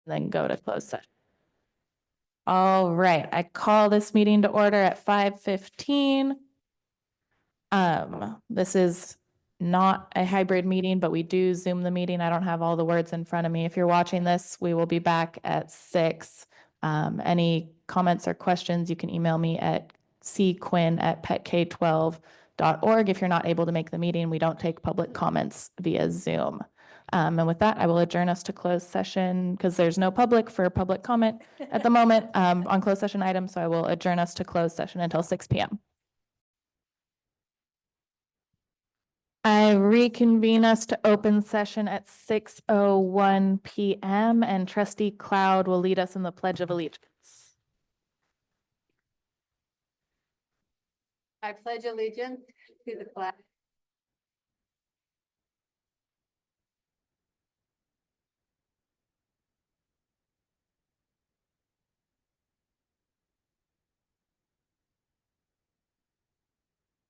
then go to closed session. All right, I call this meeting to order at 5:15. This is not a hybrid meeting, but we do Zoom the meeting. I don't have all the words in front of me. If you're watching this, we will be back at 6. Any comments or questions, you can email me at cquinn@petk12.org. If you're not able to make the meeting, we don't take public comments via Zoom. And with that, I will adjourn us to closed session because there's no public for public comment at the moment on closed session items. So I will adjourn us to closed session until 6 p.m. I reconvene us to open session at 6:01 p.m. and Trustee Cloud will lead us in the Pledge of Allegiance. I pledge allegiance to the flag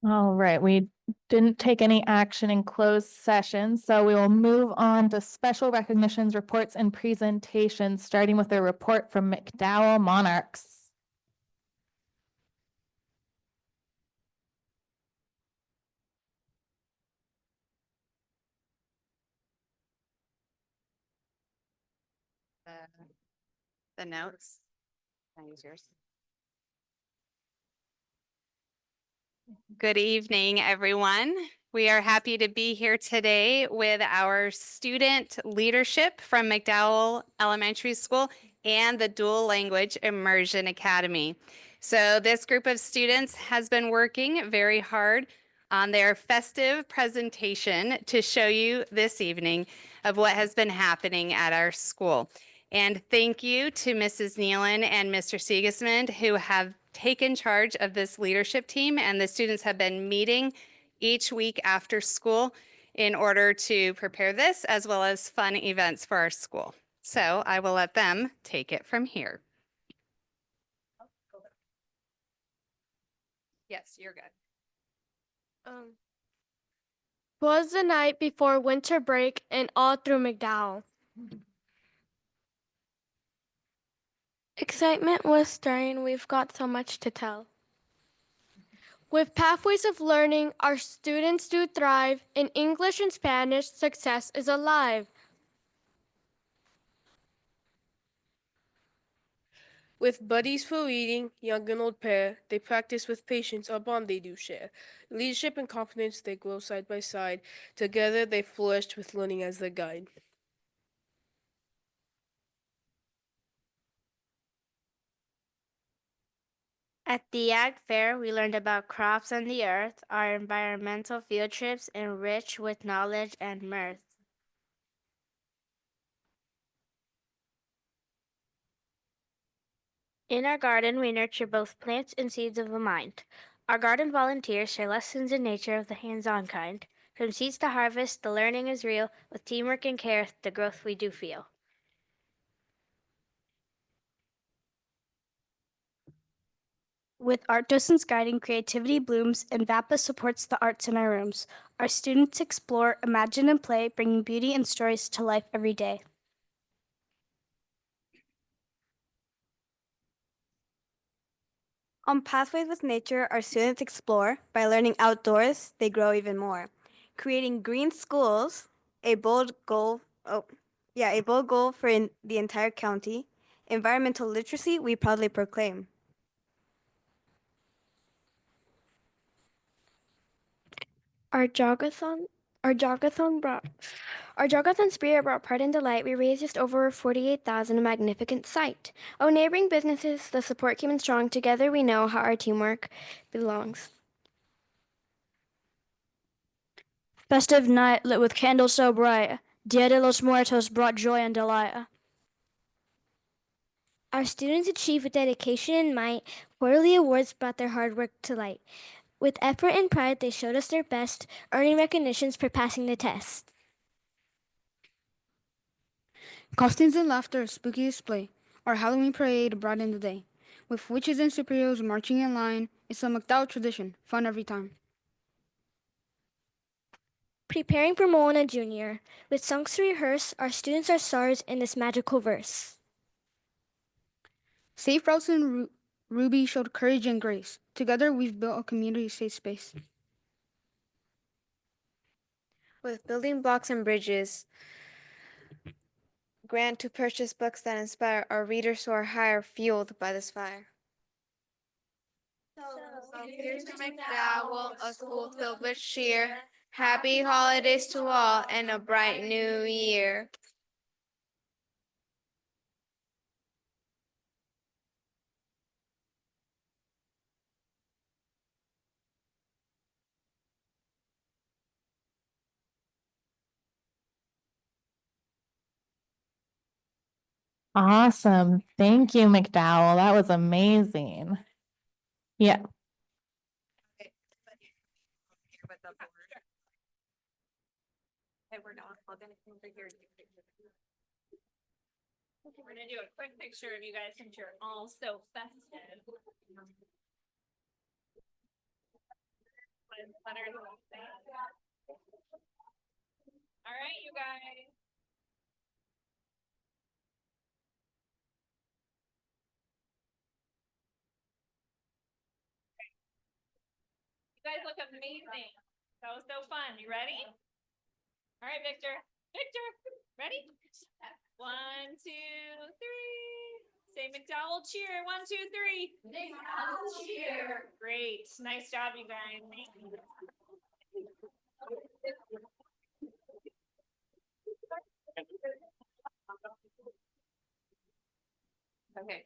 All right, we didn't take any action in closed session, so we will move on to special recognitions, reports, and presentations, starting with a report from McDowell Monarchs. the notes. Can I use yours? Good evening, everyone. We are happy to be here today with our student leadership from McDowell Elementary School and the Dual Language Immersion Academy. So this group of students has been working very hard on their festive presentation to show you this evening of what has been happening at our school. And thank you to Mrs. Nealon and Mr. Sigismund who have taken charge of this leadership team, and the students have been meeting each week after school in order to prepare this as well as fun events for our school. So I will let them take it from here. Yes, you're good. Was the night before winter break and all through McDowell. Excitement was stirring. We've got so much to tell. With pathways of learning, our students do thrive. In English and Spanish, success is alive. With buddies for reading, young and old pair, they practice with patience, a bond they do share. Leadership and confidence, they grow side by side. Together they flourish with learning as their guide. At the Ag Fair, we learned about crops and the earth. Our environmental field trips enriched with knowledge and mirth. In our garden, we nurture both plants and seeds of the mind. Our garden volunteers share lessons in nature of the hands-on kind. From seeds to harvest, the learning is real. With teamwork and care, the growth we do feel. With art docents guiding, creativity blooms, and VAPA supports the arts in our rooms. Our students explore, imagine, and play, bringing beauty and stories to life every day. On Pathways with Nature, our students explore. By learning outdoors, they grow even more. Creating green schools, a bold goal for the entire county. Environmental literacy, we proudly proclaim. Our jogathon spirit brought pride and delight. We raised just over 48,000, a magnificent sight. Oh, neighboring businesses, the support came in strong. Together we know how our teamwork belongs. Festive night lit with candles so bright. Dia de los Muertos brought joy and delight. Our students achieved with dedication and might. Quarterly awards brought their hard work to light. With effort and pride, they showed us their best, earning recognitions for passing the test. Costumes and laughter, spooky display. Our Halloween parade brightened the day. With witches and superheroes marching in line, it's a McDowell tradition, fun every time. Preparing for Moana Jr. With songs to rehearse, our students are stars in this magical verse. Safe Routes and Ruby showed courage and grace. Together, we've built a community safe space. With building blocks and bridges, grant to purchase books that inspire our readers who are higher fueled by this fire. So here's to McDowell, a school filled with cheer. Happy holidays to all and a bright new year. Awesome. Thank you, McDowell. That was amazing. Yeah. We're gonna do a quick picture of you guys since you're all so festive. All right, you guys. You guys look amazing. That was so fun. You ready? All right, Victor. Victor, ready? 1, 2, 3. Say McDowell cheer. 1, 2, 3. McDowell cheer. Great. Nice job, you guys. Okay. Okay.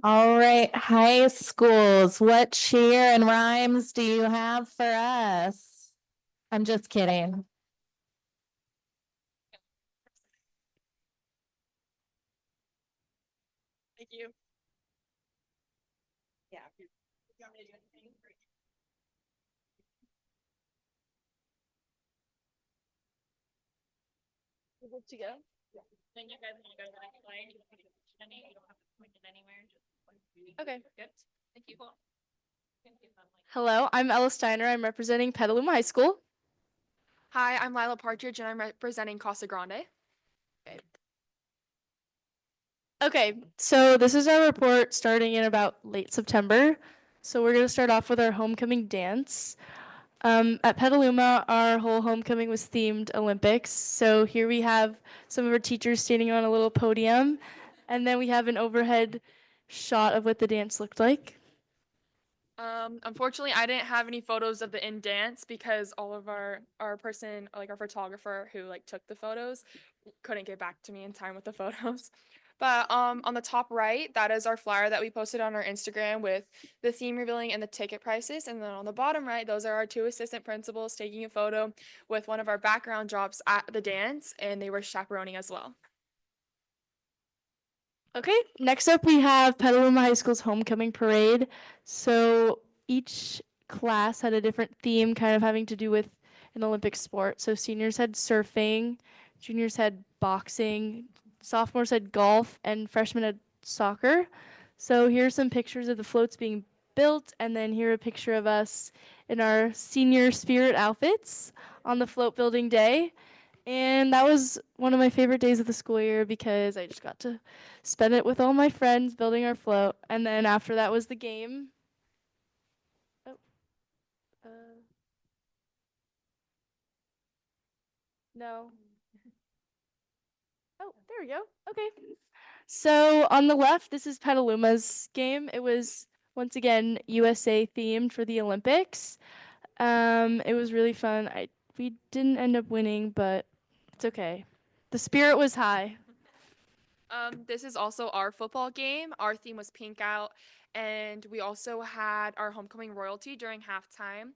All right, high schools, what cheer and rhymes do you have for us? I'm just kidding. Thank you. Yeah. You want me to do anything? Good to go. Then you guys want to go to the next slide? You don't have to point it anywhere. Okay. Good. Thank you. Cool. Hello, I'm Ella Steiner. I'm representing Petaluma High School. Hi, I'm Lila Partridge, and I'm representing Casa Grande. Okay, so this is our report starting in about late September. So we're going to start off with our homecoming dance. At Petaluma, our whole homecoming was themed Olympics. So here we have some of our teachers standing on a little podium, and then we have an overhead shot of what the dance looked like. Unfortunately, I didn't have any photos of the in dance because all of our person, like our photographer who like took the photos, couldn't get back to me in time with the photos. But on the top right, that is our flyer that we posted on our Instagram with the theme revealing and the ticket prices. And then on the bottom right, those are our 2 assistant principals taking a photo with one of our background jobs at the dance, and they were chaperoning as well. Okay, next up we have Petaluma High School's homecoming parade. So each class had a different theme, kind of having to do with an Olympic sport. So seniors had surfing, juniors had boxing, sophomores had golf, and freshmen had soccer. So here's some pictures of the floats being built, and then here a picture of us in our senior spirit outfits on the float building day. And that was one of my favorite days of the school year because I just got to spend it with all my friends building our float. And then after that was the game. Oh. No. Oh, there we go. Okay. So on the left, this is Petaluma's game. It was once again USA themed for the Olympics. It was really fun. We didn't end up winning, but it's okay. The spirit was high. This is also our football game. Our theme was pink out, and we also had our homecoming royalty during halftime.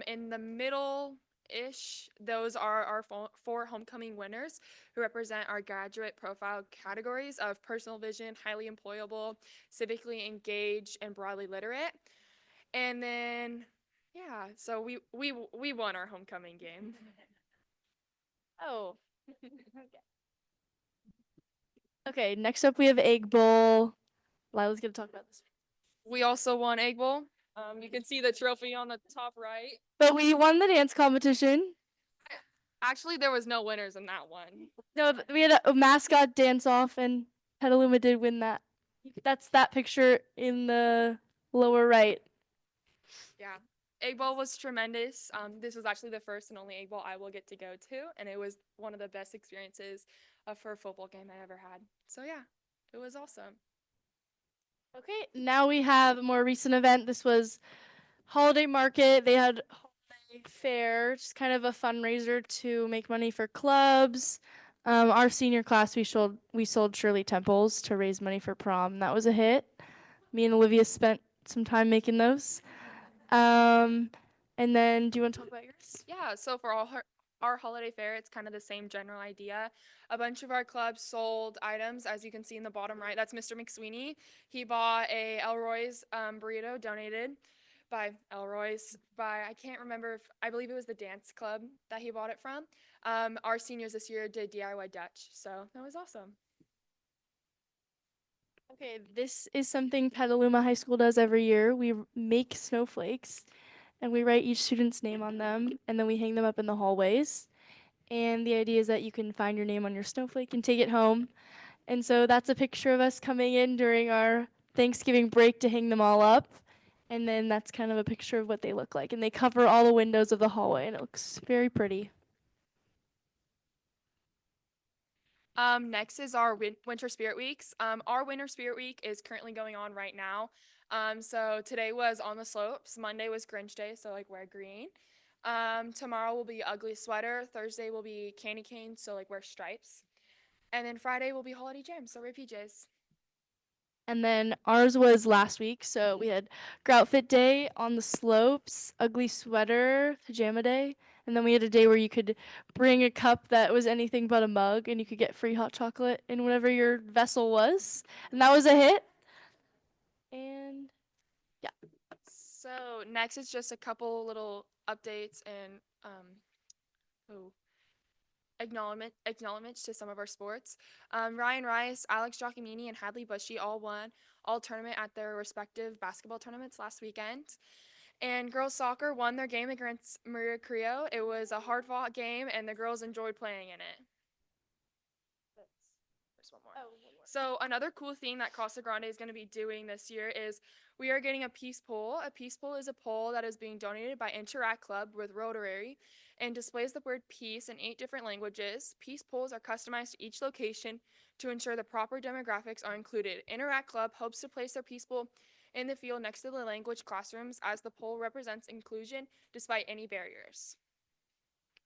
In the middle-ish, those are our 4 homecoming winners who represent our graduate profile categories of personal vision, highly employable, civically engaged, and broadly literate. And then, yeah, so we won our homecoming game. Oh. Okay, next up we have Egg Bowl. Lila's gonna talk about this. We also won Egg Bowl. You can see the trophy on the top right. But we won the dance competition. Actually, there was no winners in that one. No, we had a mascot dance off, and Petaluma did win that. That's that picture in the lower right. Yeah. Egg Bowl was tremendous. This was actually the first and only Egg Bowl I will get to go to, and it was one of the best experiences for a football game I ever had. So yeah, it was awesome. Okay, now we have a more recent event. This was holiday market. They had holiday fair, just kind of a fundraiser to make money for clubs. Our senior class, we sold Shirley Temples to raise money for prom. That was a hit. Me and Olivia spent some time making those. And then, do you want to talk about yours? Yeah, so for our holiday fair, it's kind of the same general idea. A bunch of our clubs sold items, as you can see in the bottom right. That's Mr. McSweeney. He bought a Elroy's burrito donated by Elroy's by I can't remember if I believe it was the dance club that he bought it from. Our seniors this year did DIY Dutch, so that was awesome. Okay, this is something Petaluma High School does every year. We make snowflakes and we write each student's name on them and then we hang them up in the hallways. And the idea is that you can find your name on your snowflake and take it home. And so that's a picture of us coming in during our Thanksgiving break to hang them all up. And then that's kind of a picture of what they look like. And they cover all the windows of the hallway and it looks very pretty. Next is our Winter Spirit Weeks. Our Winter Spirit Week is currently going on right now. So today was On the Slopes. Monday was Grinch Day, so like wear green. Tomorrow will be Ugly Sweater. Thursday will be Candy Cane, so like wear stripes. And then Friday will be Holiday Jam, so wear PJs. And then ours was last week. So we had Grout Fit Day, On the Slopes, Ugly Sweater, Pajama Day. And then we had a day where you could bring a cup that was anything but a mug and you could get free hot chocolate in whatever your vessel was. And that was a hit. And yeah. So next is just a couple little updates and acknowledgments to some of our sports. Ryan Rice, Alex Giacomini, and Hadley Bushy all won all tournament at their respective basketball tournaments last weekend. And girls soccer won their game against Maria Creo. It was a hard fought game and the girls enjoyed playing in it. There's one more. So another cool thing that Casa Grande is going to be doing this year is we are getting a peace pole. A peace pole is a pole that is being donated by Interact Club with Rotary and displays the word peace in 8 different languages. Peace poles are customized to each location to ensure the proper demographics are included. Interact Club hopes to place their peace pole in the field next to the language classrooms as the pole represents inclusion despite any barriers.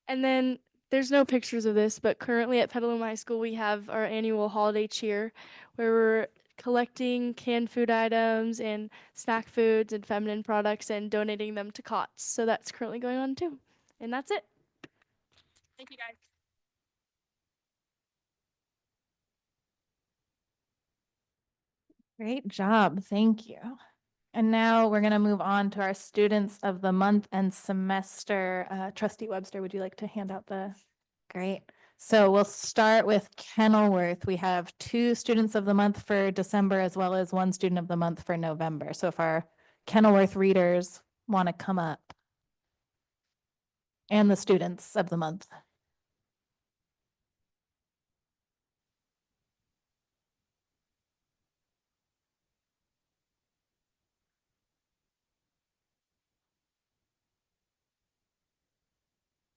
And then there's no pictures of this, but currently at Petaluma High School, we have our annual holiday cheer where we're collecting canned food items and snack foods and feminine products and donating them to COTS. So that's currently going on too. And that's it. Thank you, guys. Great job. Thank you. And now we're going to move on to our students of the month and semester. Trustee Webster, would you like to hand out the? Great. So we'll start with Kenilworth. We have 2 students of the month for December as well as 1 student of the month for November. So if our Kenilworth readers want to come up. And the students of the month.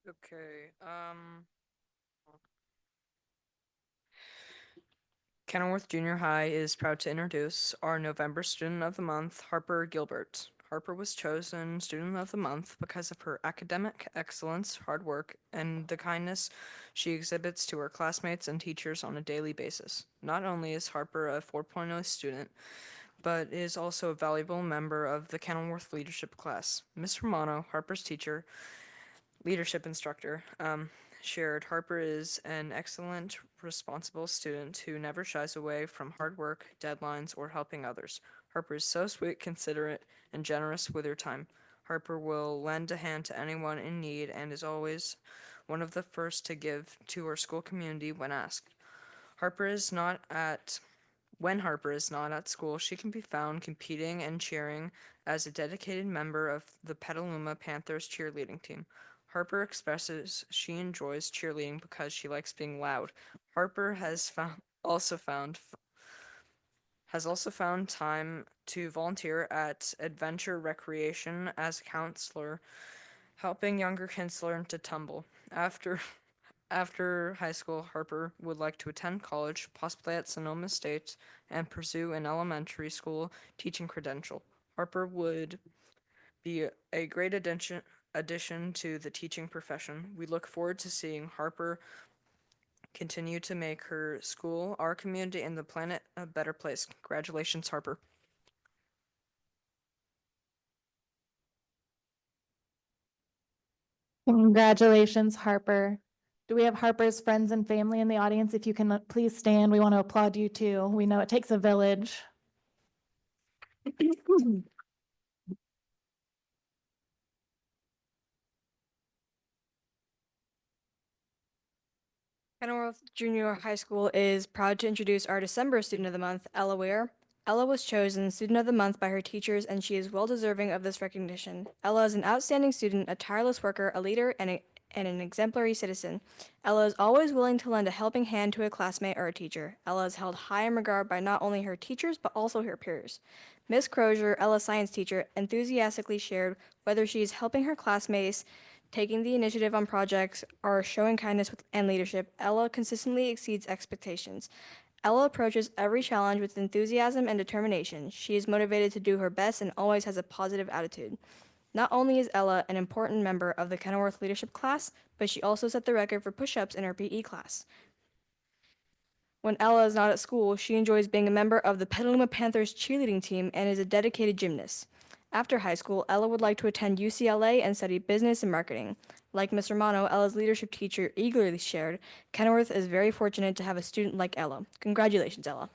Okay. Kenilworth Junior High is proud to introduce our November Student of the Month, Harper Gilbert. Harper was chosen Student of the Month because of her academic excellence, hard work, and the kindness she exhibits to her classmates and teachers on a daily basis. Not only is Harper a 4.0 student, but is also a valuable member of the Kenilworth Leadership class. Ms. Romano, Harper's teacher, leadership instructor, shared Harper is an excellent, responsible student who never shies away from hard work, deadlines, or helping others. Harper is so sweet, considerate, and generous with her time. Harper will lend a hand to anyone in need and is always one of the first to give to her school community when asked. When Harper is not at school, she can be found competing and cheering as a dedicated member of the Petaluma Panthers cheerleading team. Harper expresses she enjoys cheerleading because she likes being loud. Harper has also found time to volunteer at Adventure Recreation as a counselor, helping younger kids learn to tumble. After high school, Harper would like to attend college, possibly at Sonoma State, and pursue an elementary school teaching credential. Harper would be a great addition to the teaching profession. We look forward to seeing Harper continue to make her school, our community, and the planet a better place. Congratulations, Harper. Congratulations, Harper. Do we have Harper's friends and family in the audience? If you can please stand, we want to applaud you too. We know it takes a village. Kenilworth Junior High School is proud to introduce our December Student of the Month, Ella Weir. Ella was chosen Student of the Month by her teachers, and she is well deserving of this recognition. Ella is an outstanding student, a tireless worker, a leader, and an exemplary citizen. Ella is always willing to lend a helping hand to a classmate or a teacher. Ella is held high in regard by not only her teachers, but also her peers. Miss Crozier, Ella's science teacher, enthusiastically shared whether she is helping her classmates, taking the initiative on projects, or showing kindness and leadership. Ella consistently exceeds expectations. Ella approaches every challenge with enthusiasm and determination. She is motivated to do her best and always has a positive attitude. Not only is Ella an important member of the Kenilworth leadership class, but she also set the record for push-ups in her PE class. When Ella is not at school, she enjoys being a member of the Petaluma Panthers cheerleading team and is a dedicated gymnast. After high school, Ella would like to attend UCLA and study business and marketing. Like Ms. Romano, Ella's leadership teacher eagerly shared, Kenilworth is very fortunate to have a student like Ella. Congratulations, Ella.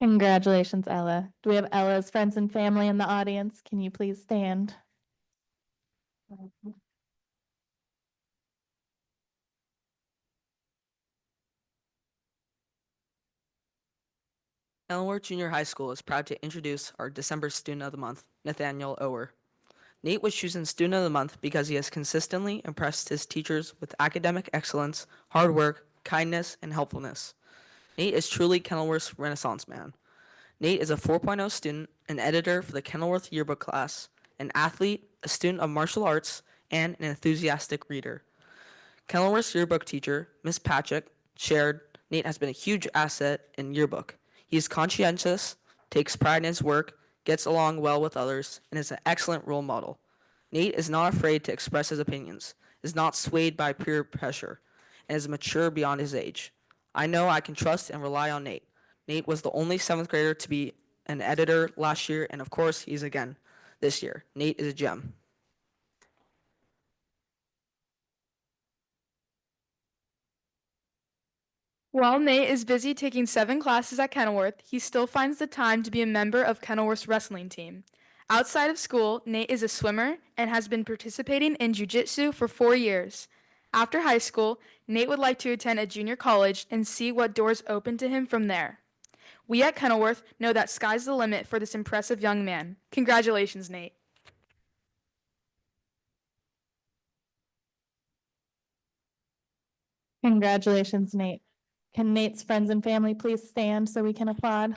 Congratulations, Ella. Do we have Ella's friends and family in the audience? Can you please stand? Kenilworth Junior High School is proud to introduce our December Student of the Month, Nathaniel Ower. Nate was chosen Student of the Month because he has consistently impressed his teachers with academic excellence, hard work, kindness, and helpfulness. Nate is truly Kenilworth's Renaissance man. Nate is a 4.0 student, an editor for the Kenilworth yearbook class, an athlete, a student of martial arts, and an enthusiastic reader. Kenilworth's yearbook teacher, Miss Patrick, shared Nate has been a huge asset in yearbook. He is conscientious, takes pride in his work, gets along well with others, and is an excellent role model. Nate is not afraid to express his opinions, is not swayed by peer pressure, and is mature beyond his age. I know I can trust and rely on Nate. Nate was the only 7th grader to be an editor last year, and of course, he's again this year. Nate is a gem. While Nate is busy taking 7 classes at Kenilworth, he still finds the time to be a member of Kenilworth's wrestling team. Outside of school, Nate is a swimmer and has been participating in jiu-jitsu for 4 years. After high school, Nate would like to attend a junior college and see what doors open to him from there. We at Kenilworth know that sky's the limit for this impressive young man. Congratulations, Nate. Congratulations, Nate. Can Nate's friends and family please stand so we can applaud?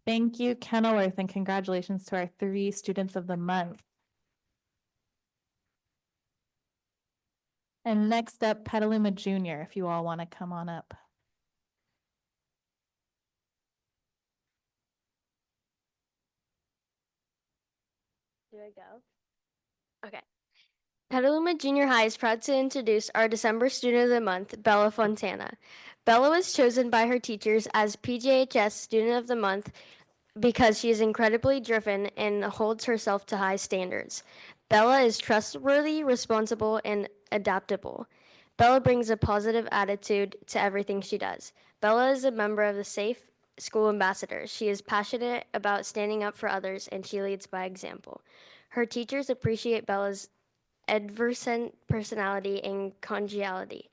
Thank you, Kenilworth, and congratulations to our 3 students of the month. And next up, Petaluma Junior, if you all want to come on up. Do I go? Okay. Petaluma Junior High is proud to introduce our December Student of the Month, Bella Fontana. Bella was chosen by her teachers as PJHS Student of the Month because she is incredibly driven and holds herself to high standards. Bella is trustworthy, responsible, and adaptable. Bella brings a positive attitude to everything she does. Bella is a member of the Safe School Ambassadors. She is passionate about standing up for others, and she leads by example. Her teachers appreciate Bella's effervescent personality and congeniality.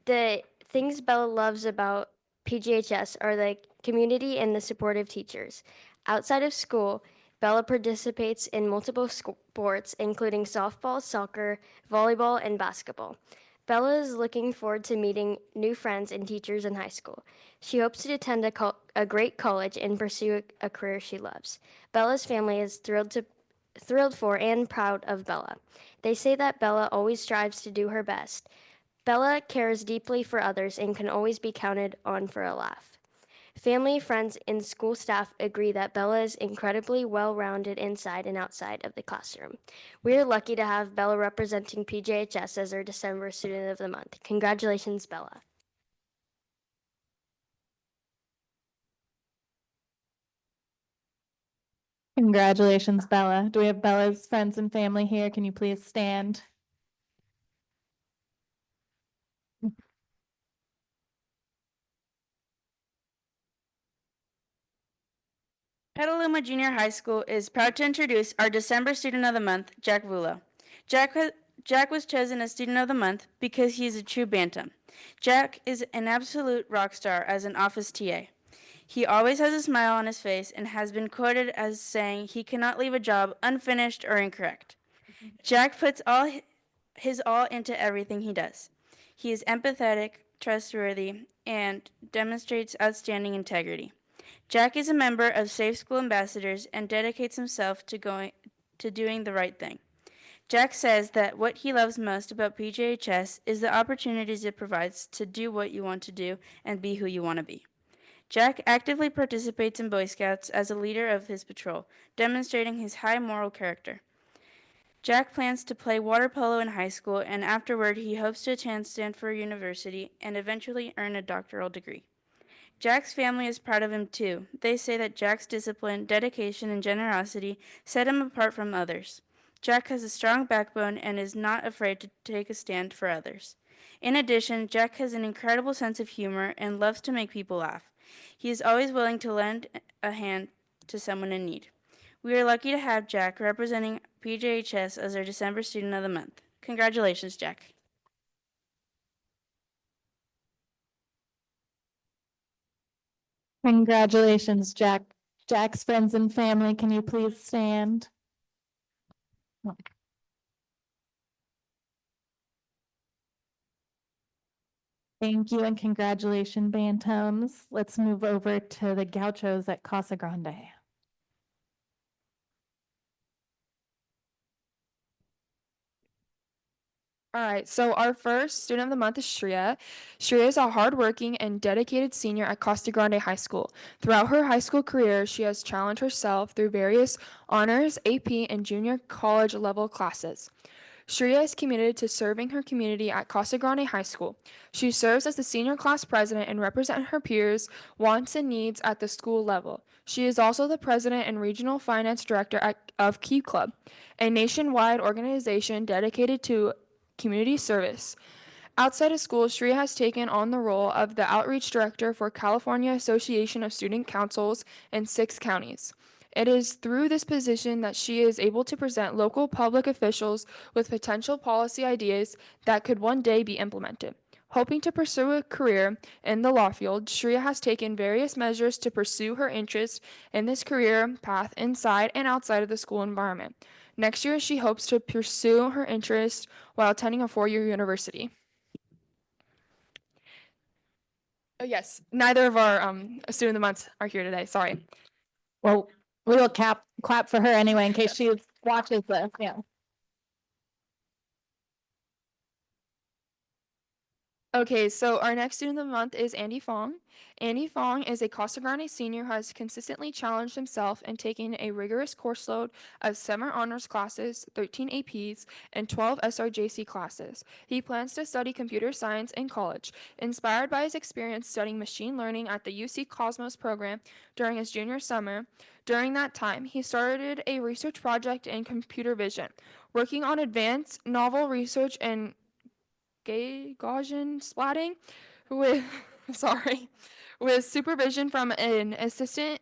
The things Bella loves about PGHS are the community and the supportive teachers. Outside of school, Bella participates in multiple sports, including softball, soccer, volleyball, and basketball. Bella is looking forward to meeting new friends and teachers in high school. She hopes to attend a great college and pursue a career she loves. Bella's family is thrilled for and proud of Bella. They say that Bella always strives to do her best. Bella cares deeply for others and can always be counted on for a laugh. Family, friends, and school staff agree that Bella is incredibly well-rounded inside and outside of the classroom. We are lucky to have Bella representing PJHS as our December Student of the Month. Congratulations, Bella. Congratulations, Bella. Do we have Bella's friends and family here? Can you please stand? Petaluma Junior High School is proud to introduce our December Student of the Month, Jack Vula. Jack was chosen as Student of the Month because he is a true bantam. Jack is an absolute rock star as an office TA. He always has a smile on his face and has been quoted as saying he cannot leave a job unfinished or incorrect. Jack puts his all into everything he does. He is empathetic, trustworthy, and demonstrates outstanding integrity. Jack is a member of Safe School Ambassadors and dedicates himself to doing the right thing. Jack says that what he loves most about PJHS is the opportunities it provides to do what you want to do and be who you want to be. Jack actively participates in Boy Scouts as a leader of his patrol, demonstrating his high moral character. Jack plans to play water polo in high school, and afterward he hopes to attend Stanford University and eventually earn a doctoral degree. Jack's family is proud of him too. They say that Jack's discipline, dedication, and generosity set him apart from others. Jack has a strong backbone and is not afraid to take a stand for others. In addition, Jack has an incredible sense of humor and loves to make people laugh. He is always willing to lend a hand to someone in need. We are lucky to have Jack representing PJHS as our December Student of the Month. Congratulations, Jack. Congratulations, Jack. Jack's friends and family, can you please stand? Thank you and congratulations, Bantams. Let's move over to the Gauchos at Casa Grande. All right, so our first student of the month is Shreya. Shreya is a hardworking and dedicated senior at Costa Grande High School. Throughout her high school career, she has challenged herself through various honors, AP, and junior college level classes. Shreya is committed to serving her community at Casa Grande High School. She serves as the senior class president and represents her peers' wants and needs at the school level. She is also the president and regional finance director of Key Club, a nationwide organization dedicated to community service. Outside of school, Shreya has taken on the role of the outreach director for California Association of Student Councils in 6 counties. It is through this position that she is able to present local public officials with potential policy ideas that could one day be implemented. Hoping to pursue a career in the law field, Shreya has taken various measures to pursue her interest in this career path inside and outside of the school environment. Next year, she hopes to pursue her interest while attending a 4-year university. Oh, yes, neither of our student of the months are here today. Sorry. Well, we will clap for her anyway in case she watches this. Yeah. Okay, so our next student of the month is Andy Fong. Andy Fong is a Casa Grande senior who has consistently challenged himself in taking a rigorous course load of 7 honors classes, 13 APs, and 12 SRJC classes. He plans to study computer science in college, inspired by his experience studying machine learning at the UC Cosmos program during his junior summer. During that time, he started a research project in computer vision, working on advanced novel research in Gaussian splatting with with supervision from an assistant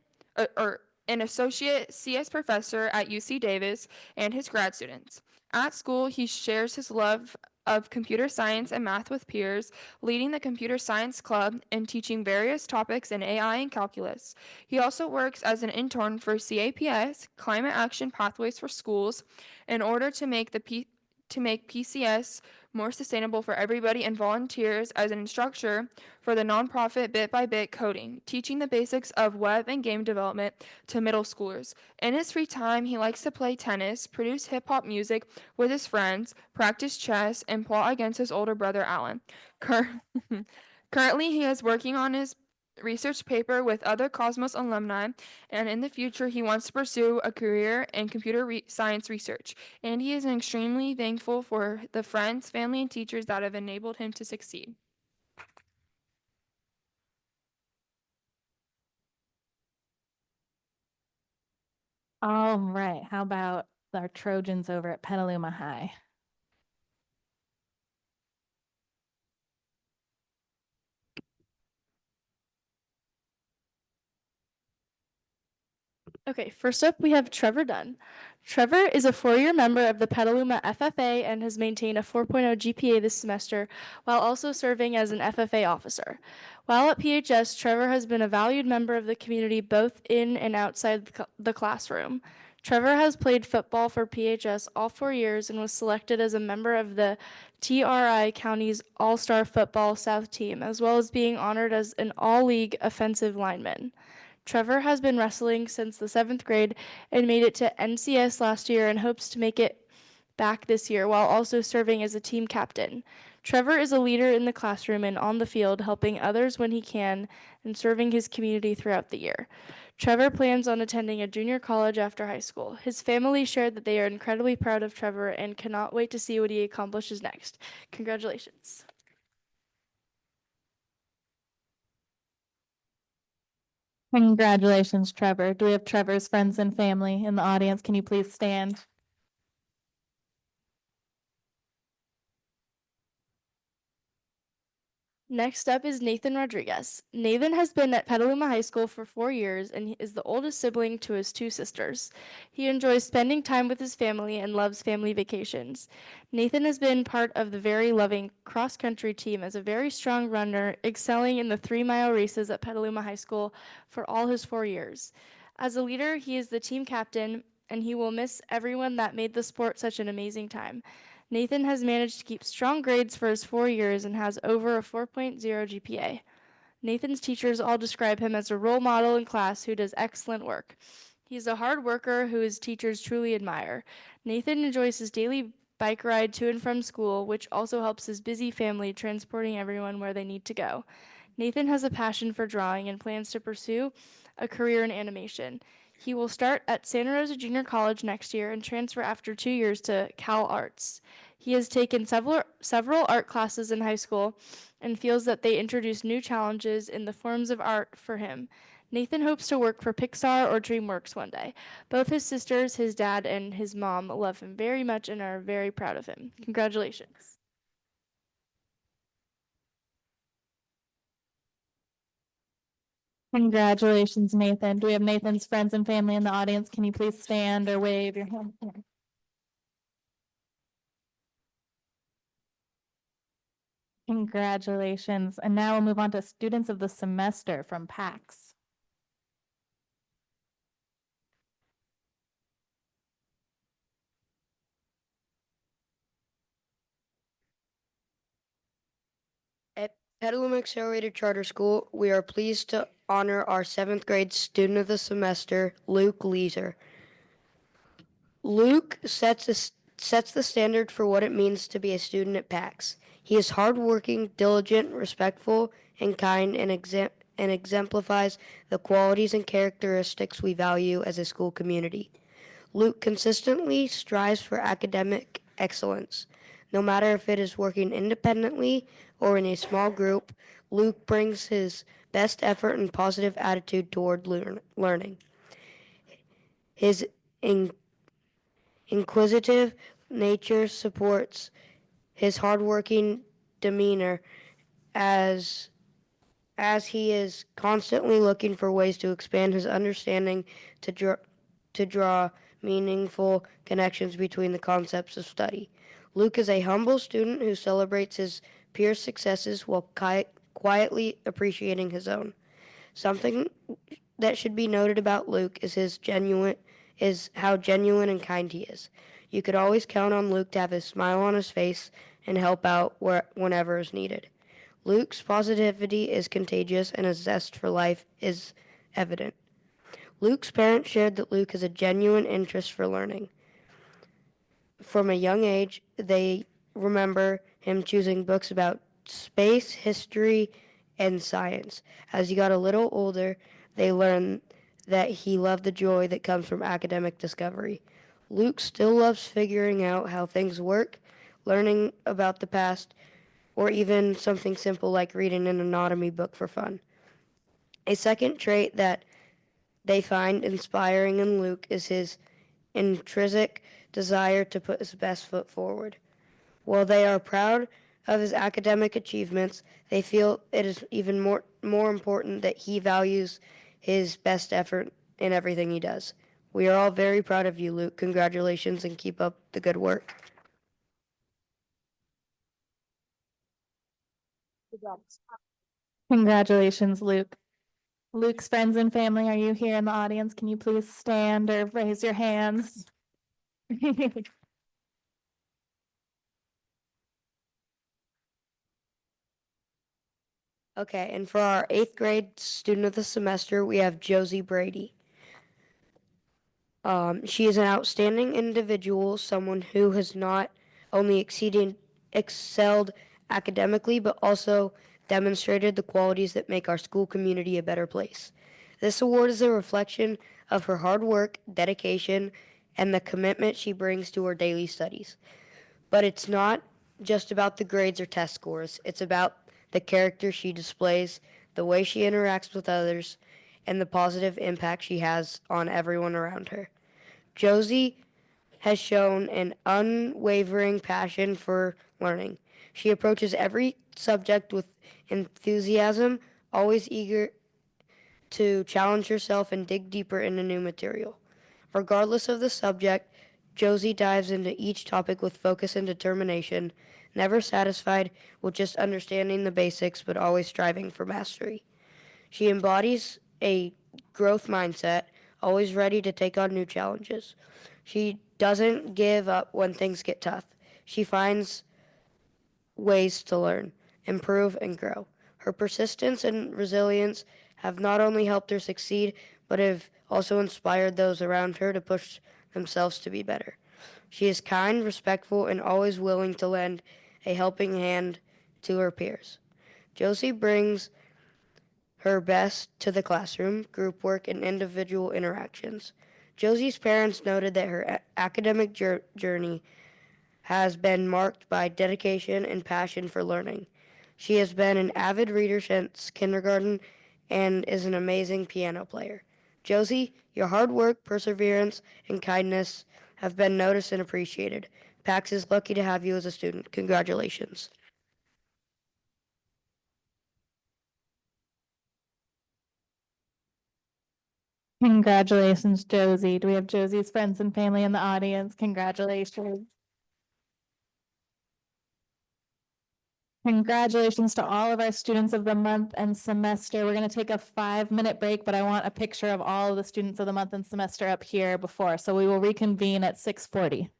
or an associate CS professor at UC Davis and his grad students. At school, he shares his love of computer science and math with peers, leading the computer science club and teaching various topics in AI and calculus. He also works as an intern for CAPS, Climate Action Pathways for Schools, in order to make PCS more sustainable for everybody, and volunteers as an instructor for the nonprofit Bit by Bit Coding, teaching the basics of web and game development to middle schoolers. In his free time, he likes to play tennis, produce hip hop music with his friends, practice chess, and plot against his older brother Alan. Currently, he is working on his research paper with other Cosmos alumni, and in the future, he wants to pursue a career in computer science research. And he is extremely thankful for the friends, family, and teachers that have enabled him to succeed. All right, how about our Trojans over at Petaluma High? Okay, first up we have Trevor Dunn. Trevor is a four-year member of the Petaluma FFA and has maintained a 4.0 GPA this semester while also serving as an FFA officer. While at PHS, Trevor has been a valued member of the community both in and outside the classroom. Trevor has played football for PHS all 4 years and was selected as a member of the TRI County's All-Star Football South team, as well as being honored as an all-league offensive lineman. Trevor has been wrestling since the 7th grade and made it to NCS last year and hopes to make it back this year while also serving as a team captain. Trevor is a leader in the classroom and on the field, helping others when he can and serving his community throughout the year. Trevor plans on attending a junior college after high school. His family shared that they are incredibly proud of Trevor and cannot wait to see what he accomplishes next. Congratulations. Congratulations, Trevor. Do we have Trevor's friends and family in the audience? Can you please stand? Next up is Nathan Rodriguez. Nathan has been at Petaluma High School for 4 years and he is the oldest sibling to his two sisters. He enjoys spending time with his family and loves family vacations. Nathan has been part of the very loving cross-country team as a very strong runner, excelling in the 3-mile races at Petaluma High School for all his 4 years. As a leader, he is the team captain and he will miss everyone that made the sport such an amazing time. Nathan has managed to keep strong grades for his 4 years and has over a 4.0 GPA. Nathan's teachers all describe him as a role model in class who does excellent work. He's a hard worker who his teachers truly admire. Nathan enjoys his daily bike ride to and from school, which also helps his busy family transporting everyone where they need to go. Nathan has a passion for drawing and plans to pursue a career in animation. He will start at Santa Rosa Junior College next year and transfer after 2 years to Cal Arts. He has taken several art classes in high school and feels that they introduce new challenges in the forms of art for him. Nathan hopes to work for Pixar or DreamWorks one day. Both his sisters, his dad, and his mom love him very much and are very proud of him. Congratulations. Congratulations, Nathan. Do we have Nathan's friends and family in the audience? Can you please stand or wave your hand? Congratulations. And now we'll move on to students of the semester from PAX. At Petaluma Accelerated Charter School, we are pleased to honor our 7th grade student of the semester, Luke Leeser. Luke sets the standard for what it means to be a student at PAX. He is hardworking, diligent, respectful, and kind, and exemplifies the qualities and characteristics we value as a school community. Luke consistently strives for academic excellence. No matter if it is working independently or in a small group, Luke brings his best effort and positive attitude toward learning. His inquisitive nature supports his hardworking demeanor as he is constantly looking for ways to expand his understanding to draw meaningful connections between the concepts of study. Luke is a humble student who celebrates his peers' successes while quietly appreciating his own. Something that should be noted about Luke is how genuine and kind he is. You could always count on Luke to have his smile on his face and help out whenever is needed. Luke's positivity is contagious and his zest for life is evident. Luke's parents shared that Luke has a genuine interest for learning. From a young age, they remember him choosing books about space, history, and science. As he got a little older, they learned that he loved the joy that comes from academic discovery. Luke still loves figuring out how things work, learning about the past, or even something simple like reading an anatomy book for fun. A second trait that they find inspiring in Luke is his intrinsic desire to put his best foot forward. While they are proud of his academic achievements, they feel it is even more important that he values his best effort in everything he does. We are all very proud of you, Luke. Congratulations and keep up the good work. Congratulations, Luke. Luke's friends and family, are you here in the audience? Can you please stand or raise your hands? Okay, and for our 8th grade student of the semester, we have Josie Brady. She is an outstanding individual, someone who has not only excelled academically, but also demonstrated the qualities that make our school community a better place. This award is a reflection of her hard work, dedication, and the commitment she brings to her daily studies. But it's not just about the grades or test scores. It's about the character she displays, the way she interacts with others, and the positive impact she has on everyone around her. Josie has shown an unwavering passion for learning. She approaches every subject with enthusiasm, always eager to challenge herself and dig deeper into new material. Regardless of the subject, Josie dives into each topic with focus and determination, never satisfied with just understanding the basics, but always striving for mastery. She embodies a growth mindset, always ready to take on new challenges. She doesn't give up when things get tough. She finds ways to learn, improve, and grow. Her persistence and resilience have not only helped her succeed, but have also inspired those around her to push themselves to be better. She is kind, respectful, and always willing to lend a helping hand to her peers. Josie brings her best to the classroom, group work, and individual interactions. Josie's parents noted that her academic journey has been marked by dedication and passion for learning. She has been an avid reader since kindergarten and is an amazing piano player. Josie, your hard work, perseverance, and kindness have been noticed and appreciated. PAX is lucky to have you as a student. Congratulations. Congratulations, Josie. Do we have Josie's friends and family in the audience? Congratulations. Congratulations to all of our students of the month and semester. We're going to take a 5-minute break, but I want a picture of all of the students of the month and semester up here before. So we will reconvene at 6:40.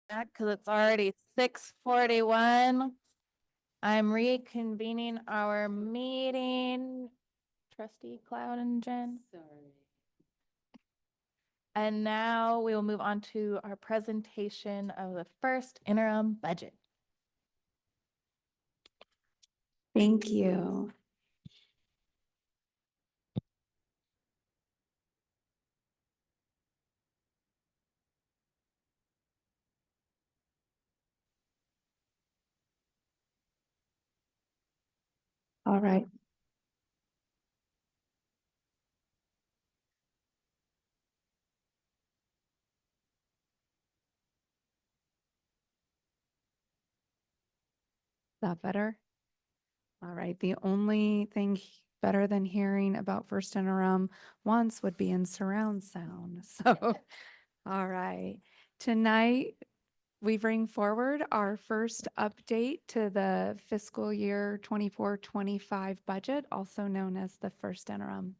Because it's already 6:41. I'm reconvening our meeting. Trustee Cloud and Jen. Sorry. And now we will move on to our presentation of the first interim budget. Thank you. All right. Is that better? All right. The only thing better than hearing about first interim once would be in surround sound. So, all right. Tonight, we bring forward our first update to the fiscal year 24-25 budget, also known as the first interim.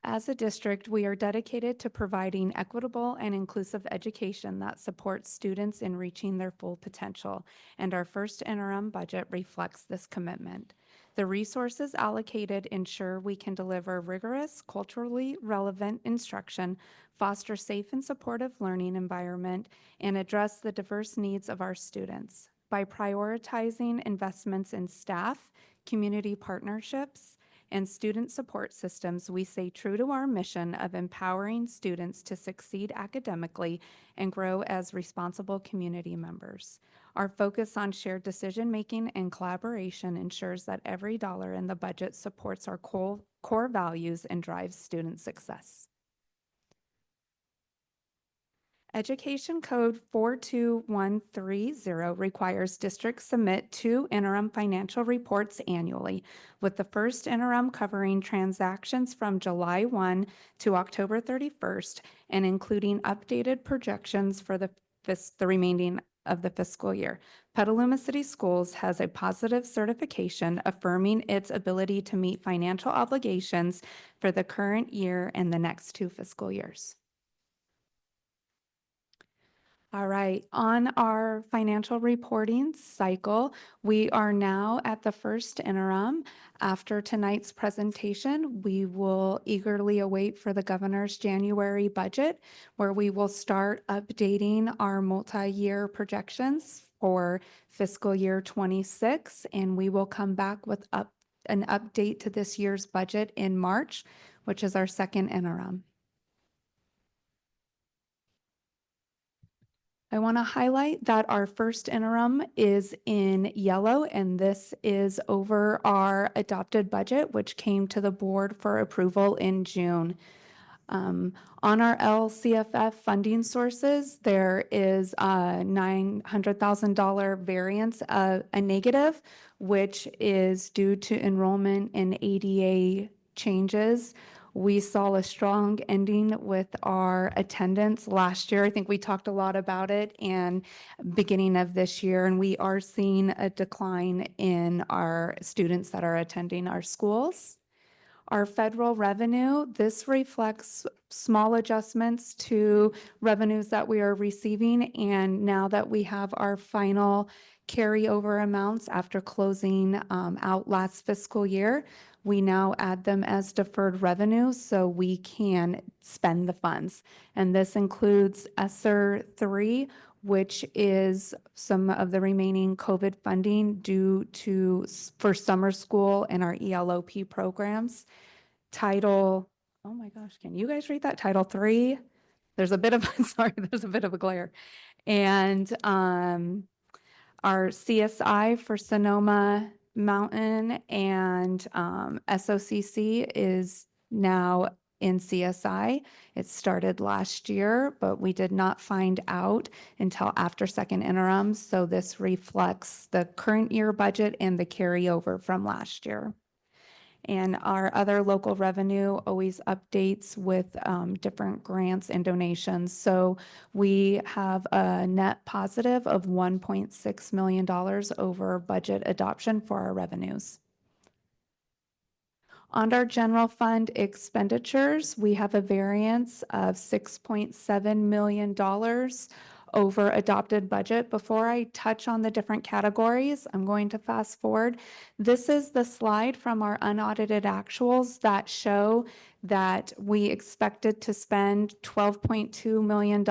As a district, we are dedicated to providing equitable and inclusive education that supports students in reaching their full potential, and our first interim budget reflects this commitment. The resources allocated ensure we can deliver rigorous, culturally relevant instruction, foster safe and supportive learning environment, and address the diverse needs of our students. By prioritizing investments in staff, community partnerships, and student support systems, we stay true to our mission of empowering students to succeed academically and grow as responsible community members. Our focus on shared decision-making and collaboration ensures that every dollar in the budget supports our core values and drives student success. Education Code 42130 requires districts submit 2 interim financial reports annually, with the first interim covering transactions from July 1 to October 31st and including updated projections for the remaining of the fiscal year. Petaluma City Schools has a positive certification affirming its ability to meet financial obligations for the current year and the next 2 fiscal years. All right, on our financial reporting cycle, we are now at the first interim. After tonight's presentation, we will eagerly await for the governor's January budget, where we will start updating our multi-year projections for fiscal year 26, and we will come back with an update to this year's budget in March, which is our second interim. I want to highlight that our first interim is in yellow, and this is over our adopted budget, which came to the board for approval in June. On our LCFF funding sources, there is a $900,000 variance, a negative, which is due to enrollment in ADA changes. We saw a strong ending with our attendance last year. I think we talked a lot about it and beginning of this year, and we are seeing a decline in our students that are attending our schools. Our federal revenue, this reflects small adjustments to revenues that we are receiving, and now that we have our final carryover amounts after closing out last fiscal year, we now add them as deferred revenue so we can spend the funds. And this includes ESSER 3, which is some of the remaining COVID funding due to for summer school and our ELOP programs. Title, oh my gosh, can you guys read that? Title 3? There's a bit of, sorry, there's a bit of a glare. And our CSI for Sonoma Mountain and SOCC is now in CSI. It started last year, but we did not find out until after second interim. So this reflects the current year budget and the carryover from last year. And our other local revenue always updates with different grants and donations. So we have a net positive of $1.6 million over budget adoption for our revenues. On our general fund expenditures, we have a variance of $6.7 million over adopted budget. Before I touch on the different categories, I'm going to fast forward. This is the slide from our unaudited actuals that show that we expected to spend $12.2 million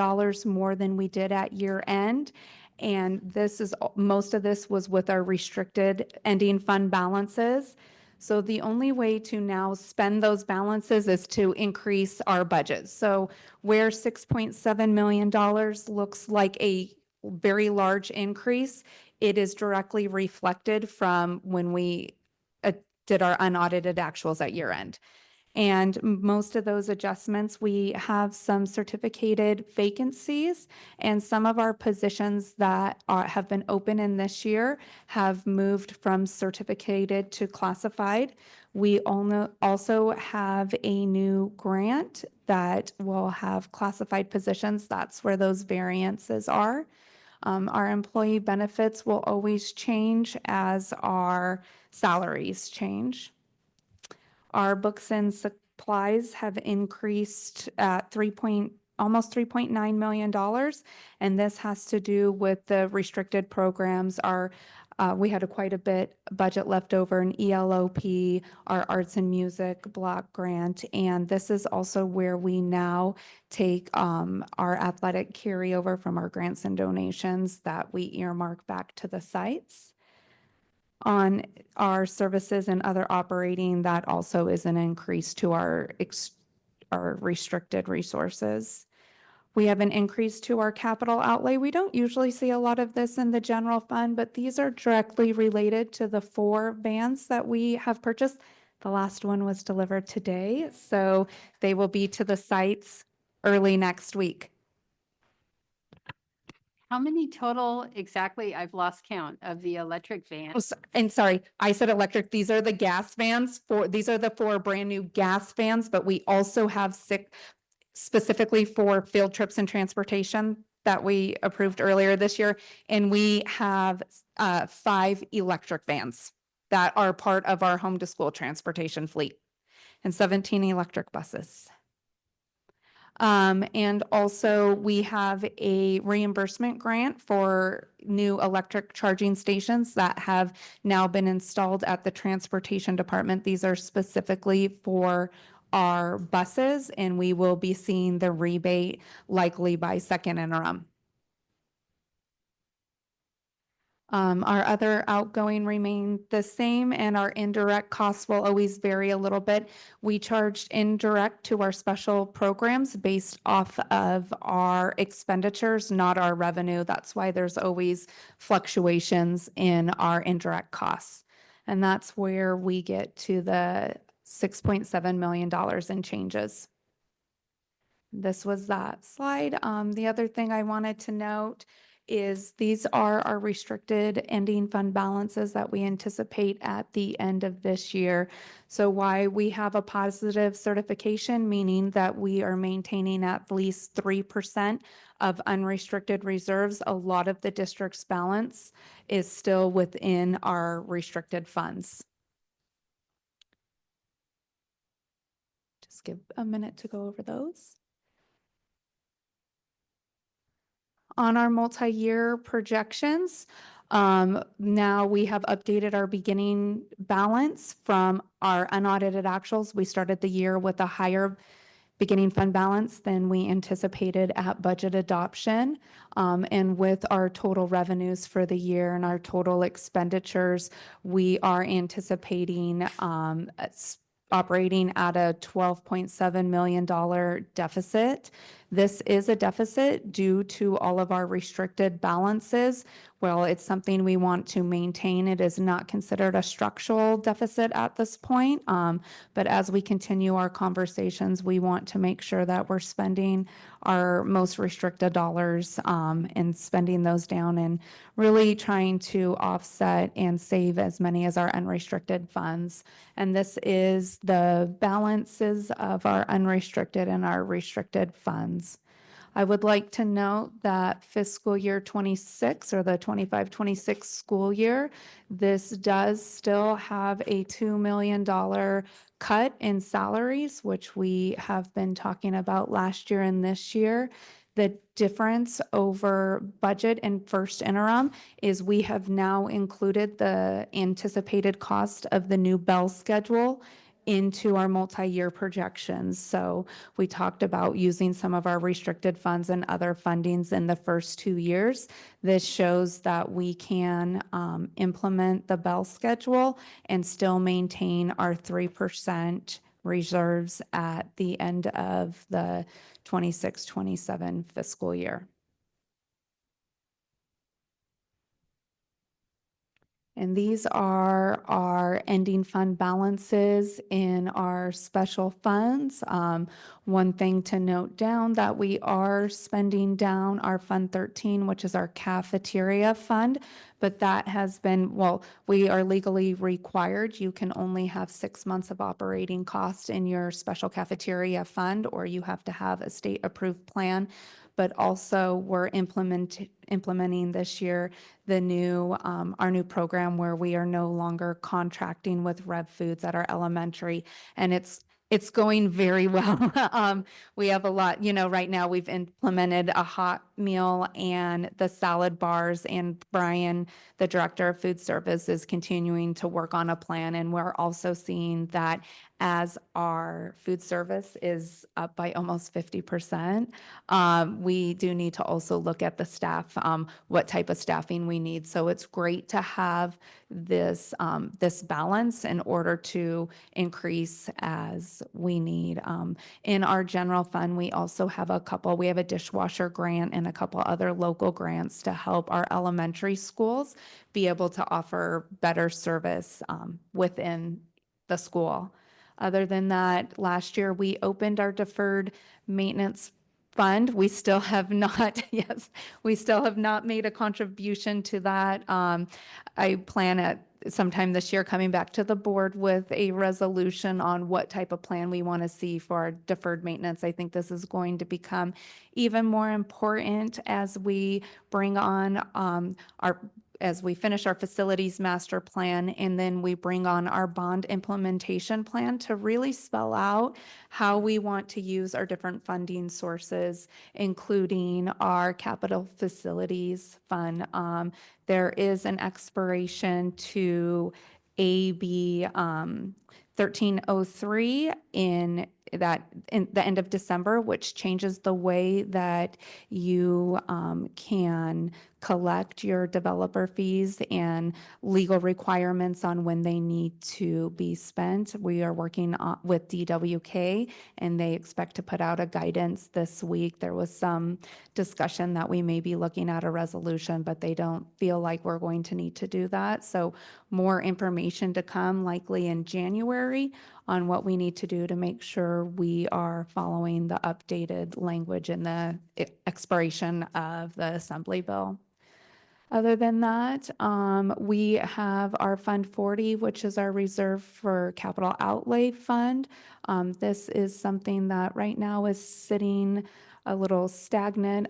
more than we did at year end. And this is, most of this was with our restricted ending fund balances. So the only way to now spend those balances is to increase our budget. So where $6.7 million looks like a very large increase, it is directly reflected from when we did our unaudited actuals at year end. And most of those adjustments, we have some certificated vacancies, and some of our positions that have been open in this year have moved from certificated to classified. We also have a new grant that will have classified positions. That's where those variances are. Our employee benefits will always change as our salaries change. Our books and supplies have increased at almost $3.9 million, and this has to do with the restricted programs. We had quite a bit budget left over in ELOP, our arts and music block grant, and this is also where we now take our athletic carryover from our grants and donations that we earmark back to the sites. On our services and other operating, that also is an increase to our restricted resources. We have an increase to our capital outlay. We don't usually see a lot of this in the general fund, but these are directly related to the 4 vans that we have purchased. The last one was delivered today, so they will be to the sites early next week. How many total exactly, I've lost count, of the electric vans? And sorry, I said electric. These are the gas vans. These are the 4 brand new gas vans, but we also have 6 specifically for field trips and transportation that we approved earlier this year. And we have 5 electric vans that are part of our home to school transportation fleet and 17 electric buses. And also we have a reimbursement grant for new electric charging stations that have now been installed at the transportation department. These are specifically for our buses, and we will be seeing the rebate likely by second interim. Our other outgoing remain the same, and our indirect costs will always vary a little bit. We charged indirect to our special programs based off of our expenditures, not our revenue. That's why there's always fluctuations in our indirect costs. And that's where we get to the $6.7 million in changes. This was that slide. The other thing I wanted to note is these are our restricted ending fund balances that we anticipate at the end of this year. So why we have a positive certification, meaning that we are maintaining at least 3% of unrestricted reserves. A lot of the district's balance is still within our restricted funds. Just give a minute to go over those. On our multi-year projections, now we have updated our beginning balance from our unaudited actuals. We started the year with a higher beginning fund balance than we anticipated at budget adoption. And with our total revenues for the year and our total expenditures, we are anticipating operating at a $12.7 million deficit. This is a deficit due to all of our restricted balances. Well, it's something we want to maintain. It is not considered a structural deficit at this point. But as we continue our conversations, we want to make sure that we're spending our most restricted dollars and spending those down and really trying to offset and save as many as our unrestricted funds. And this is the balances of our unrestricted and our restricted funds. I would like to note that fiscal year 26 or the 25-26 school year, this does still have a $2 million cut in salaries, which we have been talking about last year and this year. The difference over budget and first interim is we have now included the anticipated cost of the new bell schedule into our multi-year projections. So we talked about using some of our restricted funds and other fundings in the first 2 years. This shows that we can implement the bell schedule and still maintain our 3% reserves at the end of the 26-27 fiscal year. And these are our ending fund balances in our special funds. One thing to note down that we are spending down our Fund 13, which is our cafeteria fund, but that has been, well, we are legally required. You can only have 6 months of operating costs in your special cafeteria fund, or you have to have a state approved plan. But also we're implementing this year the new, our new program where we are no longer contracting with Rev Foods at our elementary. And it's going very well. We have a lot, right now we've implemented a hot meal and the salad bars, and Brian, the director of food service, is continuing to work on a plan. And we're also seeing that as our food service is up by almost 50%, we do need to also look at the staff, what type of staffing we need. So it's great to have this, this balance in order to increase as we need. In our general fund, we also have we have a dishwasher grant and a couple other local grants to help our elementary schools be able to offer better service within the school. Other than that, last year we opened our deferred maintenance fund. We still have not, yes, we still have not made a contribution to that. I plan at sometime this year coming back to the board with a resolution on what type of plan we want to see for our deferred maintenance. I think this is going to become even more important as we bring on as we finish our facilities master plan, and then we bring on our bond implementation plan to really spell out how we want to use our different funding sources, including our capital facilities fund. There is an expiration to AB 1303 in the end of December, which changes the way that you can collect your developer fees and legal requirements on when they need to be spent. We are working with DWK, and they expect to put out a guidance this week. There was some discussion that we may be looking at a resolution, but they don't feel like we're going to need to do that. So more information to come likely in January on what we need to do to make sure we are following the updated language in the expiration of the Assembly bill. Other than that, we have our Fund 40, which is our reserve for capital outlay fund. This is something that right now is sitting a little stagnant.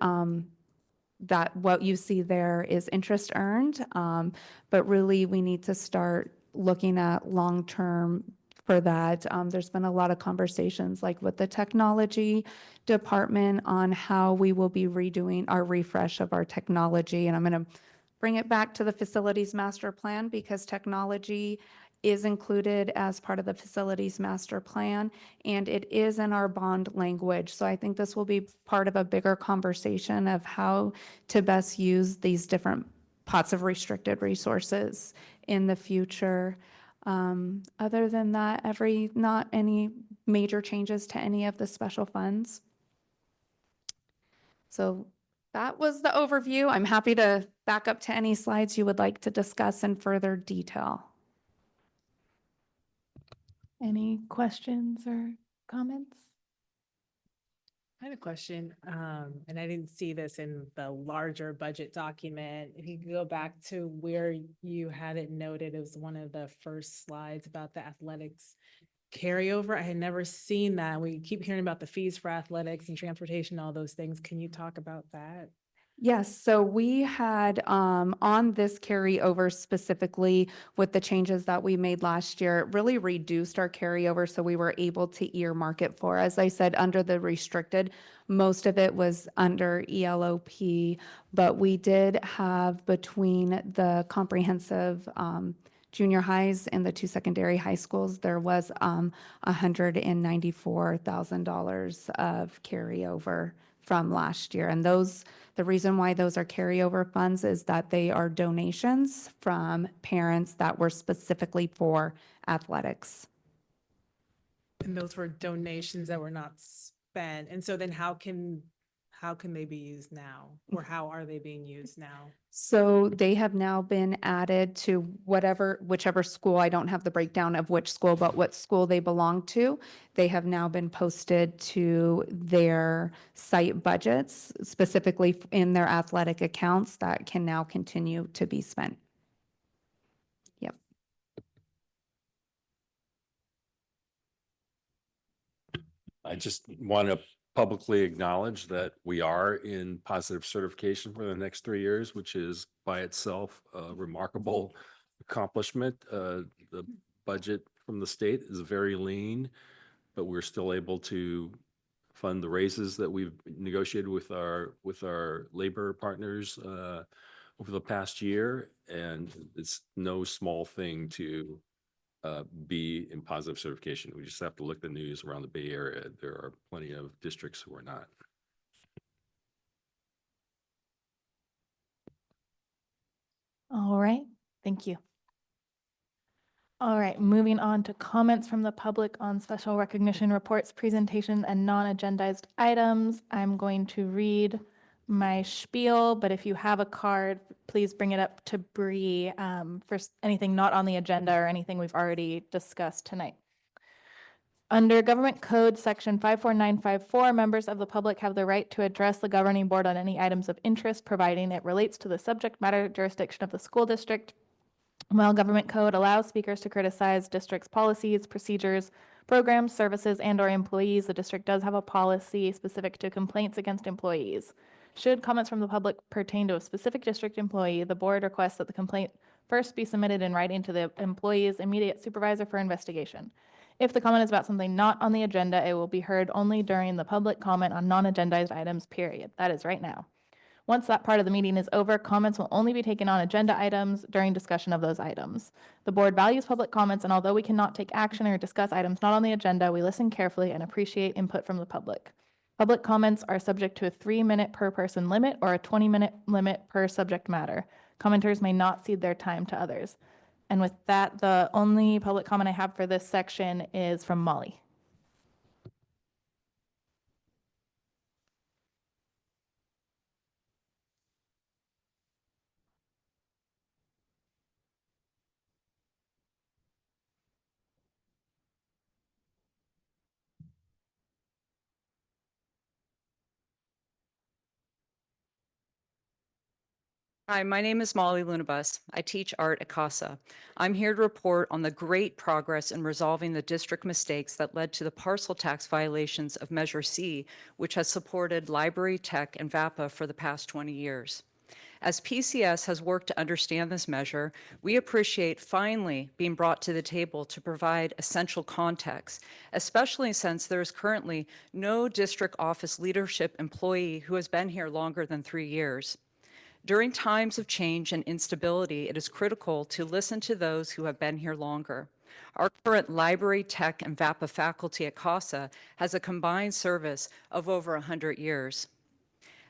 That what you see there is interest earned, but really we need to start looking at long-term for that. There's been a lot of conversations like with the technology department on how we will be redoing our refresh of our technology. And I'm going to bring it back to the facilities master plan because technology is included as part of the facilities master plan, and it is in our bond language. So I think this will be part of a bigger conversation of how to best use these different pots of restricted resources in the future. Other than that, not any major changes to any of the special funds. So that was the overview. I'm happy to back up to any slides you would like to discuss in further detail. Any questions or comments? I had a question, and I didn't see this in the larger budget document. If you could go back to where you had it noted, it was one of the first slides about the athletics carryover. I had never seen that. We keep hearing about the fees for athletics and transportation, all those things. Can you talk about that? Yes, so we had on this carryover specifically with the changes that we made last year, it really reduced our carryover so we were able to earmark it for, as I said, under the restricted. Most of it was under ELOP, but we did have between the comprehensive junior highs and the two secondary high schools, there was $194,000 of carryover from last year. And those, the reason why those are carryover funds is that they are donations from parents that were specifically for athletics. And those were donations that were not spent. And so then how how can they be used now? Or how are they being used now? So they have now been added to whichever school, I don't have the breakdown of which school, but what school they belong to. They have now been posted to their site budgets, specifically in their athletic accounts that can now continue to be spent. Yep. I just want to publicly acknowledge that we are in positive certification for the next 3 years, which is by itself a remarkable accomplishment. The budget from the state is very lean, but we're still able to fund the raises that we've negotiated with our labor partners over the past year. And it's no small thing to be in positive certification. We just have to look at the news around the Bay Area. There are plenty of districts who are not. All right, thank you. All right, moving on to comments from the public on special recognition reports, presentations, and non-agendized items. I'm going to read my spiel, but if you have a card, please bring it up to Bree for anything not on the agenda or anything we've already discussed tonight. Under Government Code Section 54954, members of the public have the right to address the governing board on any items of interest, providing it relates to the subject matter jurisdiction of the school district. While Government Code allows speakers to criticize district's policies, procedures, programs, services, and/or employees, the district does have a policy specific to complaints against employees. Should comments from the public pertain to a specific district employee, the board requests that the complaint first be submitted in writing to the employee's immediate supervisor for investigation. If the comment is about something not on the agenda, it will be heard only during the public comment on non-agendized items, period. That is right now. Once that part of the meeting is over, comments will only be taken on agenda items during discussion of those items. The board values public comments, and although we cannot take action or discuss items not on the agenda, we listen carefully and appreciate input from the public. Public comments are subject to a 3-minute per person limit or a 20-minute limit per subject matter. Commenters may not cede their time to others. And with that, the only public comment I have for this section is from Molly. Hi, my name is Molly Lunabus. I teach art at CASA. I'm here to report on the great progress in resolving the district mistakes that led to the parcel tax violations of Measure C, which has supported library, tech, and VAPA for the past 20 years. As PCS has worked to understand this measure, we appreciate finally being brought to the table to provide essential context, especially since there is currently no district office leadership employee who has been here longer than 3 years. During times of change and instability, it is critical to listen to those who have been here longer. Our current library, tech, and VAPA faculty at CASA has a combined service of over 100 years.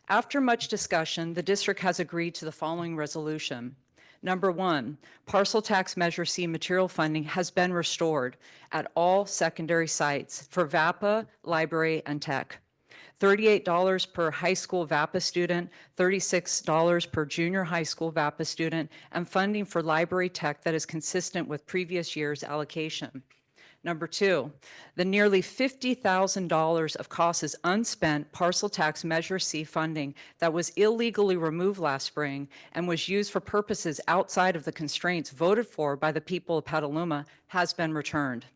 After much discussion, the district has agreed to the following resolution. Number 1, parcel tax Measure C material funding has been restored at all secondary sites for VAPA, library, and tech. $38 per high school VAPA student, $36 per junior high school VAPA student, and funding for library tech that is consistent with previous year's allocation. Number 2, the nearly $50,000 of CASA's unspent parcel tax Measure C funding that was illegally removed last spring and was used for purposes outside of the constraints voted for by the people of Petaluma has been returned.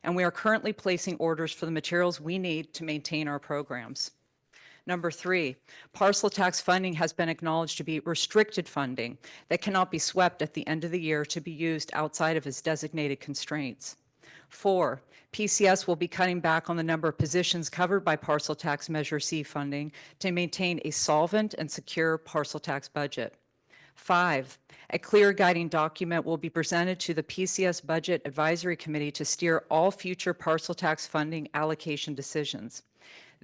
And we are currently placing orders for the materials we need to maintain our programs. Number 3, parcel tax funding has been acknowledged to be restricted funding that cannot be swept at the end of the year to be used outside of its designated constraints. 4, PCS will be cutting back on the number of positions covered by parcel tax Measure C funding to maintain a solvent and secure parcel tax budget. 5, a clear guiding document will be presented to the PCS Budget Advisory Committee to steer all future parcel tax funding allocation decisions.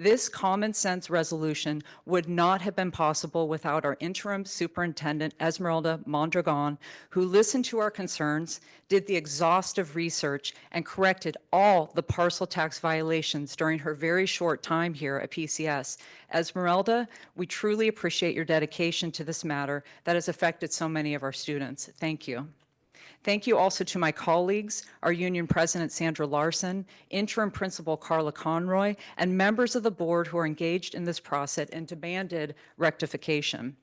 This common sense resolution would not have been possible without our interim superintendent, Esmeralda Mondragon, who listened to our concerns, did the exhaustive research, and corrected all the parcel tax violations during her very short time here at PCS. Esmeralda, we truly appreciate your dedication to this matter that has affected so many of our students. Thank you. Thank you also to my colleagues, our union president, Sandra Larson, interim principal, Carla Conroy, and members of the board who are engaged in this process and demanded rectification.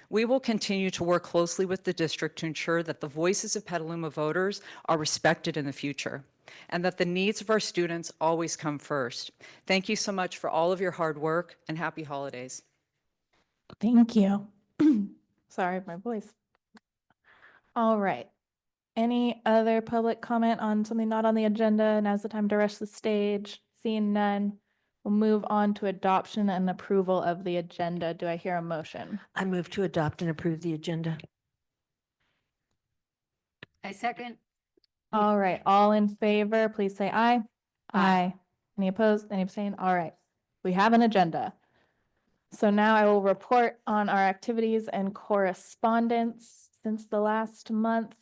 We will continue to work closely with the district to ensure that the voices of Petaluma voters are respected in the future and that the needs of our students always come first. Thank you so much for all of your hard work, and happy holidays. Thank you. Sorry, my voice. All right. Any other public comment on something not on the agenda? Now's the time to rush the stage. Seeing none, we'll move on to adoption and approval of the agenda. Do I hear a motion? I move to adopt and approve the agenda. I second. All right, all in favor, please say aye. Aye. Any opposed, any abstain? All right, we have an agenda. So now I will report on our activities and correspondence since the last month.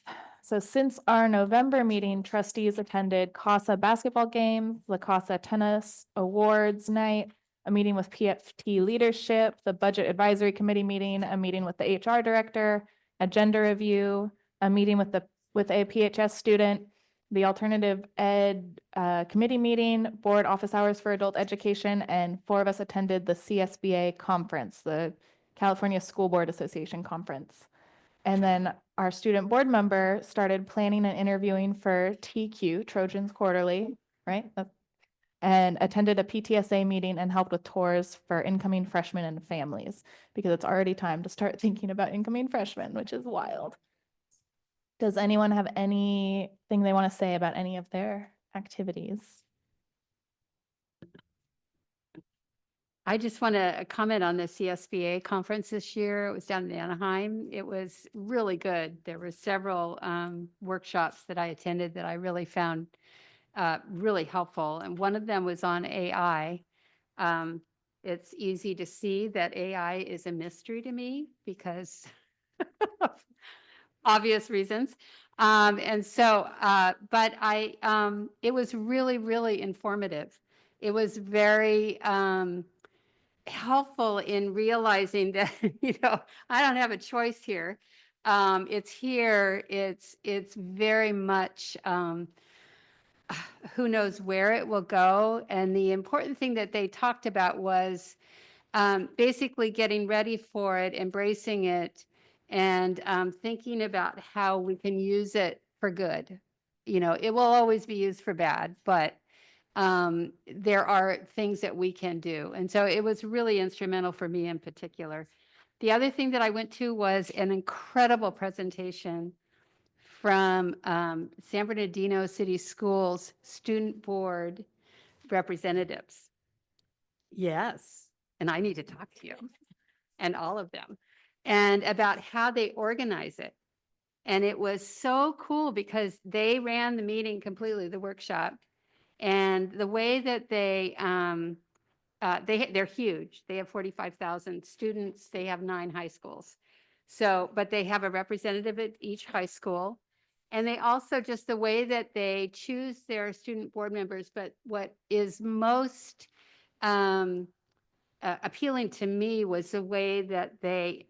So since our November meeting, trustees attended CASA basketball games, the CASA tennis awards night, a meeting with PFT leadership, the budget advisory committee meeting, a meeting with the HR director, agenda review, a meeting with a PHS student, the alternative ed committee meeting, board office hours for adult education, and 4 of us attended the CSBA conference, the California School Board Association conference. And then our student board member started planning and interviewing for TQ, Trojans Quarterly, right? And attended a PTSA meeting and helped with tours for incoming freshmen and families, because it's already time to start thinking about incoming freshmen, which is wild. Does anyone have anything they want to say about any of their activities? I just want to comment on the CSBA conference this year. It was down in Anaheim. It was really good. There were several workshops that I attended that I really found really helpful. And one of them was on AI. It's easy to see that AI is a mystery to me because of obvious reasons. And so, but it was really, really informative. It was very helpful in realizing that, I don't have a choice here. It's here, it's very much, who knows where it will go. And the important thing that they talked about was basically getting ready for it, embracing it, and thinking about how we can use it for good. It will always be used for bad, but there are things that we can do. And so it was really instrumental for me in particular. The other thing that I went to was an incredible presentation from San Bernardino City Schools Student Board representatives. Yes, and I need to talk to you and all of them, and about how they organize it. And it was so cool because they ran the meeting completely, the workshop, and the way that they're huge. They have 45,000 students. They have 9 high schools. So, but they have a representative at each high school. And they also, just the way that they choose their student board members, but what is most appealing to me was the way that they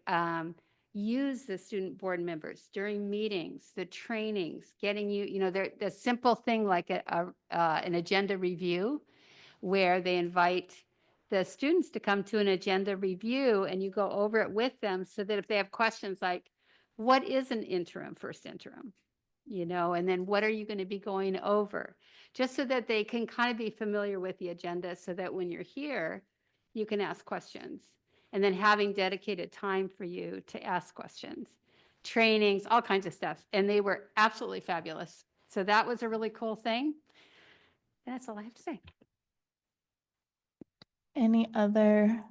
use the student board members during meetings, the trainings, getting the simple thing like an agenda review, where they invite the students to come to an agenda review and you go over it with them, so that if they have questions like, what is an interim, first interim? And then what are you going to be going over? Just so that they can kind of be familiar with the agenda, so that when you're here, you can ask questions. And then having dedicated time for you to ask questions, trainings, all kinds of stuff. And they were absolutely fabulous. So that was a really cool thing. And that's all I have to say. Any other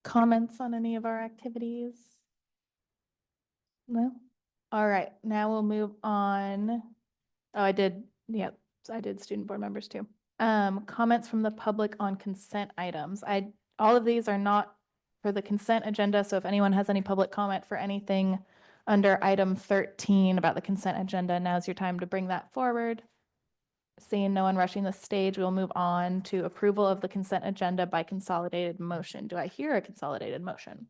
comments on any of our activities? No? All right, now we'll move on. Oh, I did. Yep, I did student board members too. Comments from the public on consent items. All of these are not for the consent agenda, so if anyone has any public comment for anything under item 13 about the consent agenda, now's your time to bring that forward. Seeing no one rushing the stage, we'll move on to approval of the consent agenda by consolidated motion. Do I hear a consolidated motion?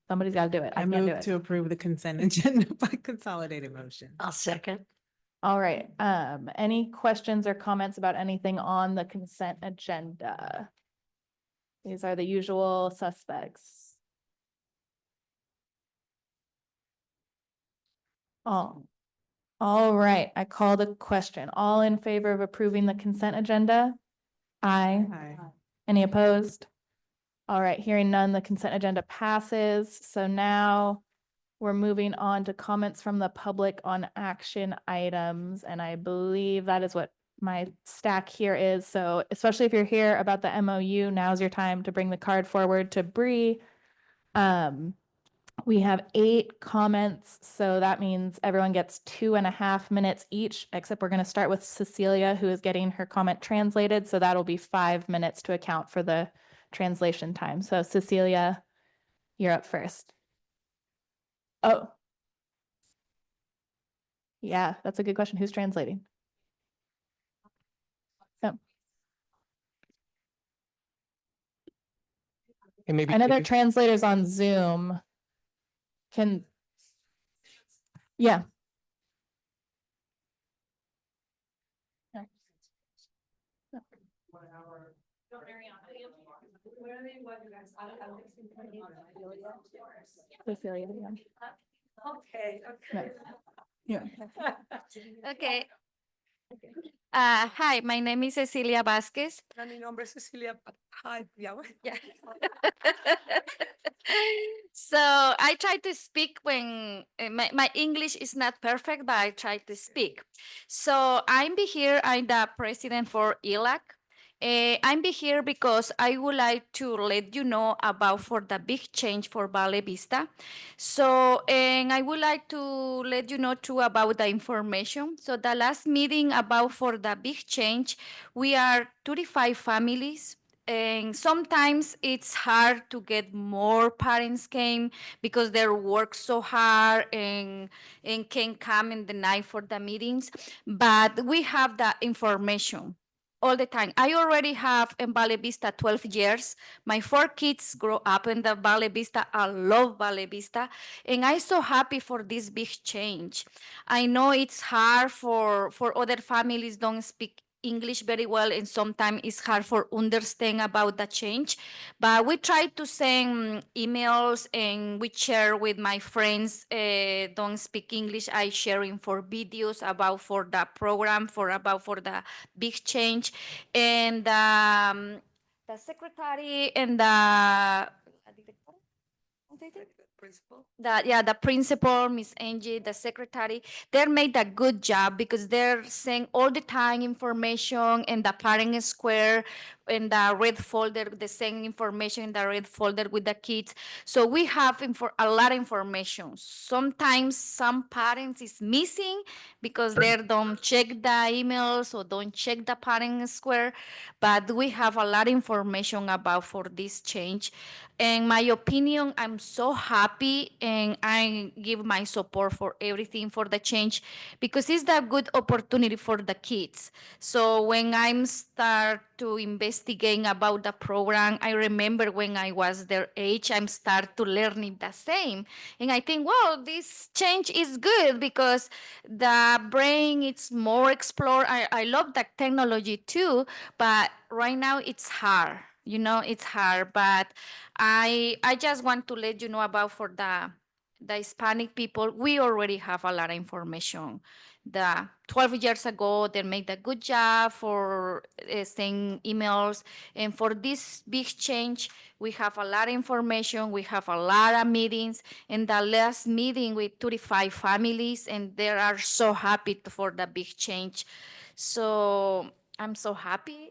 Somebody's got to do it. I I can't do move it. to approve the consent agenda by consolidated motion. I'll second. All right. Any questions or comments about anything on the consent agenda? These are the usual suspects. All right. I call the question. All in favor of approving the consent agenda? Aye. Aye. Any opposed? All right. Hearing none, the consent agenda passes. So now we're moving on to comments from the public on action items. And I believe that is what my stack here is. So especially if you're here about the MOU, now's your time to bring the card forward to Bree. We have 8 comments, so that means everyone gets 2.5 minutes each, except we're going to start with Cecilia, who is getting her comment translated. So that'll be 5 minutes to account for the translation time. So Cecilia, you're up first. Oh. Yeah, that's a good question. Who's translating? Oh. And maybe I know there are translators on Zoom. Yeah. Cecilia, Okay. okay. Yeah. Okay. Hi, my name is Cecilia Vasquez. Mi nombre es Cecilia. Hi, Yeah. So I try to speak when my English is not perfect, but I try to speak. So I'm here. I'm the president for ELAC. I'm here because I would like to let you know about for the big change for Valle Vista. So, and I would like to let you know too about the information. So the last meeting about for the big change, we are 35 families. And sometimes it's hard to get more parents came because they work so hard and can come in the night for the meetings. But we have the information all the time. I already have in Valle Vista 12 years. My 4 kids grow up in the Valle Vista. I love Valle Vista. And I'm so happy for this big change. I know it's hard for other families don't speak English very well, and sometimes it's hard for understand about the change. But we try to send emails and we share with my friends don't speak English. I sharing for videos about for the program for the big change, and the secretary and the the principal, Miss Angie, the secretary, they made a good job because they're saying all the time information in the parent square, in the red folder, the same information in the red folder with the kids. So we have a lot of information. Sometimes some parents is missing because they don't check the emails or don't check the parent square, but we have a lot of information about for this change. In my opinion, I'm so happy and I give my support for everything for the change because it's a good opportunity for the kids. So when I'm start to investigate about the program, I remember when I was their age, I'm start to learning the same. And I think, well, this change is good because the brain it's more explore. I love the technology too, but right now it's hard. You know, it's hard, but I just want to let you know about for the Hispanic people, we already have a lot of information. The 12 years ago, they made a good job for sending emails. And for this big change, we have a lot of information. We have a lot of meetings. In the last meeting with 35 families, and they are so happy for the big change. So I'm so happy.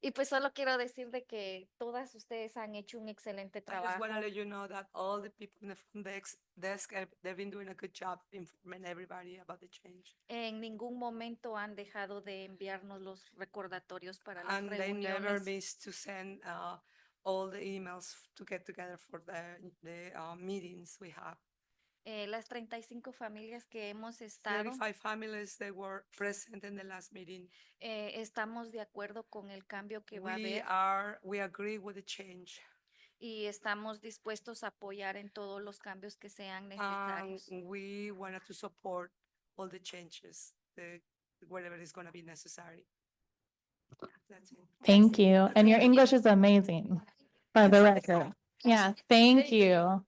Y pues solo quiero decir de que todas ustedes han hecho un excelente I just want to trabajo. let you know that all the people in the front desk they've been doing a good job informing everybody about the change. En ningún momento han dejado de enviarnos los recordatorios para las And they never reuniones. miss to send all the emails to get together for the meetings we have. Las 35 familias que hemos estado, 35 families they were present in the last meeting. estamos de acuerdo con el cambio que va a haber We agree with the change. y estamos dispuestos a apoyar en todos los cambios que sean necesarios. We wanted to support all the changes, whatever is going to be necessary. That's it. Thank you. And your English is amazing, for the record. Yeah, thank you.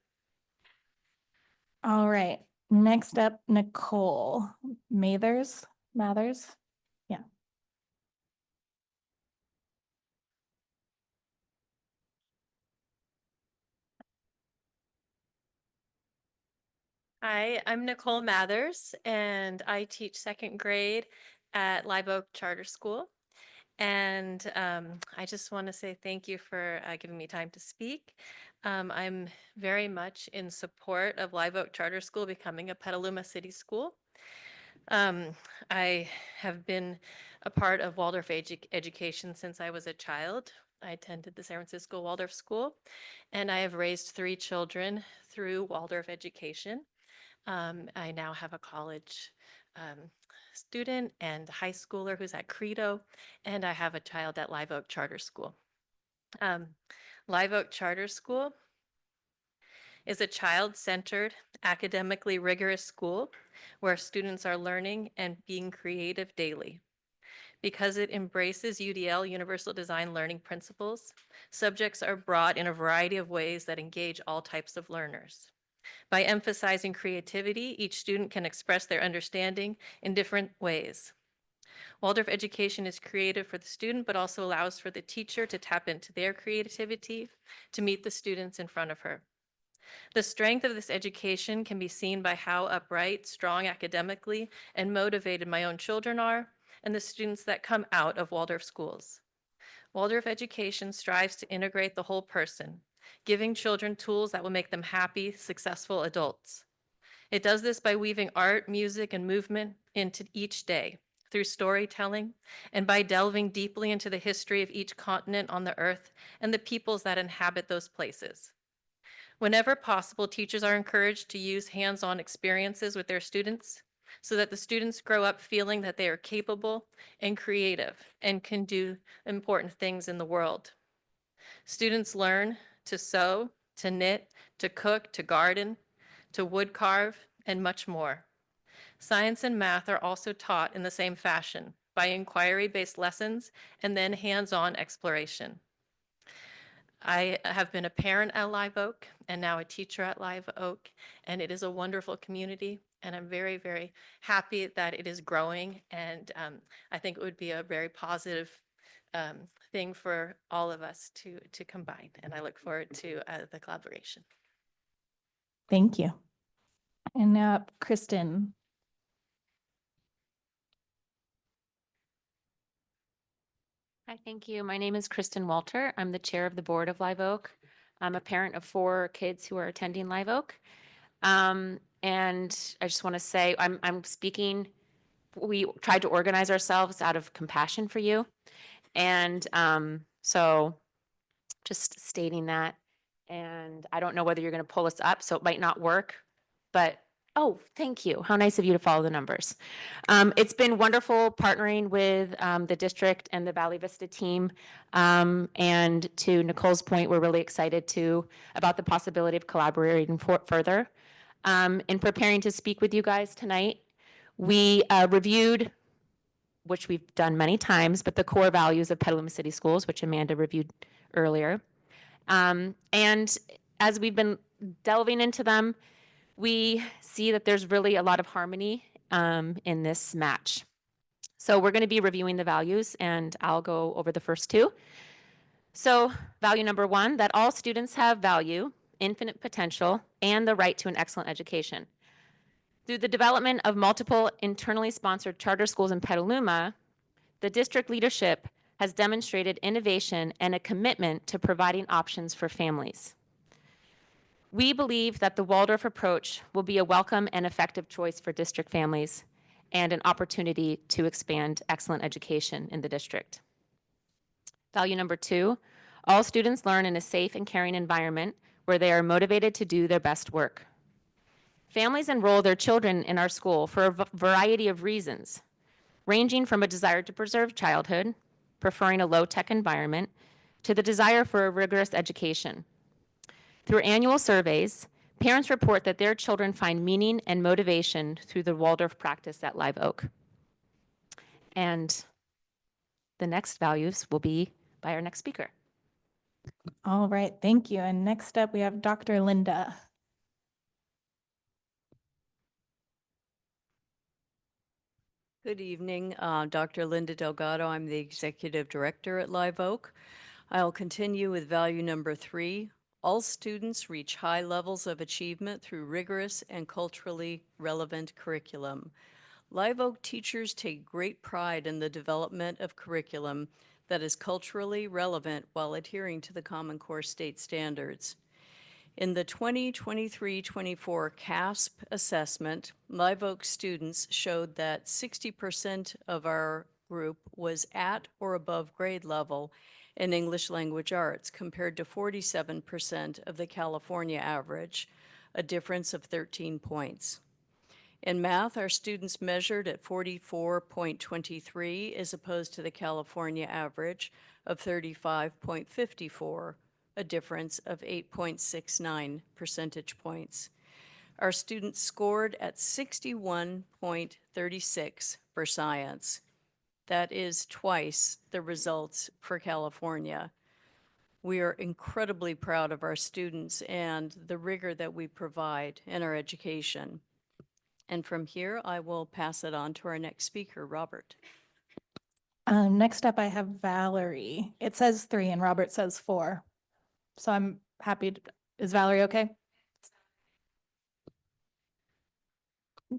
All right, next up, Nicole Mathers. Yeah. Hi, I'm Nicole Mathers, and I teach second grade at Live Oak Charter School. And I just want to say thank you for giving me time to speak. I'm very much in support of Live Oak Charter School becoming a Petaluma City School. I have been a part of Waldorf education since I was a child. I attended the San Francisco Waldorf School, and I have raised 3 children through Waldorf education. I now have a college student and high schooler who's at Credo, and I have a child at Live Oak Charter School. Live Oak Charter School is a child-centered, academically rigorous school where students are learning and being creative daily. Because it embraces UDL, Universal Design Learning Principles, subjects are brought in a variety of ways that engage all types of learners. By emphasizing creativity, each student can express their understanding in different ways. Waldorf education is creative for the student, but also allows for the teacher to tap into their creativity to meet the students in front of her. The strength of this education can be seen by how upright, strong academically, and motivated my own children are, and the students that come out of Waldorf schools. Waldorf education strives to integrate the whole person, giving children tools that will make them happy, successful adults. It does this by weaving art, music, and movement into each day through storytelling and by delving deeply into the history of each continent on the earth and the peoples that inhabit those places. Whenever possible, teachers are encouraged to use hands-on experiences with their students so that the students grow up feeling that they are capable and creative and can do important things in the world. Students learn to sew, to knit, to cook, to garden, to wood carve, and much more. Science and math are also taught in the same fashion by inquiry-based lessons and then hands-on exploration. I have been a parent at Live Oak and now a teacher at Live Oak, and it is a wonderful community, and I'm very, very happy that it is growing, and I think it would be a very positive thing for all of us to combine, and I look forward to the collaboration. Thank you. And now, Kristen. Hi, thank you. My name is Kristen Walter. I'm the chair of the board of Live Oak. I'm a parent of 4 kids who are attending Live Oak. And I just want to say, I'm speaking, we tried to organize ourselves out of compassion for you. And so just stating that, and I don't know whether you're going to pull us up, so it might not work, but oh, thank you. How nice of you to follow the numbers. It's been wonderful partnering with the district and the Valley Vista team. And to Nicole's point, we're really excited too about the possibility of collaborating further. In preparing to speak with you guys tonight, we reviewed, which we've done many times, but the core values of Petaluma City Schools, which Amanda reviewed earlier. And as we've been delving into them, we see that there's really a lot of harmony in this match. So we're going to be reviewing the values, and I'll go over the first 2. So value number 1, that all students have value, infinite potential, and the right to an excellent education. Through the development of multiple internally sponsored charter schools in Petaluma, The district leadership has demonstrated innovation and a commitment to providing options for families. We believe that the Waldorf approach will be a welcome and effective choice for district families and an opportunity to expand excellent education in the district. Value number 2, all students learn in a safe and caring environment where they are motivated to do their best work. Families enroll their children in our school for a variety of reasons, ranging from a desire to preserve childhood, preferring a low-tech environment, to the desire for a rigorous education. Through annual surveys, parents report that their children find meaning and motivation through the Waldorf practice at Live Oak. And the next values will be by our next speaker. All right, thank you. And next up, we have Dr. Linda. Good evening, Dr. Linda Delgado. I'm the Executive Director at Live Oak. I'll continue with value number 3. All students reach high levels of achievement through rigorous and culturally relevant curriculum. Live Oak teachers take great pride in the development of curriculum that is culturally relevant while adhering to the Common Core state standards. In the 2023-24 CASP assessment, Live Oak students showed that 60% of our group was at or above grade level in English language arts, compared to 47% of the California average, a difference of 13 points. In math, our students measured at 44.23 as opposed to the California average of 35.54, a difference of 8.69 percentage points. Our students scored at 61.36 for science. That is twice the results for California. We are incredibly proud of our students and the rigor that we provide in our education. And from here, I will pass it on to our next speaker, Robert. Next up, I have Valerie. It says 3 and Robert says 4. So I'm happy to, is Valerie okay?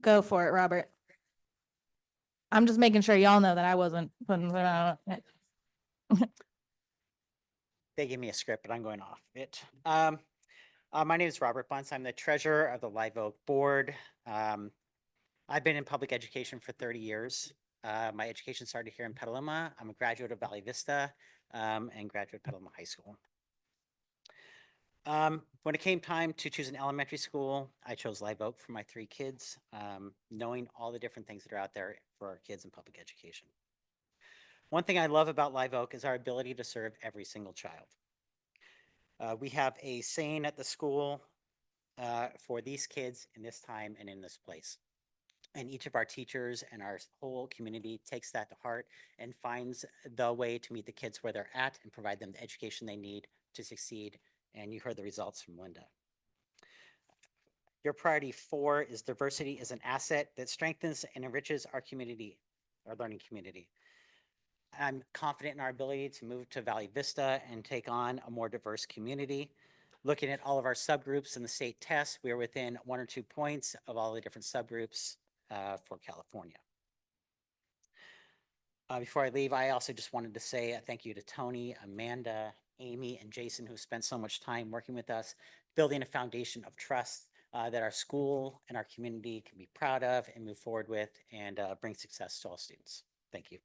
Go for it, Robert. I'm just making sure y'all know that I wasn't putting They gave me a script, but I'm going off it. My name is Robert Bunce. I'm the treasurer of the Live Oak Board. I've been in public education for 30 years. My education started here in Petaluma. I'm a graduate of Valley Vista and graduate of Petaluma High School. When it came time to choose an elementary school, I chose Live Oak for my 3 kids, knowing all the different things that are out there for our kids in public education. One thing I love about Live Oak is our ability to serve every single child. We have a saying at the school for these kids in this time and in this place. And each of our teachers and our whole community takes that to heart and finds the way to meet the kids where they're at and provide them the education they need to succeed. And you heard the results from Linda. Your priority 4 is diversity is an asset that strengthens and enriches our community, our learning community. I'm confident in our ability to move to Valley Vista and take on a more diverse community. Looking at all of our subgroups in the state test, we are within 1 or 2 points of all the different subgroups for California. Before I leave, I also just wanted to say a thank you to Tony, Amanda, Amy, and Jason, who spent so much time working with us, building a foundation of trust that our school and our community can be proud of and move forward with and bring success to all students. Thank you.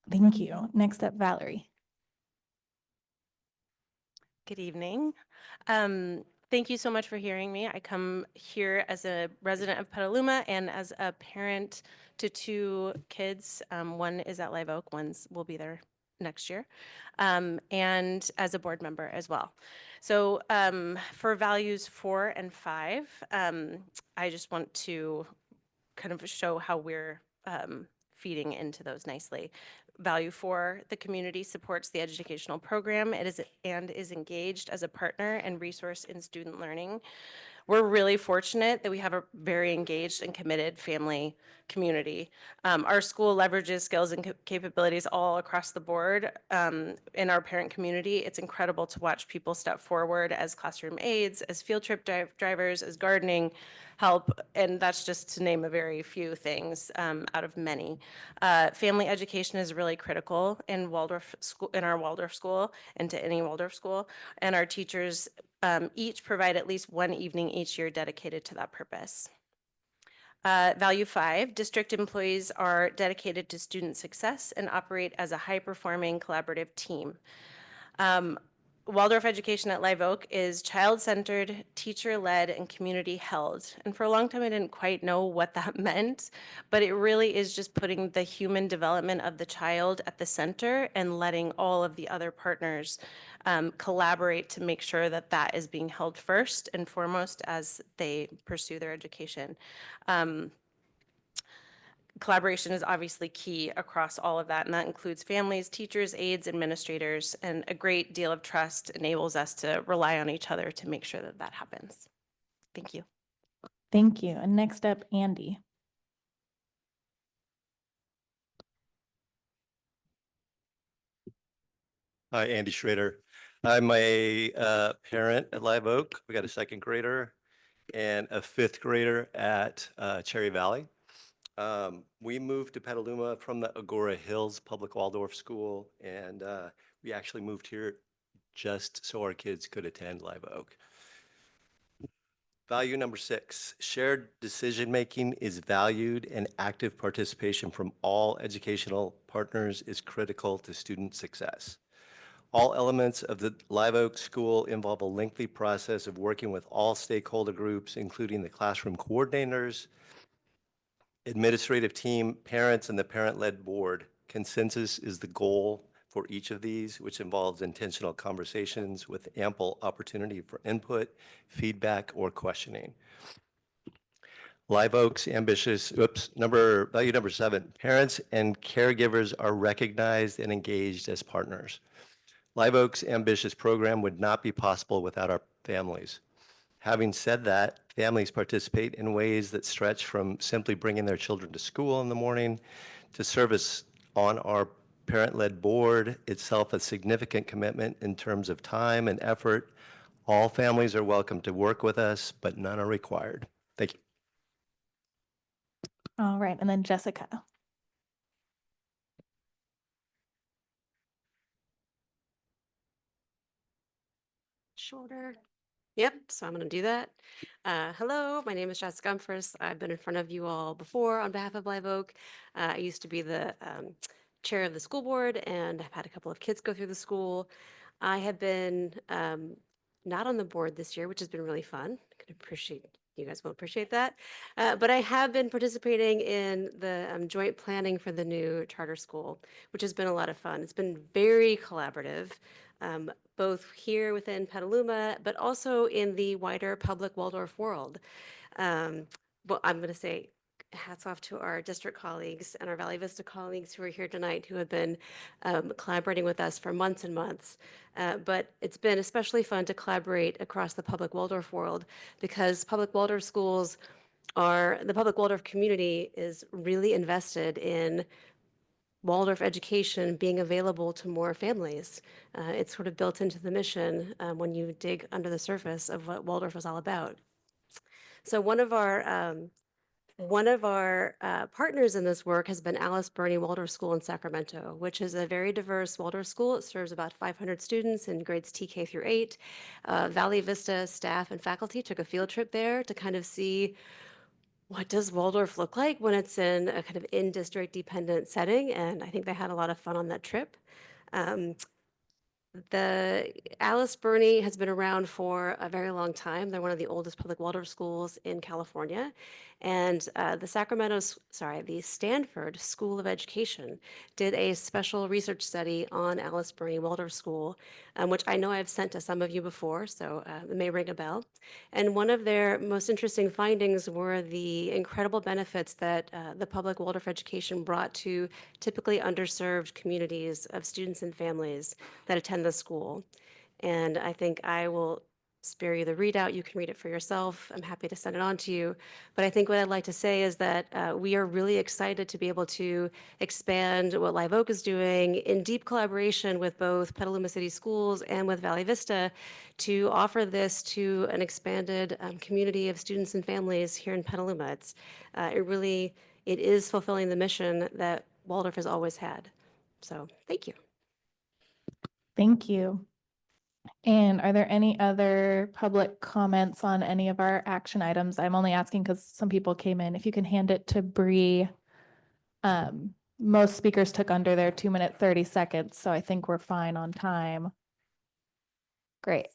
Thank you. Next up, Valerie. Good evening. Thank you so much for hearing me. I come here as a resident of Petaluma and as a parent to 2 kids. One is at Live Oak, will be there next year, and as a board member as well. So for values 4 and 5, I just want to kind of show how we're feeding into those nicely. Value 4, the community supports the educational program. It is engaged as a partner and resource in student learning. we're really fortunate that we have a very engaged and committed family community. Our school leverages skills and capabilities all across the board in our parent community. It's incredible to watch people step forward as classroom aides, as field trip drivers, as gardening help, and that's just to name a very few things out of many. Family education is really critical in Waldorf school, in our Waldorf school, and to any Waldorf school, and our teachers each provide at least one evening each year dedicated to that purpose. Value 5, district employees are dedicated to student success and operate as a high-performing collaborative team. Waldorf education at Live Oak is child-centered, teacher-led, and community-held. And for a long time, I didn't quite know what that meant, but it really is just putting the human development of the child at the center and letting all of the other partners collaborate to make sure that that is being held first and foremost as they pursue their education. Collaboration is obviously key across all of that, and that includes families, teachers, aides, administrators, and a great deal of trust enables us to rely on each other to make sure that that happens. Thank you. Thank you. And next up, Andy. Hi, Andy Schrader. I'm a parent at Live Oak. We got a second grader and a fifth grader at Cherry Valley. We moved to Petaluma from the Agora Hills Public Waldorf School, and we actually moved here just so our kids could attend Live Oak. Value number 6, shared decision-making is valued, and active participation from all educational partners is critical to student success. All elements of the Live Oak School involve a lengthy process of working with all stakeholder groups, including the classroom coordinators, administrative team, parents, and the parent-led board. Consensus is the goal for each of these, which involves intentional conversations with ample opportunity for input, feedback, or questioning. Live Oak's ambitious, value number 7, parents and caregivers are recognized and engaged as partners. Live Oak's ambitious program would not be possible without our families. Having said that, families participate in ways that stretch from simply bringing their children to school in the morning to service on our parent-led board, itself a significant commitment in terms of time and effort. All families are welcome to work with us, but none are required. Thank you. All right, and then Jessica. Shorter. Yep, so I'm going to do that. Hello, my name is Jessica Umfris. I've been in front of you all before on behalf of Live Oak. I used to be the chair of the school board, and I've had a couple of kids go through the school. I have been not on the board this year, which has been really fun. I can appreciate, you guys will appreciate that. But I have been participating in the joint planning for the new charter school, which has been a lot of fun. It's been very collaborative. Both here within Petaluma, but also in the wider public Waldorf world. Well, I'm going to say hats off to our district colleagues and our Valley Vista colleagues who are here tonight, who have been collaborating with us for months and months. But it's been especially fun to collaborate across the public Waldorf world, because public Waldorf schools the public Waldorf community is really invested in Waldorf education being available to more families. It's sort of built into the mission when you dig under the surface of what Waldorf was all about. So one of our partners in this work has been Alice Burney Waldorf School in Sacramento, which is a very diverse Waldorf school. It serves about 500 students in grades TK through 8. Valley Vista staff and faculty took a field trip there to kind of see what does Waldorf look like when it's in a kind of in-district dependent setting, and I think they had a lot of fun on that trip. The Alice Burney has been around for a very long time. They're one of the oldest public Waldorf schools in California. And the Stanford School of Education did a special research study on Alice Burney Waldorf School, which I know I've sent to some of you before, so it may ring a bell. And one of their most interesting findings were the incredible benefits that the public Waldorf education brought to typically underserved communities of students and families that attend the school. And I think I will spare you the readout. You can read it for yourself. I'm happy to send it on to you. But I think what I'd like to say is that we are really excited to be able to expand what Live Oak is doing in deep collaboration with both Petaluma City Schools and with Valley Vista to offer this to an expanded community of students and families here in Petaluma. It is fulfilling the mission that Waldorf has always had. So thank you. Thank you. And are there any other public comments on any of our action items? I'm only asking because some people came in. If you can hand it to Bree. Most speakers took under their 2 minute 30 seconds, so I think we're fine on time. Great.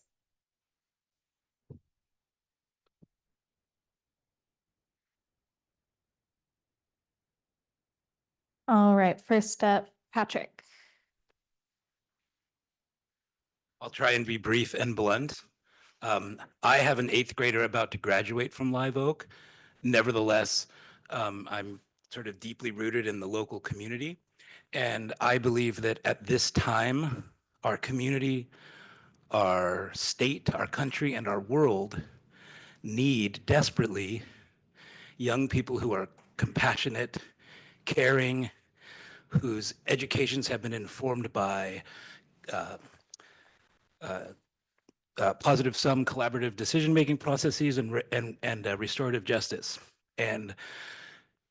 All right, first up, Patrick. I'll try and be brief and blunt. I have an 8th grader about to graduate from Live Oak. Nevertheless, I'm sort of deeply rooted in the local community. And I believe that at this time, our community, our state, our country, and our world need desperately young people who are compassionate, caring, whose educations have been informed by positive sum collaborative decision-making processes and restorative justice. And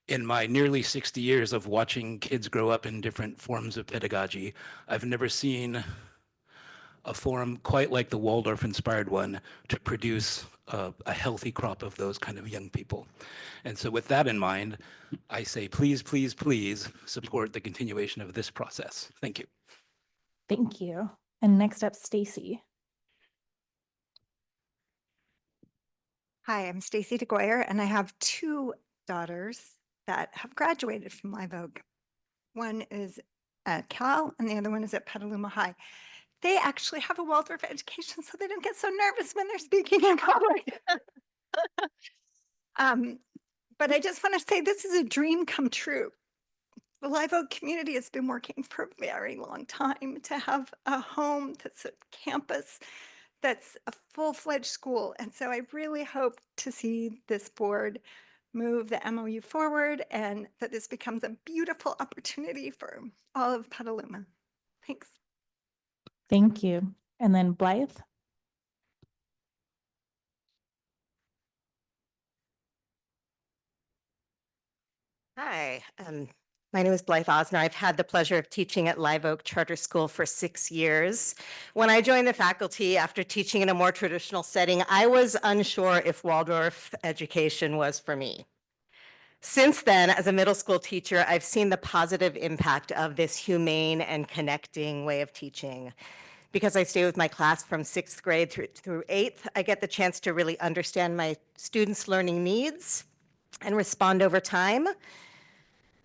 in my nearly 60 years of watching kids grow up in different forms of pedagogy, I've never seen a forum quite like the Waldorf-inspired one to produce a healthy crop of those kind of young people. And so with that in mind, I say, please, please, please support the continuation of this process. Thank you. Thank you. And next up, Stacy. Hi, I'm Stacy DeGoyer, and I have 2 daughters that have graduated from Live Oak. One is at Cal, and the other one is at Petaluma High. They actually have a Waldorf education, so they don't get so nervous when they're speaking in public. But I just want to say this is a dream come true. The Live Oak community has been working for a very long time to have a home that's a campus that's a full-fledged school. And so I really hope to see this board move the MOU forward and that this becomes a beautiful opportunity for all of Petaluma. Thanks. Thank you. And then Blythe. Hi, my name is Blythe Osner. I've had the pleasure of teaching at Live Oak Charter School for 6 years. When I joined the faculty after teaching in a more traditional setting, I was unsure if Waldorf education was for me. Since then, as a middle school teacher, I've seen the positive impact of this humane and connecting way of teaching. Because I stay with my class from 6th grade through 8th, I get the chance to really understand my students' learning needs and respond over time.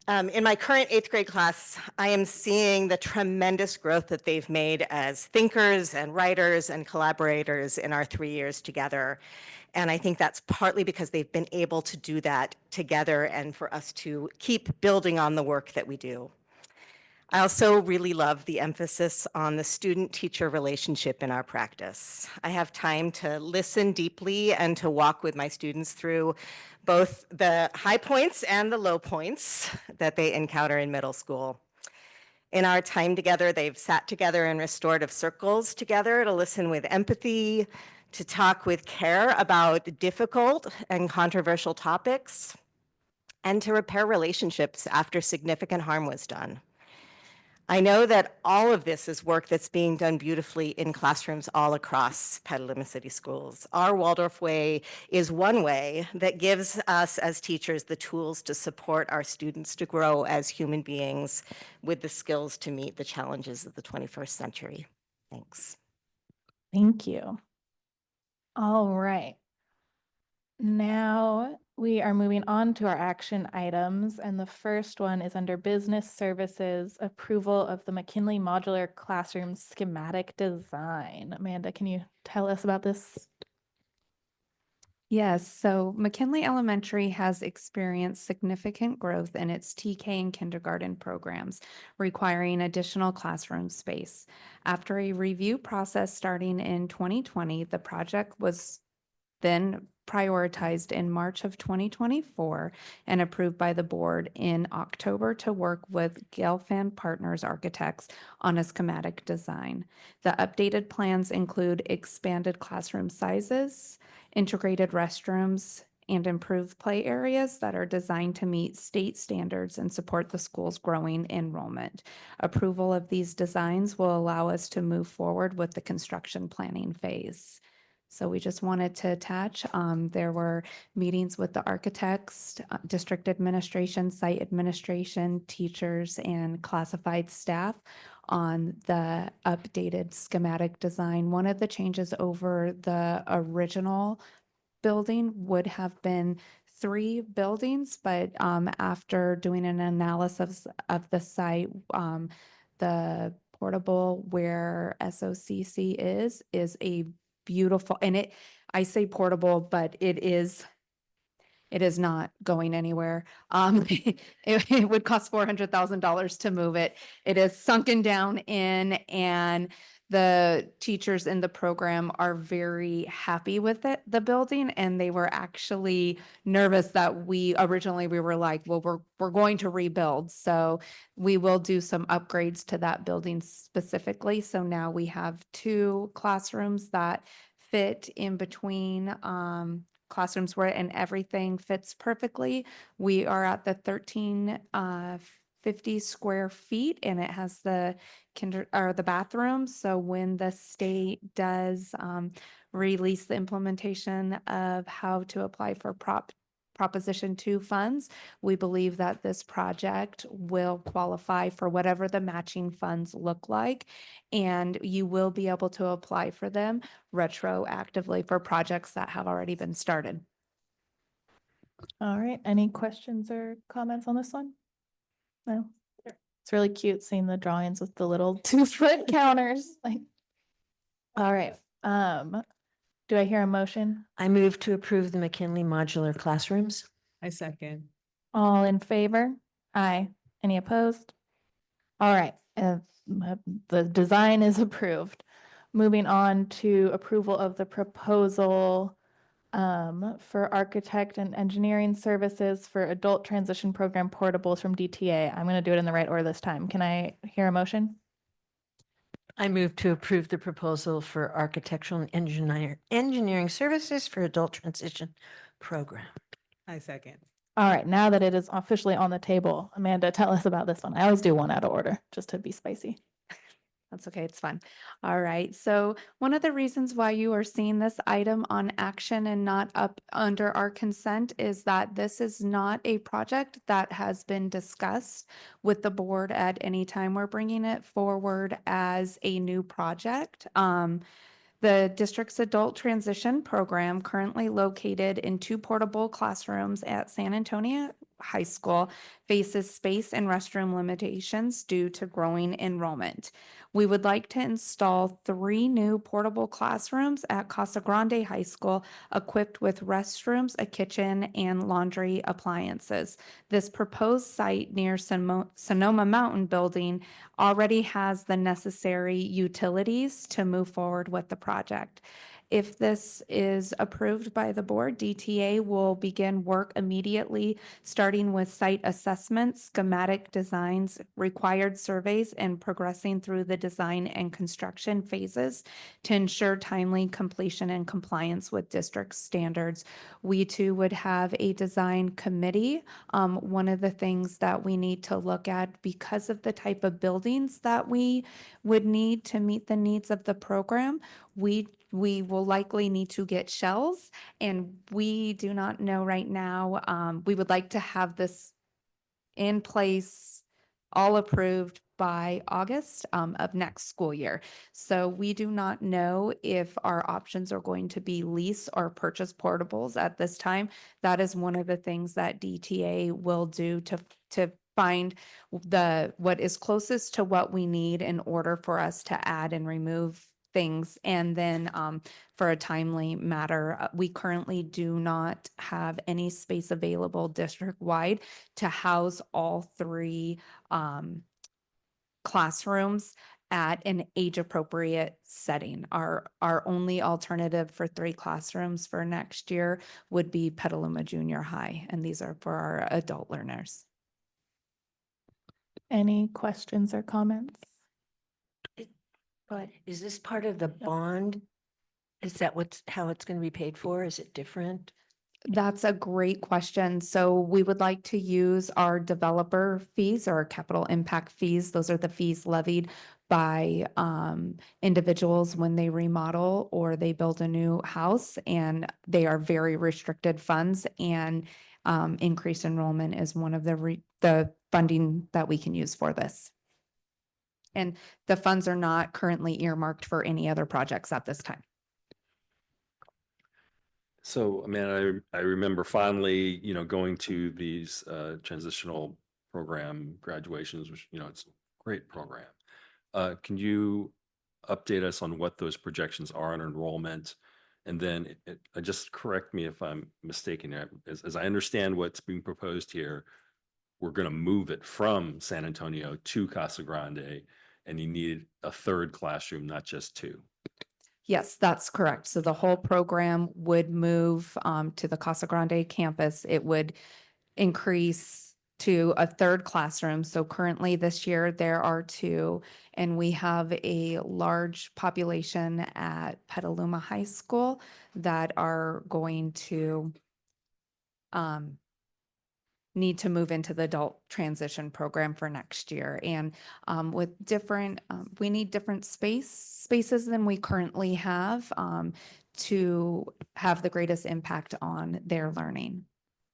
In my current 8th grade class, I am seeing the tremendous growth that they've made as thinkers and writers and collaborators in our 3 years together. And I think that's partly because they've been able to do that together and for us to keep building on the work that we do. I also really love the emphasis on the student-teacher relationship in our practice. I have time to listen deeply and to walk with my students through both the high points and the low points that they encounter in middle school. In our time together, they've sat together in restorative circles together to listen with empathy, to talk with care about difficult and controversial topics, and to repair relationships after significant harm was done. I know that all of this is work that's being done beautifully in classrooms all across Petaluma City Schools. Our Waldorf way is one way that gives us as teachers the tools to support our students to grow as human beings with the skills to meet the challenges of the 21st century. Thanks. Thank you. All right. Now we are moving on to our action items, and the first one is under Business Services, approval of the McKinley Modular Classroom schematic design. Amanda, can you tell us about this? Yes, so McKinley Elementary has experienced significant growth in its TK and kindergarten programs, requiring additional classroom space. After a review process starting in 2020, the project was then prioritized in March of 2024 and approved by the board in October to work with Gelfand Partners Architects on a schematic design. The updated plans include expanded classroom sizes, integrated restrooms, and improved play areas that are designed to meet state standards and support the school's growing enrollment. Approval of these designs will allow us to move forward with the construction planning phase. So we just wanted to attach, there were meetings with the architects, district administration, site administration, teachers, and classified staff on the updated schematic design. One of the changes over the original building would have been 3 buildings, but after doing an analysis of the site, the portable where SOCC is a beautiful, and I say portable, but it is not going anywhere. It would cost $400,000 to move it. It is sunken down in, and the teachers in the program are very happy with it, the building, and they were actually nervous that we were like, well, we're going to rebuild. So we will do some upgrades to that building specifically. So now we have 2 classrooms that fit in between, classrooms where, and everything fits perfectly. We are at the 1350 square feet, and it has the the bathroom. So when the state does release the implementation of how to apply for Proposition 2 funds, we believe that this project will qualify for whatever the matching funds look like, and you will be able to apply for them retroactively for projects that have already been started. All right, any questions or comments on this one? No? It's really cute seeing the drawings with the little 2-foot counters, like. All right, do I hear a motion? I move to approve the McKinley modular classrooms. I second. All in favor? Aye. Any opposed? All right, the design is approved. Moving on to approval of the proposal for architect and engineering services for adult transition program portables from DTA. I'm going to do it in the right order this time. Can I hear a motion? I move to approve the proposal for architectural and engineering services for adult transition program. I second. All right, now that it is officially on the table, Amanda, tell us about this one. I always do one out of order, just to be spicy. That's okay, it's fun. All right, so one of the reasons why you are seeing this item on action and not up under our consent is that this is not a project that has been discussed with the board at any time. We're bringing it forward as a new project. The district's adult transition program, currently located in 2 portable classrooms at San Antonio High School, faces space and restroom limitations due to growing enrollment. We would like to install 3 new portable classrooms at Casa Grande High School, equipped with restrooms, a kitchen, and laundry appliances. This proposed site near Sonoma Mountain Building already has the necessary utilities to move forward with the project. If this is approved by the board, DTA will begin work immediately, starting with site assessments, schematic designs, required surveys, and progressing through the design and construction phases to ensure timely completion and compliance with district standards. We too would have a design committee. One of the things that we need to look at, because of the type of buildings that we would need to meet the needs of the program, we will likely need to get shells, and we do not know right now. We would like to have this in place, all approved by August of next school year. So we do not know if our options are going to be lease or purchase portables at this time. That is one of the things that DTA will do to find what is closest to what we need in order for us to add and remove things. And then for a timely matter, we currently do not have any space available district-wide to house all three classrooms at an age-appropriate setting. Our only alternative for 3 classrooms for next year would be Petaluma Junior High, and these are for our adult learners. Any questions or comments? Go ahead. Is this part of the bond? Is that how it's going to be paid for? Is it different? That's a great question. So we would like to use our developer fees or capital impact fees. Those are the fees levied by individuals when they remodel or they build a new house, and they are very restricted funds, and increased enrollment is one of the funding that we can use for this. And the funds are not currently earmarked for any other projects at this time. So, I remember fondly, going to these transitional program graduations, which, it's a great program. Can you update us on what those projections are on enrollment? And then just correct me if I'm mistaken here. As I understand what's being proposed here, we're going to move it from San Antonio to Casa Grande, and you need a 3rd classroom, not just 2. Yes, that's correct. So the whole program would move to the Casa Grande campus. It would increase to a 3rd classroom. So currently this year there are 2, and we have a large population at Petaluma High School that are going to need to move into the adult transition program for next year. And with different, we need different spaces than we currently have to have the greatest impact on their learning.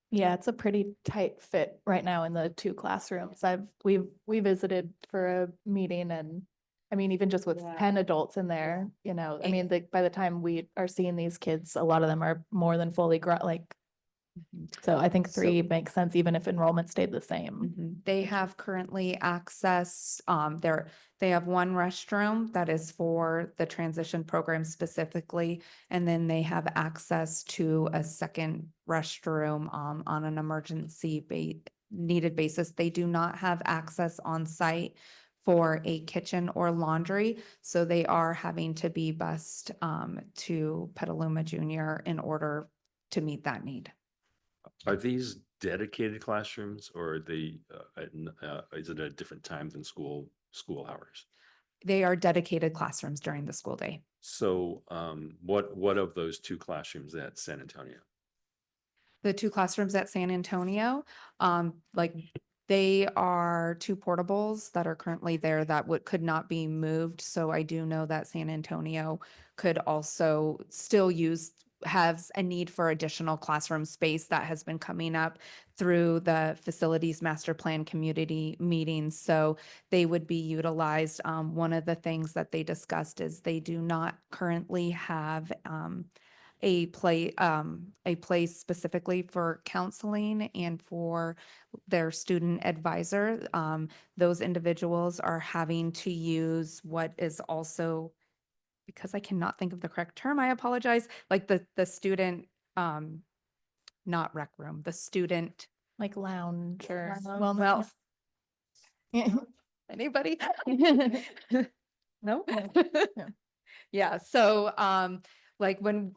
Yeah, it's a pretty tight fit right now in the 2 classrooms. We visited for a meeting, and I mean, even just with 10 adults in there, I mean, by the time we are seeing these kids, a lot of them are more than fully grown, so I think 3 makes sense, even if enrollment stayed the same. They have currently access, they have 1 restroom that is for the transition program specifically, and then they have access to a 2nd restroom on an emergency needed basis. They do not have access on site for a kitchen or laundry, so they are having to be bused to Petaluma Junior in order to meet that need. Are these dedicated classrooms, or are they, is it at a different time than school hours? They are dedicated classrooms during the school day. So what of those 2 classrooms at San Antonio? The 2 classrooms at San Antonio, they are 2 portables that are currently there that could not be moved. So I do know that San Antonio could also still has a need for additional classroom space that has been coming up through the facilities master plan community meetings. So they would be utilized. One of the things that they discussed is they do not currently have a place specifically for counseling and for their student advisor. Those individuals are having to use what is also, because I cannot think of the correct term, I apologize, like the student, not rec room, the student. Like lounge or Well, anybody? No? Yeah, so like when,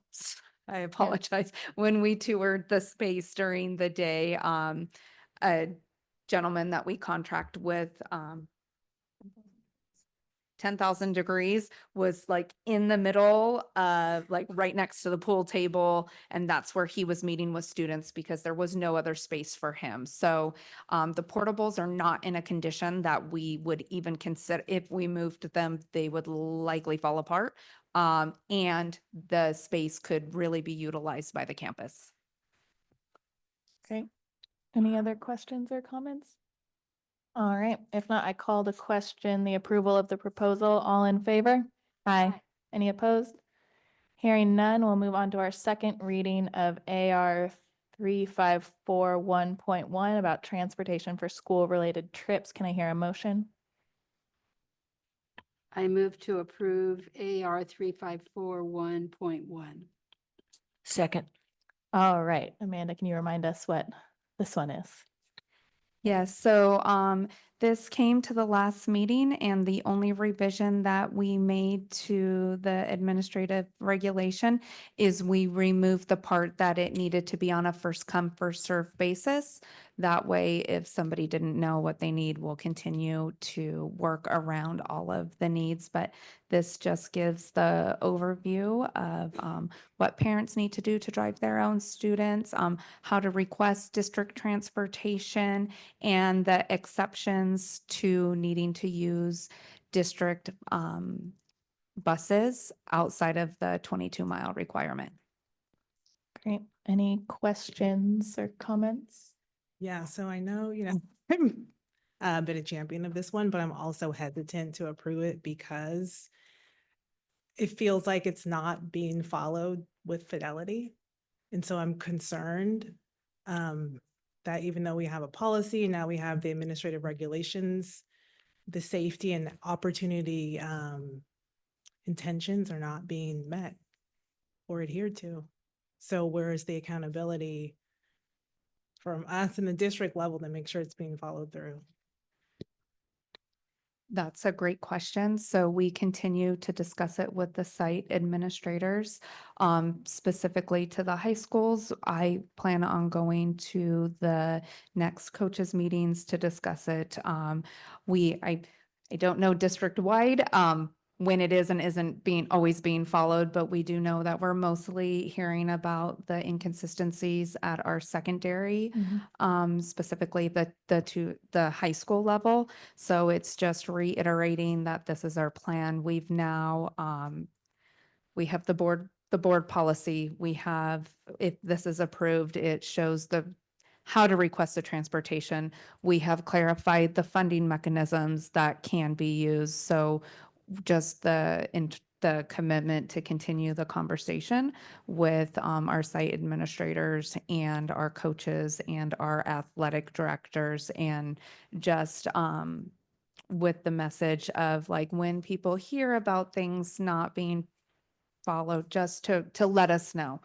I apologize, when we toured the space during the day, a gentleman that we contract with, 10,000 Degrees was like in the middle, like right next to the pool table. And that's where he was meeting with students because there was no other space for him. So the portables are not in a condition that we would even consider. If we moved them, they would likely fall apart. And the space could really be utilized by the campus. Okay. Any other questions or comments? All right. If not, I call the question, the approval of the proposal. All in favor? Aye. Any opposed? Hearing none, we'll move on to our second reading of AR 3541.1 about transportation for school-related trips. Can I hear a motion? I move to approve AR 3541.1. Second. All right, Amanda, can you remind us what this one is? Yes, so this came to the last meeting and the only revision that we made to the administrative regulation is we removed the part that it needed to be on a first come, first serve basis. That way, if somebody didn't know what they need, we'll continue to work around all of the needs. But this just gives the overview of what parents need to do to drive their own students, how to request district transportation, and the exceptions to needing to use district buses outside of the 22-mile requirement. Great. Any questions or comments? Yeah, so I know, I'm been a champion of this one, but I'm also hesitant to approve it because it feels like it's not being followed with fidelity. And so I'm concerned that even though we have a policy, now we have the administrative regulations, the safety and opportunity intentions are not being met or adhered to. So where is the accountability from us in the district level to make sure it's being followed through? That's a great question. So we continue to discuss it with the site administrators, specifically to the high schools. I plan on going to the next coaches meetings to discuss it. I don't know district-wide, when it is and isn't always being followed, but we do know that we're mostly hearing about the inconsistencies at our secondary, specifically the high school level. So it's just reiterating that this is our plan. We've now, we have the board policy. We have, if this is approved, it shows how to request a transportation. We have clarified the funding mechanisms that can be used. So just the commitment to continue the conversation with our site administrators and our coaches and our athletic directors, and just with the message of like when people hear about things not being followed, just to let us know,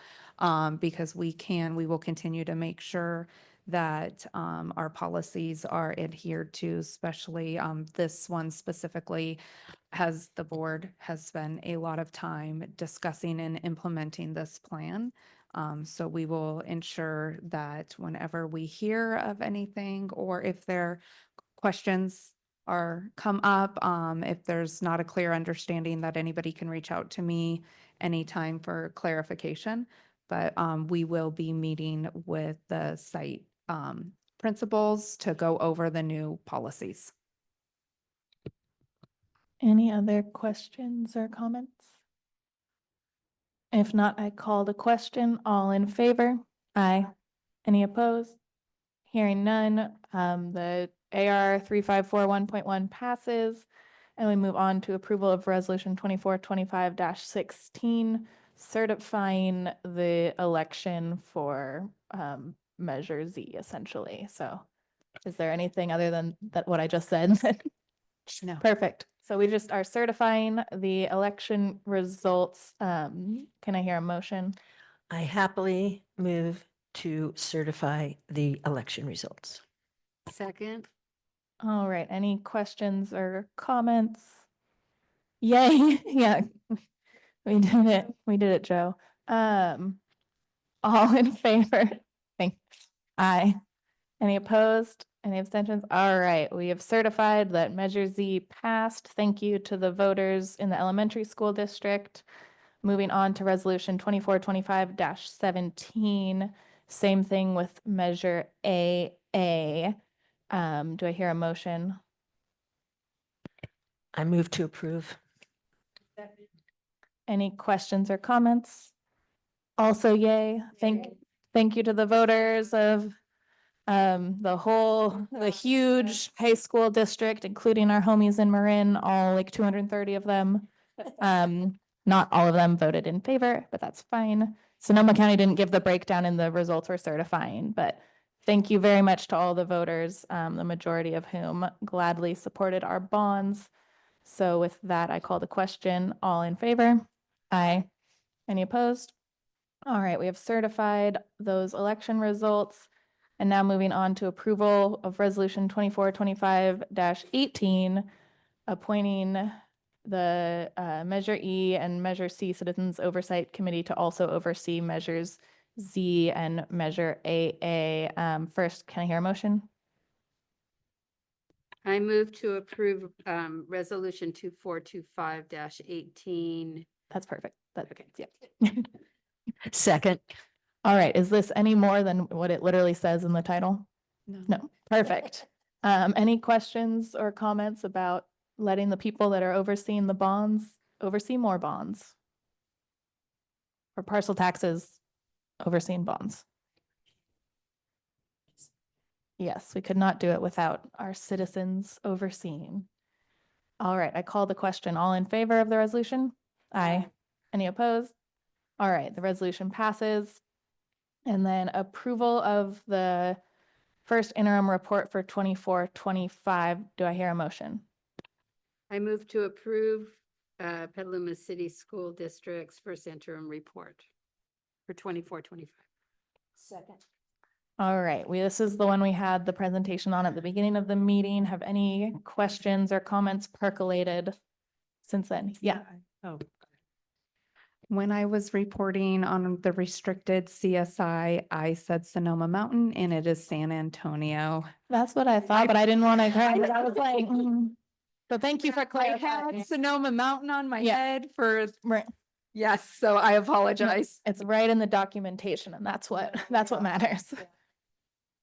because we will continue to make sure that our policies are adhered to, especially this one specifically. The board has spent a lot of time discussing and implementing this plan. So we will ensure that whenever we hear of anything, or if there questions come up, if there's not a clear understanding, that anybody can reach out to me anytime for clarification. But we will be meeting with the site principals to go over the new policies. Any other questions or comments? If not, I call the question. All in favor? Aye. Any opposed? Hearing none, the AR 3541.1 passes. And we move on to approval of resolution 2425-16, certifying the election for Measure Z, essentially. So is there anything other than what I just said? No. Perfect. So we just are certifying the election results. Can I hear a motion? I happily move to certify the election results. Second. All right. Any questions or comments? Yay. Yeah. We did it. We did it, Joe. All in favor? Thanks. Aye. Any opposed? Any abstentions? All right, we have certified that Measure Z passed. Thank you to the voters in the elementary school district. Moving on to resolution 2425-17. Same thing with Measure AA. Do I hear a motion? I move to approve. Any questions or comments? Also yay. Thank you to the voters of the huge high school district, including our homies in Marin, all like 230 of them. Not all of them voted in favor, but that's fine. Sonoma County didn't give the breakdown in the results we're certifying, but thank you very much to all the voters, the majority of whom gladly supported our bonds. So with that, I call the question. All in favor? Aye. Any opposed? All right, we have certified those election results. And now moving on to approval of Resolution 2425-18, appointing the Measure E and Measure C Citizens Oversight Committee to also oversee Measures Z and Measure AA. First, can I hear a motion? I move to approve Resolution 2425-18. That's perfect. Okay. Yep. Second. All right, is this any more than what it literally says in the title? No. No, perfect. Any questions or comments about letting the people that are overseeing the bonds oversee more bonds? Or parcel taxes overseeing bonds? Yes, we could not do it without our citizens overseeing. All right, I call the question. All in favor of the resolution? Aye. Any opposed? All right, the resolution passes. And then approval of the first interim report for 24-25. Do I hear a motion? I move to approve Petaluma City School District's first interim report for 24-25. Second. All right, this is the one we had the presentation on at the beginning of the meeting. Have any questions or comments percolated since then? Yeah. Oh, When I was reporting on the restricted CSI, I said Sonoma Mountain and it is San Antonio. That's what I thought, but I didn't want to kind of, I was like, so thank you for I clarifying. had Sonoma Mountain on my Yeah. head for, Right. yes, so I apologize. It's right in the documentation and that's what matters.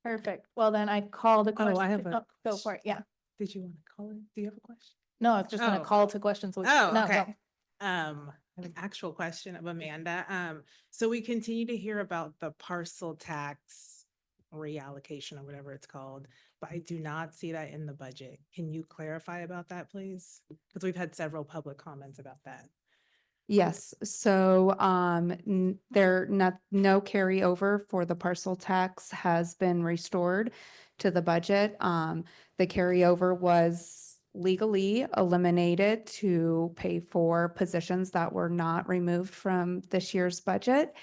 Perfect. Well, then I call the question. Oh, I have a Go for it. Yeah. did you want to call it? Do you have a question? No, I was just gonna Oh. call to questions. Oh, No, okay. go. I have an actual question of Amanda. So we continue to hear about the parcel tax reallocation or whatever it's called, but I do not see that in the budget. Can you clarify about that, please? Because we've had several public comments about that. Yes, so no carryover for the parcel tax has been restored to the budget. The carryover was legally eliminated to pay for positions that were not removed from this year's budget.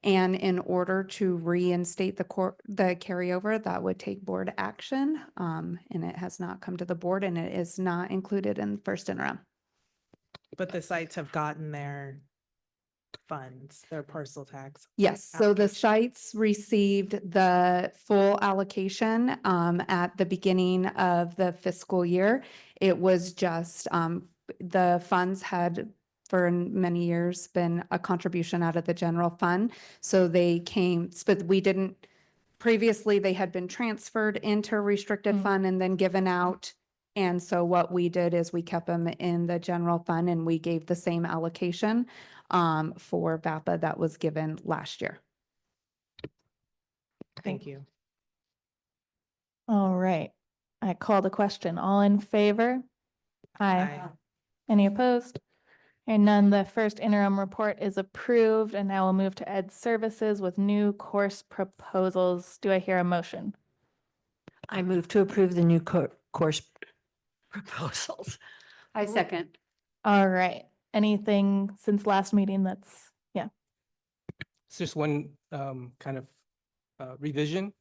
And in order to reinstate the carryover, that would take board action. And it has not come to the board and it is not included in first interim. But the sites have gotten their funds, their parcel tax. Yes, so the allocation. sites received the full allocation at the beginning of the fiscal year. It was just the funds had for many years been a contribution out of the general fund. So they came, but we didn't, previously they had been transferred into a restricted fund and then given out. And so what we did is we kept them in the general fund and we gave the same allocation for VAPA that was given last year. Thank you. All right. I call the question. All in favor? Aye. Aye. Any opposed? And none. The first interim report is approved and now we'll move to Ed Services with new course proposals. Do I hear a motion? I move to approve the new course proposals. I second. All right. Anything since last meeting that's, yeah. It's just one kind of revision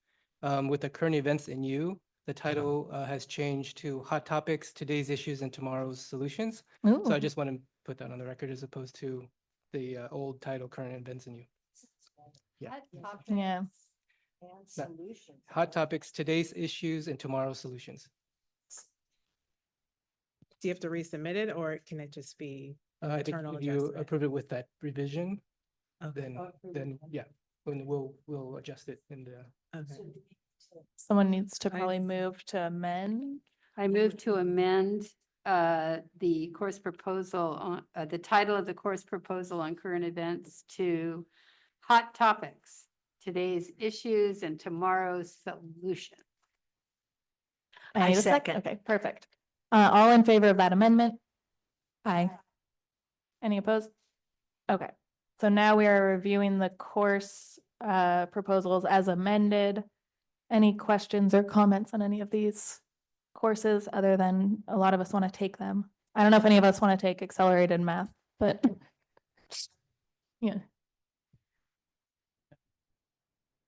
with the current events in you. The title has changed to Hot Topics, Today's Issues and Tomorrow's Solutions. So I Ooh. just want to put that on the record as opposed to the old title, Current Events in You. Yeah. Yeah. Hot Topics, Today's Issues and Tomorrow's Solutions. Do you have to resubmit it or can it just be I think internal if you adjustment? approve it with that revision, Okay. then yeah, we'll adjust it in the. Okay. Someone needs to probably move to amend. I move to amend the course proposal on the title of the course proposal on current events to Hot Topics, Today's Issues and Tomorrow's Solution. I need a second. Okay, perfect. All in favor of that amendment? Aye. Any opposed? Okay, so now we are reviewing the course proposals as amended. Any questions or comments on any of these courses other than a lot of us want to take them? I don't know if any of us want to take accelerated math, but yeah.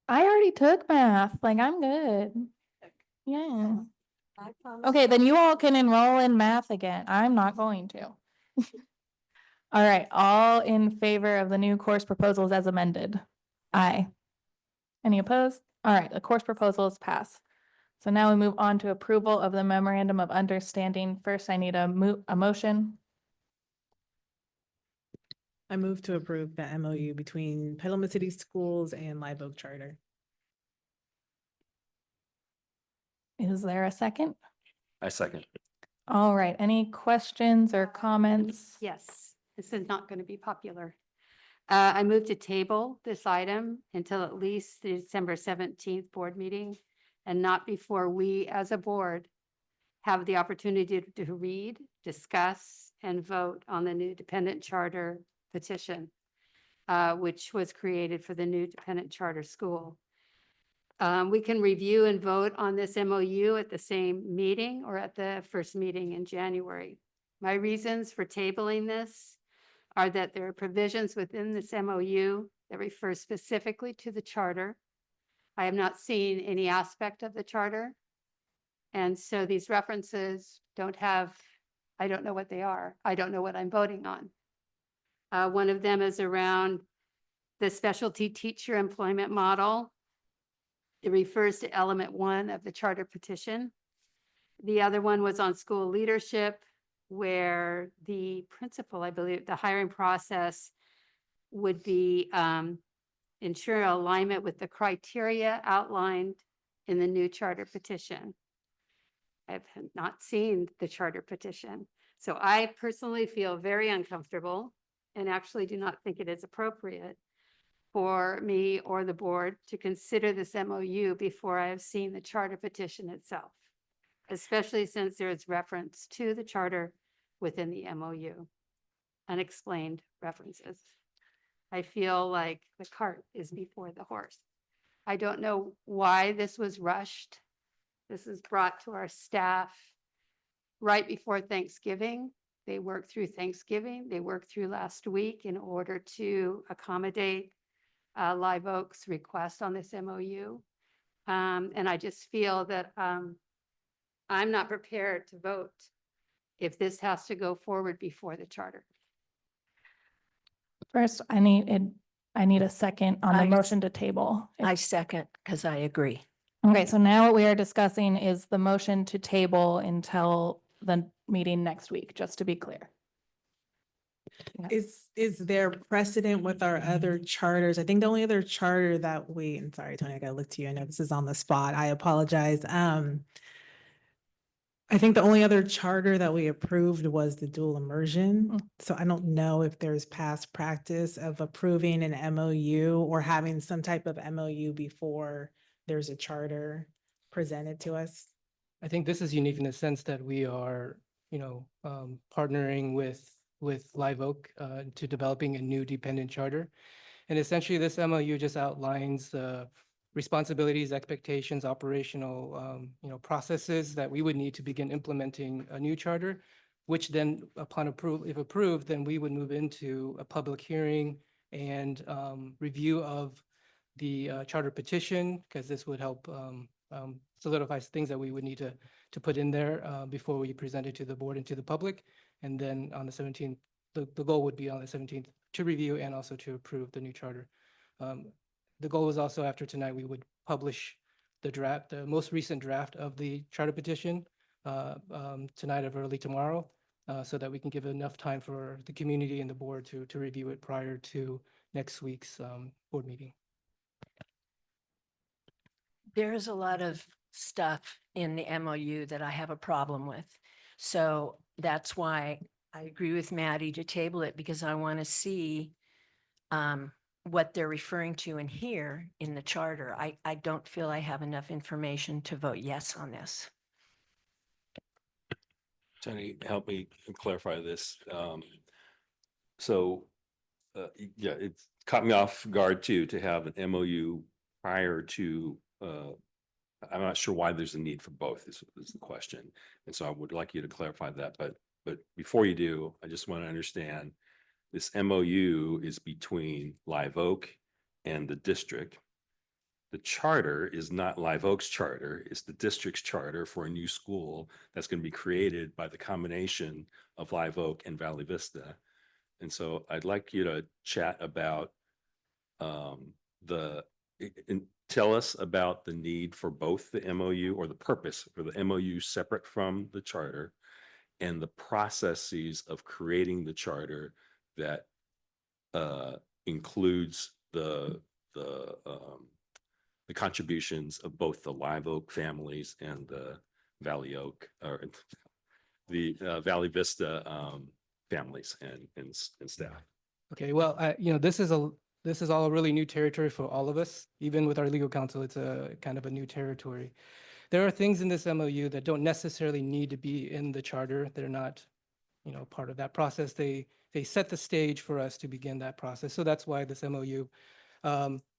I already took math, like I'm good. Yeah. Okay, then you all can enroll in math again. I'm not going to. All right, all in favor of the new course proposals as amended? Aye. Any opposed? All right, the course proposals pass. So now we move on to approval of the memorandum of understanding. First, I need a motion. I move to approve the MOU between Petaluma City Schools and Live Oak Charter. Is there a second? I second. All right, any questions or comments? Yes, this is not going to be popular. I move to table this item until at least the December 17th board meeting and not before we as a board have the opportunity to read, discuss, and vote on the new dependent charter petition, which was created for the new dependent charter school. We can review and vote on this MOU at the same meeting or at the first meeting in January. My reasons for tabling this are that there are provisions within this MOU that refer specifically to the charter. I have not seen any aspect of the charter. And so these references don't have, I don't know what they are. I don't know what I'm voting on. One of them is around the specialty teacher employment model. It refers to element 1 of the charter petition. The other one was on school leadership, where the principal, I believe, the hiring process would be ensure alignment with the criteria outlined in the new charter petition. I've not seen the charter petition. So I personally feel very uncomfortable and actually do not think it is appropriate for me or the board to consider this MOU before I have seen the charter petition itself, especially since there is reference to the charter within the MOU, unexplained references. I feel like the cart is before the horse. I don't know why this was rushed. This is brought to our staff right before Thanksgiving. They worked through Thanksgiving. They worked through last week in order to accommodate Live Oak's request on this MOU. And I just feel that I'm not prepared to vote if this has to go forward before the charter. First, I need a second on the motion to table. I second, because I agree. Okay, so now what we are discussing is the motion to table until the meeting next week, just to be clear. Is there precedent with our other charters? I think the only other charter that and sorry, Tony, I gotta look to you. I know this is on the spot. I apologize. I think the only other charter that we approved was the dual immersion. So I don't know if there's past practice of approving an MOU or having some type of MOU before there's a charter presented to us. I think this is unique in the sense that we are, partnering with Live Oak to developing a new dependent charter. And essentially this MOU just outlines responsibilities, expectations, operational, processes that we would need to begin implementing a new charter, which then upon approval, if approved, then we would move into a public hearing and review of the charter petition, because this would help solidify things that we would need to put in there before we present it to the board and to the public. And then on the 17th, the goal would be on the 17th to review and also to approve the new charter. The goal is also after tonight, we would publish the most recent draft of the charter petition tonight or early tomorrow, so that we can give enough time for the community and the board to review it prior to next week's board meeting. There's a lot of stuff in the MOU that I have a problem with. So that's why I agree with Maddie to table it, because I want to see what they're referring to in here in the charter. I don't feel I have enough information to vote yes on this. Tony, help me clarify this. Yeah, it's caught me off guard too, to have an MOU prior to, I'm not sure why there's a need for both is the question. And so I would like you to clarify that, but But before you do, I just want to understand, this MOU is between Live Oak and the district. The charter is not Live Oak's charter, it's the district's charter for a new school that's going to be created by the combination of Live Oak and Valley Vista. And so I'd like you to chat about and tell us about the need for both the MOU, or the purpose for the MOU separate from the charter, and the processes of creating the charter that includes the contributions of both the Live Oak families and the Valley Oak, or the Valley Vista families and staff. Okay, well, this is all really new territory for all of us. Even with our legal counsel, it's a kind of a new territory. There are things in this MOU that don't necessarily need to be in the charter. They're not, part of that process. They set the stage for us to begin that process. So that's why this MOU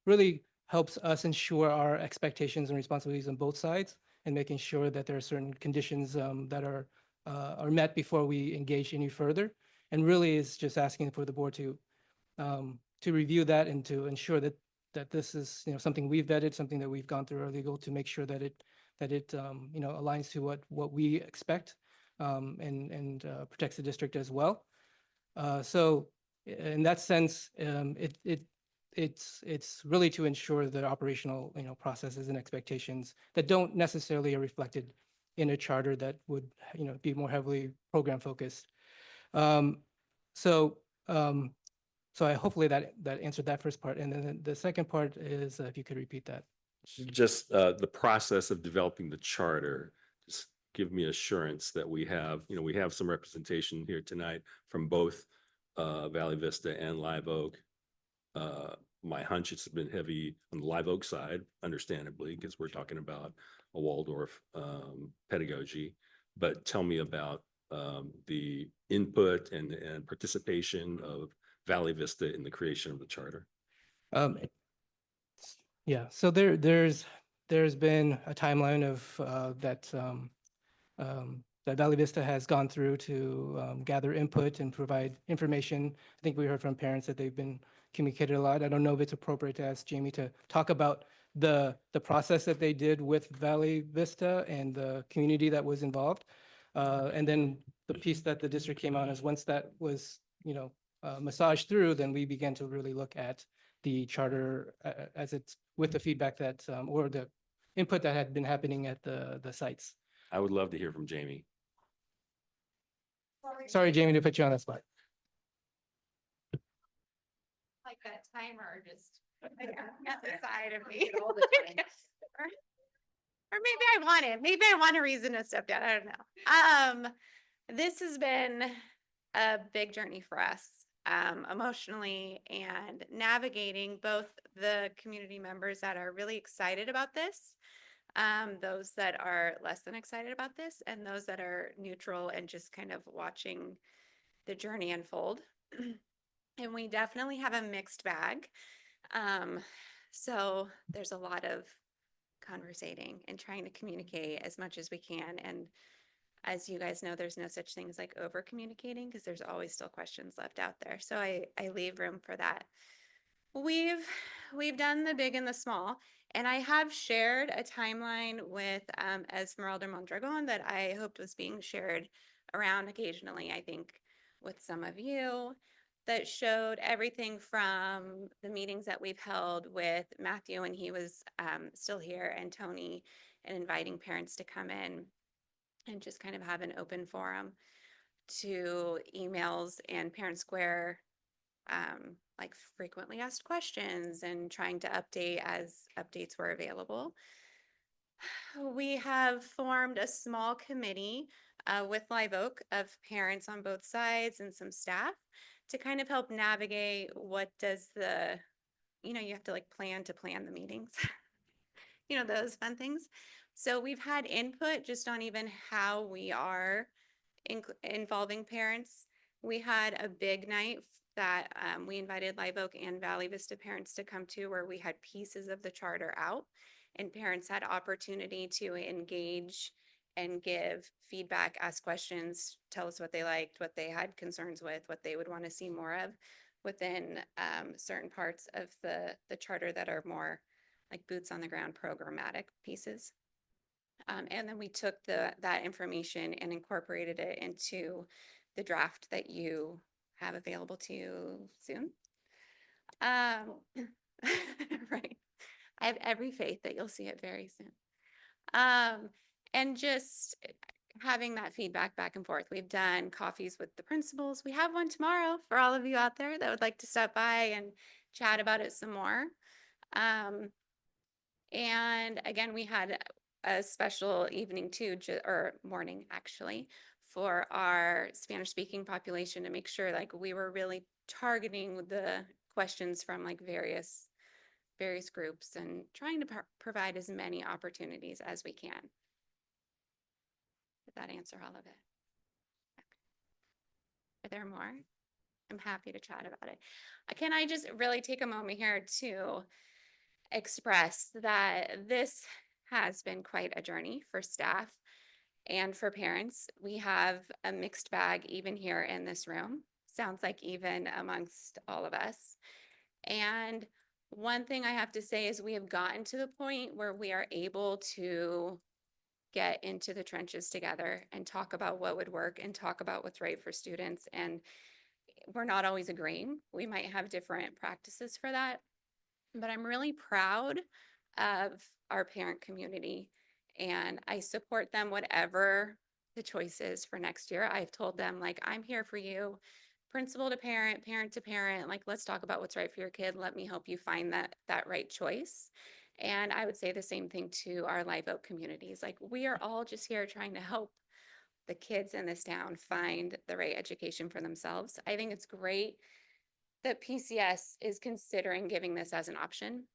really helps us ensure our expectations and responsibilities on both sides, and making sure that there are certain conditions that are met before we engage any further. And really is just asking for the board to review that and to ensure that this is, something we've vetted, something that we've gone through our legal, to make sure that it aligns to what we expect, and protects the district as well. So in that sense, it's really to ensure that operational, processes and expectations that don't necessarily are reflected in a charter that would, be more heavily program focused. So I hopefully that answered that first part. And then the second part is, if you could repeat that. Just the process of developing the charter. Just give me assurance that we have some representation here tonight from both Valley Vista and Live Oak. My hunch, it's been heavy on the Live Oak side, understandably, because we're talking about a Waldorf pedagogy. But tell me about the input and participation of Valley Vista in the creation of the charter. Yeah, so there's been a timeline of that Valley Vista has gone through to gather input and provide information. I think we heard from parents that they've been communicated a lot. I don't know if it's appropriate to ask Jamie to talk about the process that they did with Valley Vista and the community that was involved. And then the piece that the district came on is, once that was, massaged through, then we began to really look at the charter as it's, with the feedback that, or the input that had been happening at the sites. I would love to hear from Jamie. Sorry, Jamie, to put you on the spot. Like that timer just at the side of me. Or maybe I want it. Maybe I want a reason to step down. I don't know. This has been a big journey for us, emotionally, and navigating both the community members that are really excited about this, those that are less than excited about this, and those that are neutral and just kind of watching the journey unfold. And we definitely have a mixed bag. So there's a lot of conversating and trying to communicate as much as we can. And as you guys know, there's no such thing as like over communicating, because there's always still questions left out there. So I leave room for that. We've done the big and the small, and I have shared a timeline with Esmeralda Mondragon that I hoped was being shared around occasionally, I think, with some of you, that showed everything from the meetings that we've held with Matthew when he was still here, and Tony, and inviting parents to come in and just kind of have an open forum, to emails and Parent Square, like frequently asked questions and trying to update as updates were available. We have formed a small committee with Live Oak of parents on both sides and some staff to kind of help navigate what does the, you have to like plan the meetings, those fun things. So we've had input just on even how we are involving parents. We had a big night that we invited Live Oak and Valley Vista parents to come to, where we had pieces of the charter out, and parents had opportunity to engage and give feedback, ask questions, tell us what they liked, what they had concerns with, what they would want to see more of within certain parts of the charter that are more like boots on the ground programmatic pieces. And then we took that information and incorporated it into the draft that you have available to you soon. Right. I have every faith that you'll see it very soon. And just having that feedback back and forth. We've done coffees with the principals. We have one tomorrow for all of you out there that would like to stop by and chat about it some more. And again, we had a special evening too, or morning actually, for our Spanish speaking population to make sure like we were really targeting the questions from like various groups and trying to provide as many opportunities as we can. Did that answer all of it? Okay. Are there more? I'm happy to chat about it. Can I just really take a moment here to express that this has been quite a journey for staff and for parents. We have a mixed bag even here in this room. Sounds like even amongst all of us. And one thing I have to say is we have gotten to the point where we are able to get into the trenches together and talk about what would work and talk about what's right for students. And we're not always agreeing. We might have different practices for that. But I'm really proud of our parent community, and I support them whatever the choice is for next year. I've told them, like, I'm here for you, principal to parent, parent to parent. Like, let's talk about what's right for your kid. Let me help you find that right choice. And I would say the same thing to our Live Oak communities. Like, we are all just here trying to help the kids in this town find the right education for themselves. I think it's great that PCS is considering giving this as an option.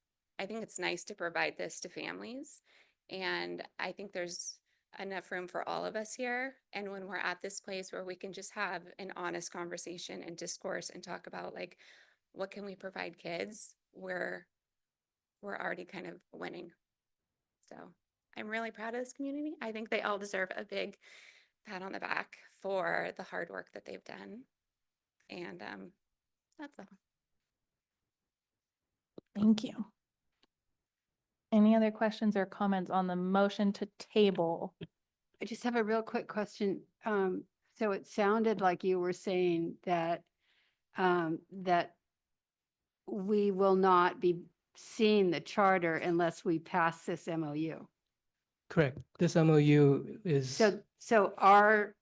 I think it's nice to provide this to families. And I think there's enough room for all of us here. And when we're at this place where we can just have an honest conversation and discourse and talk about like, what can we provide kids? We're already kind of winning. So I'm really proud of this community. I think they all deserve a big pat on the back for the hard work that they've done. And that's all. Thank you. Any other questions or comments on the motion to table? I just have a real quick question. So it sounded like you were saying that that we will not be seeing the charter unless we pass this MOU. Correct. This MOU is, So our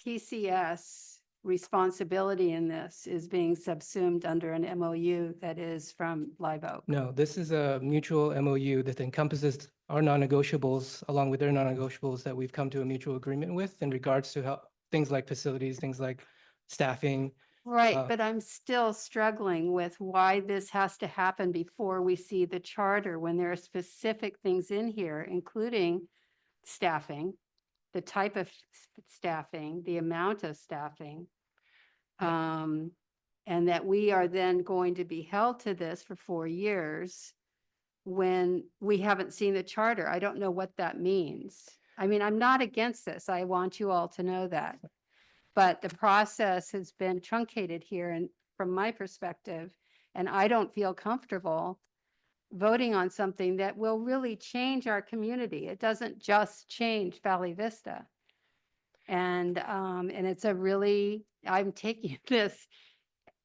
PCS responsibility in this is being subsumed under an MOU that is from Live Oak. no, this is a mutual MOU that encompasses our non-negotiables along with their non-negotiables that we've come to a mutual agreement with in regards to how things like facilities, things like staffing. Right, but I'm still struggling with why this has to happen before we see the charter when there are specific things in here, including staffing, the type of staffing, the amount of staffing. And that we are then going to be held to this for 4 years when we haven't seen the charter. I don't know what that means. I mean, I'm not against this. I want you all to know that. But the process has been truncated here and from my perspective, and I don't feel comfortable voting on something that will really change our community. It doesn't just change Valley Vista. And it's a really, I'm taking this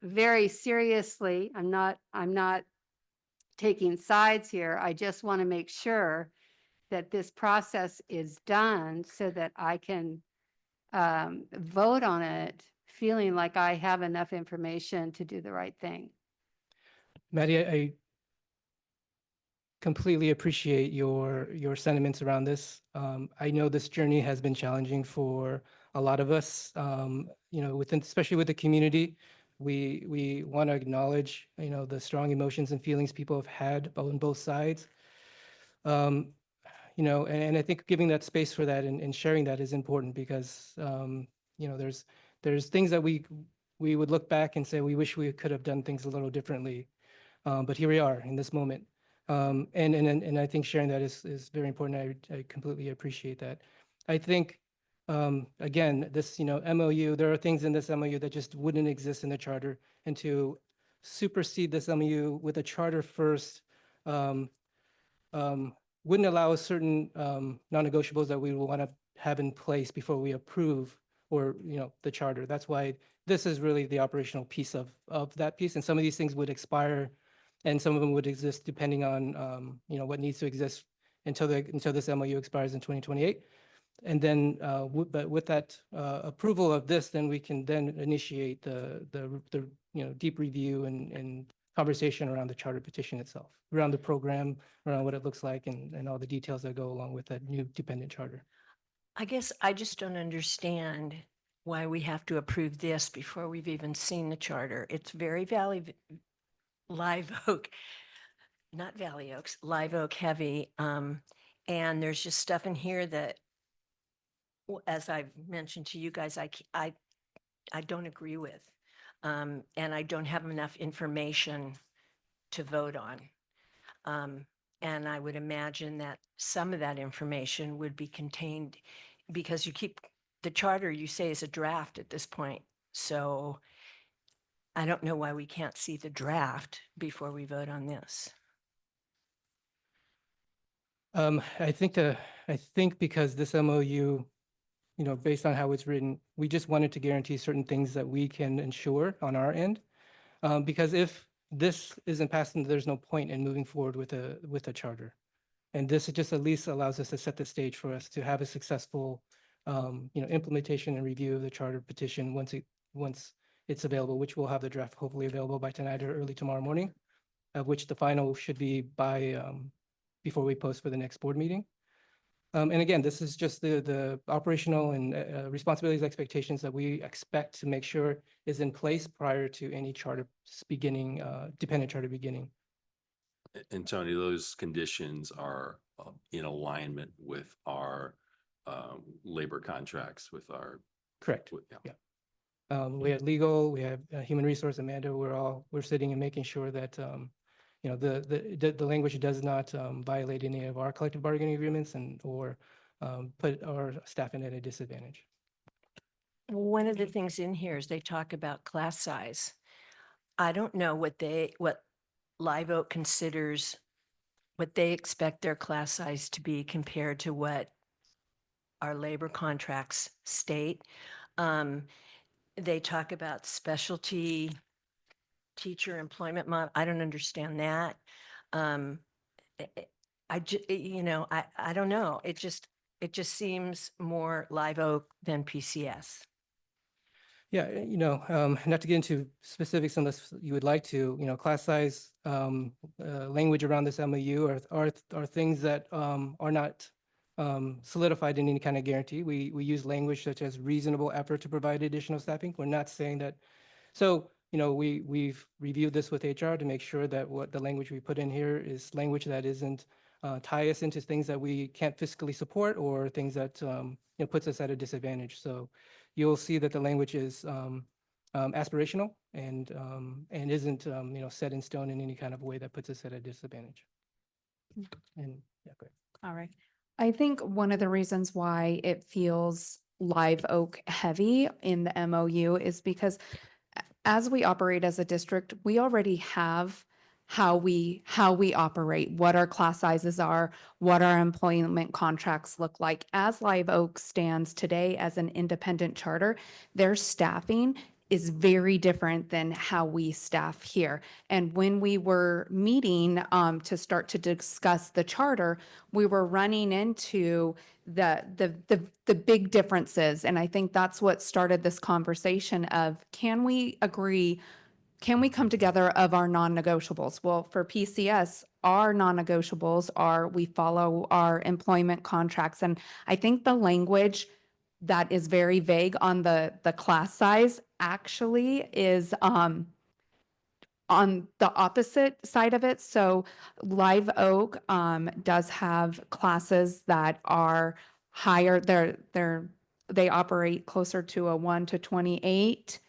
very seriously. I'm not taking sides here. I just want to make sure that this process is done so that I can vote on it, feeling like I have enough information to do the right thing. Maddie, I completely appreciate your sentiments around this. I know this journey has been challenging for a lot of us, especially with the community. We want to acknowledge, the strong emotions and feelings people have had on both sides. And I think giving that space for that and sharing that is important because, there's things that we would look back and say, we wish we could have done things a little differently. But here we are in this moment. And I think sharing that is very important. I completely appreciate that. I think, again, this, MOU, there are things in this MOU that just wouldn't exist in the charter. And to supersede this MOU with a charter first, um, wouldn't allow certain non-negotiables that we will want to have in place before we approve or, the charter. That's why this is really the operational piece of that piece. And some of these things would expire and some of them would exist depending on, what needs to exist until this MOU expires in 2028. And then, but with that approval of this, then we can then initiate the deep review and conversation around the charter petition itself, around the program, around what it looks like, and all the details that go along with that new dependent charter. I guess I just don't understand why we have to approve this before we've even seen the charter. It's very Live Oak, not Valley Oaks, Live Oak heavy. And there's just stuff in here that, as I've mentioned to you guys, I don't agree with. And I don't have enough information to vote on. And I would imagine that some of that information would be contained because the charter you say is a draft at this point. So I don't know why we can't see the draft before we vote on this. I think because this MOU, based on how it's written, we just wanted to guarantee certain things that we can ensure on our end. Because if this isn't passed, then there's no point in moving forward with a charter. And this just at least allows us to set the stage for us to have a successful, implementation and review of the charter petition once it's available, which we'll have the draft hopefully available by tonight or early tomorrow morning, of which the final should be by before we post for the next board meeting. And again, this is just the operational and responsibilities, expectations that we expect to make sure is in place prior to any charter beginning, dependent charter beginning. And Tony, those conditions are in alignment with our labor contracts with our. Correct. Yeah. We had legal, we have human resource, Amanda, we're sitting and making sure that, the language does not violate any of our collective bargaining agreements or put our staff at a disadvantage. One of the things in here is they talk about class size. I don't know what Live Oak considers, what they expect their class size to be compared to what our labor contracts state. They talk about specialty teacher employment model. I don't understand that. I don't know. It just seems more Live Oak than PCS. Yeah, not to get into specifics unless you would like to, class size language around this MOU are things that are not solidified in any kind of guarantee. We use language such as reasonable effort to provide additional staffing. We're not saying that. So, we've reviewed this with HR to make sure that what the language we put in here is language that isn't tie us into things that we can't fiscally support or things that puts us at a disadvantage. So you'll see that the language is aspirational and isn't set in stone in any kind of way that puts us at a disadvantage. And yeah, great. All right. I think one of the reasons why it feels Live Oak heavy in the MOU is because as we operate as a district, we already have how we operate, what our class sizes are, what our employment contracts look like. As Live Oak stands today as an independent charter, their staffing is very different than how we staff here. And when we were meeting to start to discuss the charter, we were running into the big differences. And I think that's what started this conversation of, can we agree, can we come together of our non-negotiables? Well, for PCS, our non-negotiables are we follow our employment contracts. And I think the language that is very vague on the class size actually is on the opposite side of it. So Live Oak does have classes that are higher. They operate closer to a 1 to 28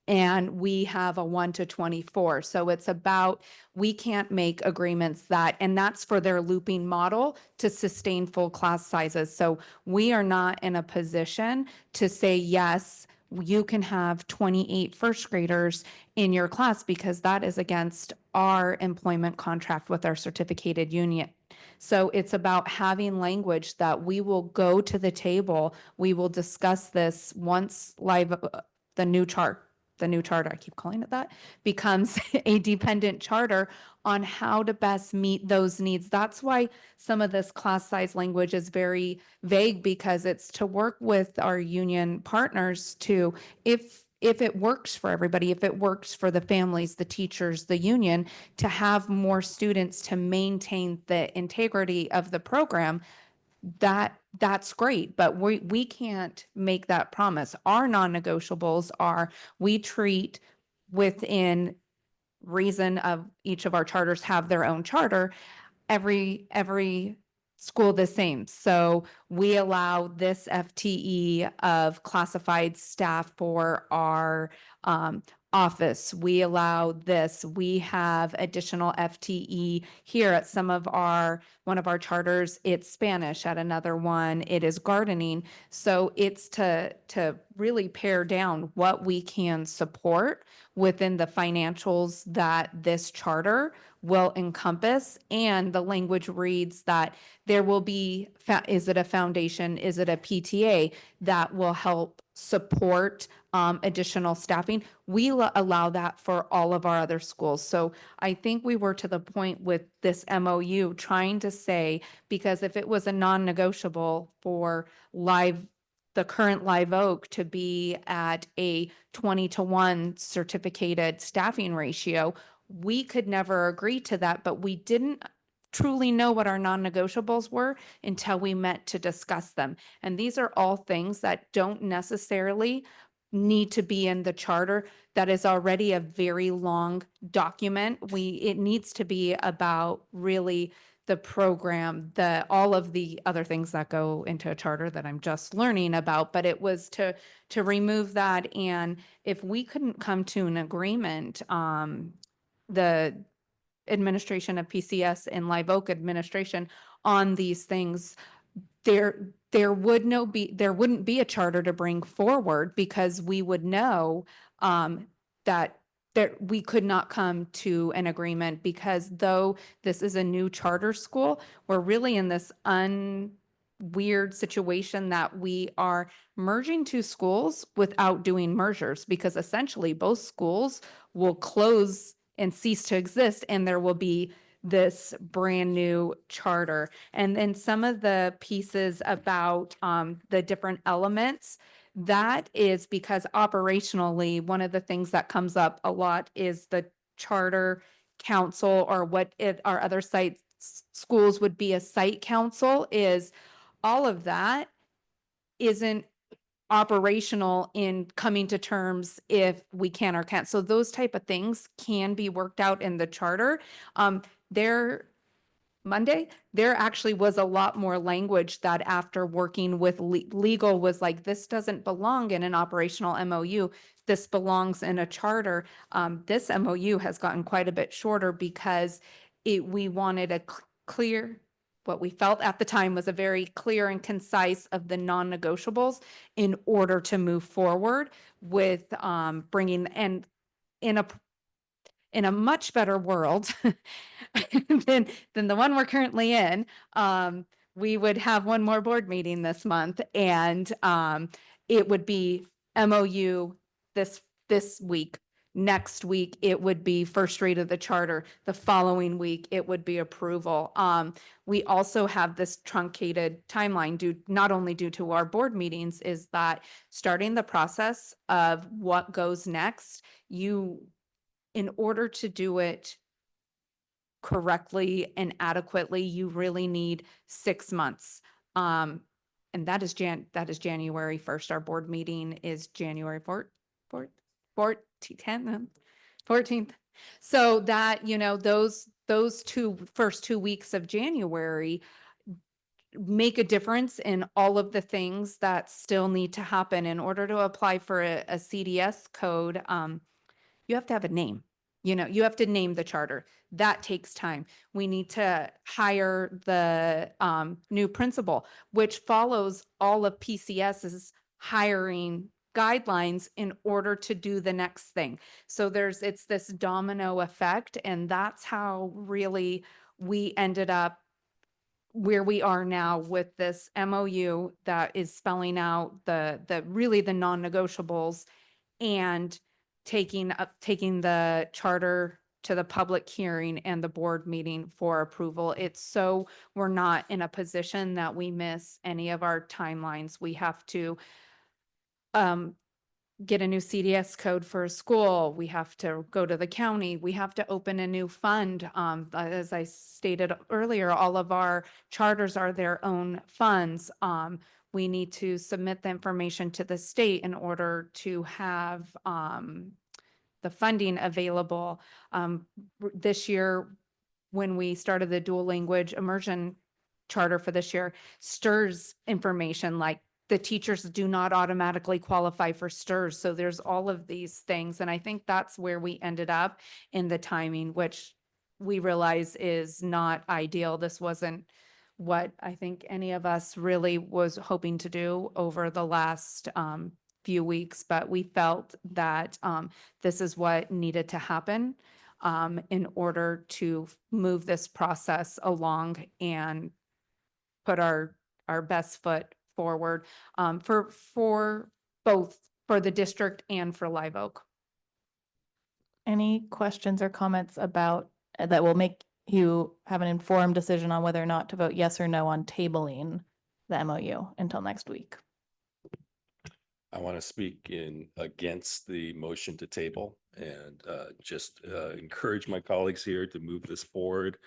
and we have a 1 to 24. So it's about, we can't make agreements that, and that's for their looping model to sustain full class sizes. So we are not in a position to say, yes, you can have 28 first graders in your class, because that is against our employment contract with our certificated union. So it's about having language that we will go to the table. We will discuss this once the new charter, I keep calling it that, becomes a dependent charter on how to best meet those needs. That's why some of this class size language is very vague, because it's to work with our union partners to, if it works for everybody, if it works for the families, the teachers, the union, to have more students to maintain the integrity of the program, that's great, but we can't make that promise. Our non-negotiables are, we treat within reason of each of our charters have their own charter, every school the same. So we allow this FTE of classified staff for our office. We allow this. We have additional FTE here at one of our charters. It's Spanish. At another one, it is gardening. So it's to really pare down what we can support within the financials that this charter will encompass. And the language reads that there will be, is it a foundation? Is it a PTA that will help support additional staffing? We allow that for all of our other schools. So I think we were to the point with this MOU trying to say, because if it was a non-negotiable for the current Live Oak to be at a 20-to-1 certificated staffing ratio, we could never agree to that, but we didn't truly know what our non-negotiables were until we met to discuss them. And these are all things that don't necessarily need to be in the charter. That is already a very long document. It needs to be about really the program, all of the other things that go into a charter that I'm just learning about, but it was to remove that. And if we couldn't come to an agreement, the administration of PCS and Live Oak administration on these things, there wouldn't be a charter to bring forward, because we would know that we could not come to an agreement, because though this is a new charter school, we're really in this weird situation that we are merging two schools without doing mergers, because essentially both schools will close and cease to exist, and there will be this brand new charter. And then some of the pieces about the different elements, that is because operationally, one of the things that comes up a lot is the charter council, or what our other schools would be a site council, is all of that isn't operational in coming to terms if we can or can't. So those type of things can be worked out in the charter. There actually was a lot more language that, after working with legal, was like, this doesn't belong in an operational MOU. This belongs in a charter. This MOU has gotten quite a bit shorter, because we wanted a clear, what we felt at the time was a very clear and concise of the non-negotiables in order to move forward with bringing, and in a much better world than the one we're currently in, we would have one more board meeting this month, and it would be MOU this week. Next week, it would be first read of the charter. The following week, it would be approval. We also have this truncated timeline not only due to our board meetings, is that starting the process of what goes next, in order to do it correctly and adequately, you really need 6 months. And that is January 1st. Our board meeting is January 14th. So that, those first 2 weeks of January, make a difference in all of the things that still need to happen in order to apply for a CDS code. You have to have a name. You know, you have to name the charter. That takes time. We need to hire the new principal, which follows all of PCS's hiring guidelines in order to do the next thing. So it's this domino effect, and that's how really we ended up where we are now with this MOU that is spelling out really the non-negotiables and taking the charter to the public hearing and the board meeting for approval. It's so we're not in a position that we miss any of our timelines. We have to get a new CDS code for a school. We have to go to the county. We have to open a new fund. As I stated earlier, all of our charters are their own funds. We need to submit the information to the state in order to have the funding available. This year, when we started the dual language immersion charter for this year, STIRS information, like the teachers do not automatically qualify for STIRS. So there's all of these things. And I think that's where we ended up in the timing, which we realize is not ideal. This wasn't what I think any of us really was hoping to do over the last few weeks, but we felt that this is what needed to happen in order to move this process along and put our best foot forward for both for the district and for Live Oak. Any questions or comments about that will make you have an informed decision on whether or not to vote yes or no on tabling the MOU until next week? I want to speak against the motion to table and just encourage my colleagues here to move this forward.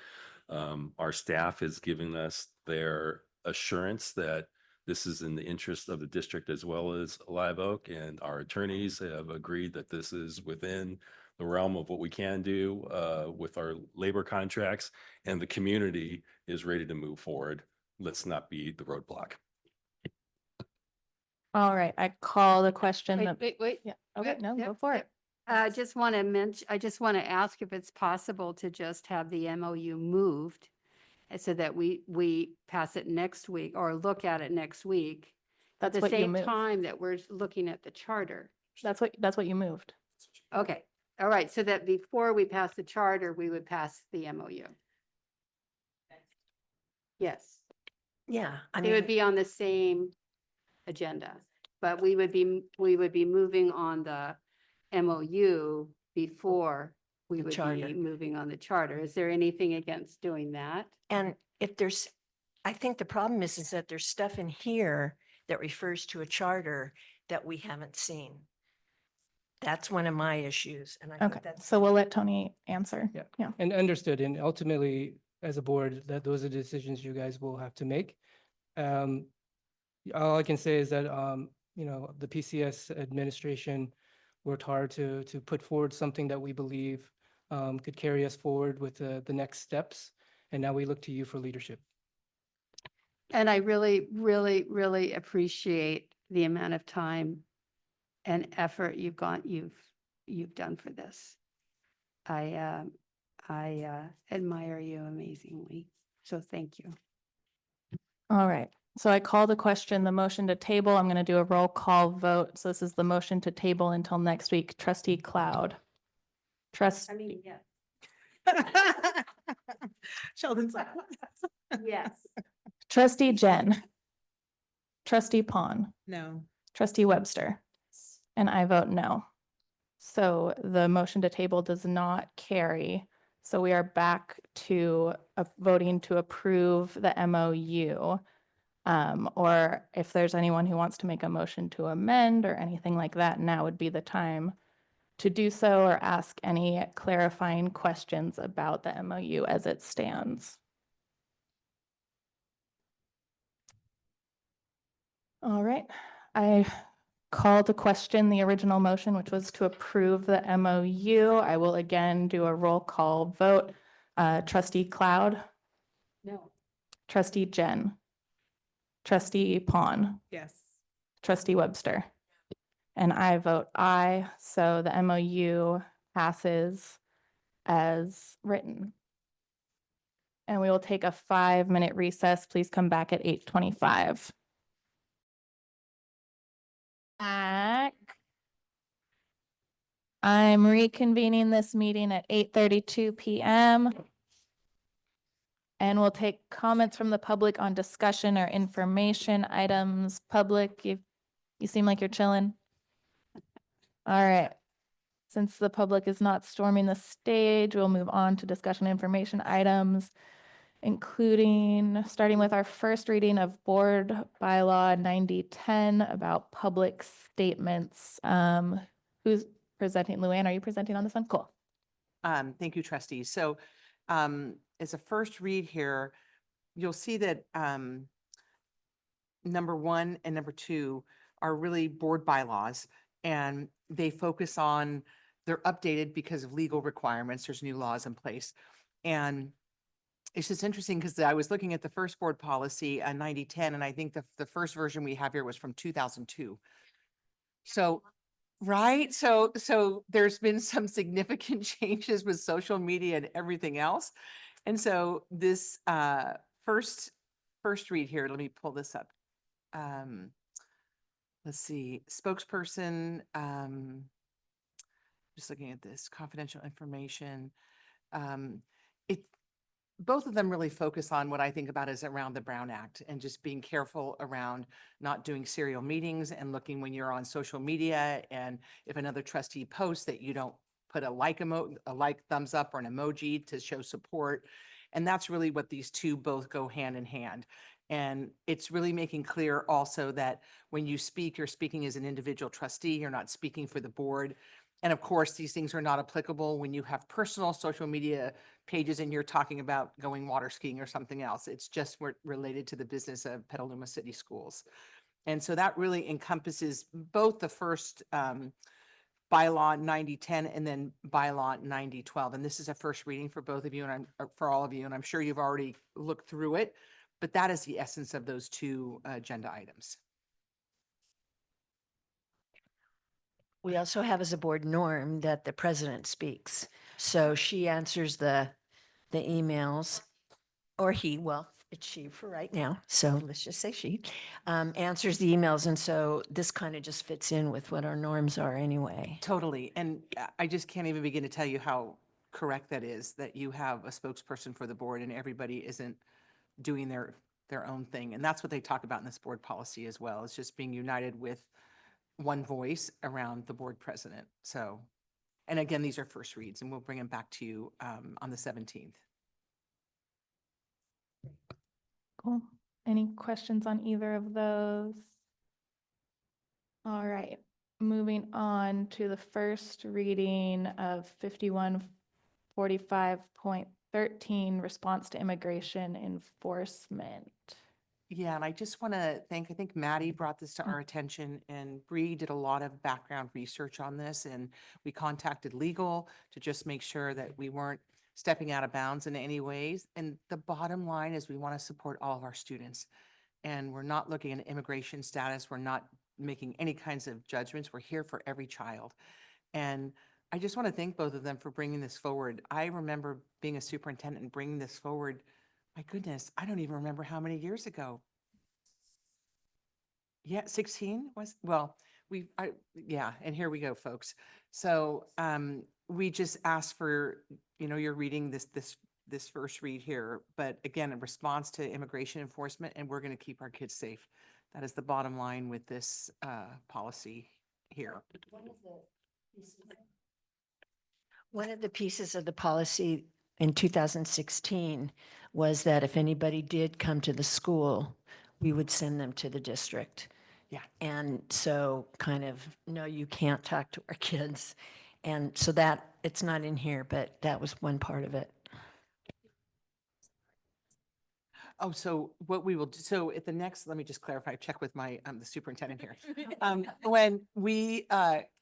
Our staff has given us their assurance that this is in the interest of the district as well as Live Oak, and our attorneys have agreed that this is within the realm of what we can do with our labor contracts, and the community is ready to move forward. Let's not be the roadblock. All right, I call the question. Wait. Yeah, okay, Yep, no, yep, go for yep. it. I just want to mention, I just want to ask if it's possible to just have the MOU moved so that we pass it next week or look at it next week. At That's the what you same moved. time that we're looking at the charter. That's what you moved. Okay, all right, so that before we pass the charter, we would pass the MOU. Yes, Yeah, I it would mean, be on the same agenda, but we would be moving on the MOU before we The would charter. be moving on the charter. Is there anything against doing that? and if there's, I think the problem is that there's stuff in here that refers to a charter that we haven't seen. That's one of my issues, and I Okay, think that's. so we'll let Tony answer. Yeah. Yeah. And understood. And ultimately, as a board, that those are decisions you guys will have to make. All I can say is that, the PCS administration worked hard to put forward something that we believe could carry us forward with the next steps. And now we look to you for leadership. And I really, really, really appreciate the amount of time and effort you've done for this. I admire you amazingly. So thank you. All right, so I call the question, the motion to table. I'm going to do a roll call vote. So this is the motion to table until next week. Trustee Cloud. Yeah. Sheldon's like, Yes. Trustee Jen. Trustee Pon. no. Trustee Webster. And I vote no. So the motion to table does not carry. So we are back to voting to approve the MOU. Or if there's anyone who wants to make a motion to amend or anything like that, now would be the time to do so or ask any clarifying questions about the MOU as it stands. All right, I call to question the original motion, which was to approve the MOU. I will again do a roll call vote. Trustee Cloud, No. Trustee Jen, Trustee Pon, Yes. Trustee Webster. And I vote aye, so the MOU passes as written. And we will take a 5-minute recess. Please come back at 8:25. Back. I'm reconvening this meeting at 8:32 p.m. And we'll take comments from the public on discussion or information items. Public, you seem like you're chilling. All right. Since the public is not storming the stage, we'll move on to discussion information items, including starting with our first reading of Board Bylaw 9010 about public statements. Who's presenting? Luann, are you presenting on this one? Cool. Thank you, trustees. So as a first read here, you'll see that number 1 and number 2 are really board bylaws, and they focus on, they're updated because of legal requirements. There's new laws in place. And it's just interesting because I was looking at the first board policy, 9010, and I think the first version we have here was from 2002. So, right? So there's been some significant changes with social media and everything else. And so this first read here, let me pull this up. Let's see, spokesperson, just looking at this confidential information. Both of them really focus on what I think about is around the Brown Act and just being careful around not doing serial meetings and looking when you're on social media, and if another trustee posts that you don't put a like thumbs up or an emoji to show support. And that's really what these two both go hand in hand. And it's really making clear also that when you speak, you're speaking as an individual trustee, you're not speaking for the board. And of course, these things are not applicable when you have personal social media pages and you're talking about going water skiing or something else. It's just related to the business of Petaluma City Schools. And so that really encompasses both the first bylaw 9010 and then bylaw 9012. And this is a first reading for both of you and for all of you. And I'm sure you've already looked through it, but that is the essence of those two agenda items. We also have as a board norm that the president speaks. So she answers the emails, or he, well, it's she for right now. So let's just say she answers the emails. And so this kind of just fits in with what our norms are anyway. Totally. And I just can't even begin to tell you how correct that is, that you have a spokesperson for the board and everybody isn't doing their own thing. And that's what they talk about in this board policy as well. It's just being united with one voice around the board president. So, and again, these are first reads and we'll bring them back to you on the 17th. Cool. Any questions on either of those? All right, moving on to the first reading of 5145.13, response to immigration enforcement. Yeah, and I just want to thank, I think Maddie brought this to our attention, and Bree did a lot of background research on this, and we contacted legal to just make sure that we weren't stepping out of bounds in any ways. And the bottom line is we want to support all of our students, and we're not looking at immigration status. We're not making any kinds of judgments. We're here for every child. And I just want to thank both of them for bringing this forward. I remember being a superintendent and bringing this forward. My goodness, I don't even remember how many years ago. Yeah, 16 was, well, yeah, and here we go, folks. So we just asked for, you're reading this first read here, but again, in response to immigration enforcement, and we're going to keep our kids safe. That is the bottom line with this policy here. One of the pieces of the policy in 2016 was that if anybody did come to the school, we would send them to the district. Yeah. And so kind of, no, you can't talk to our kids. And so that, it's not in here, but that was one part of it. Oh, so what we will do, so at the next, let me just clarify, check with my, the superintendent here. When we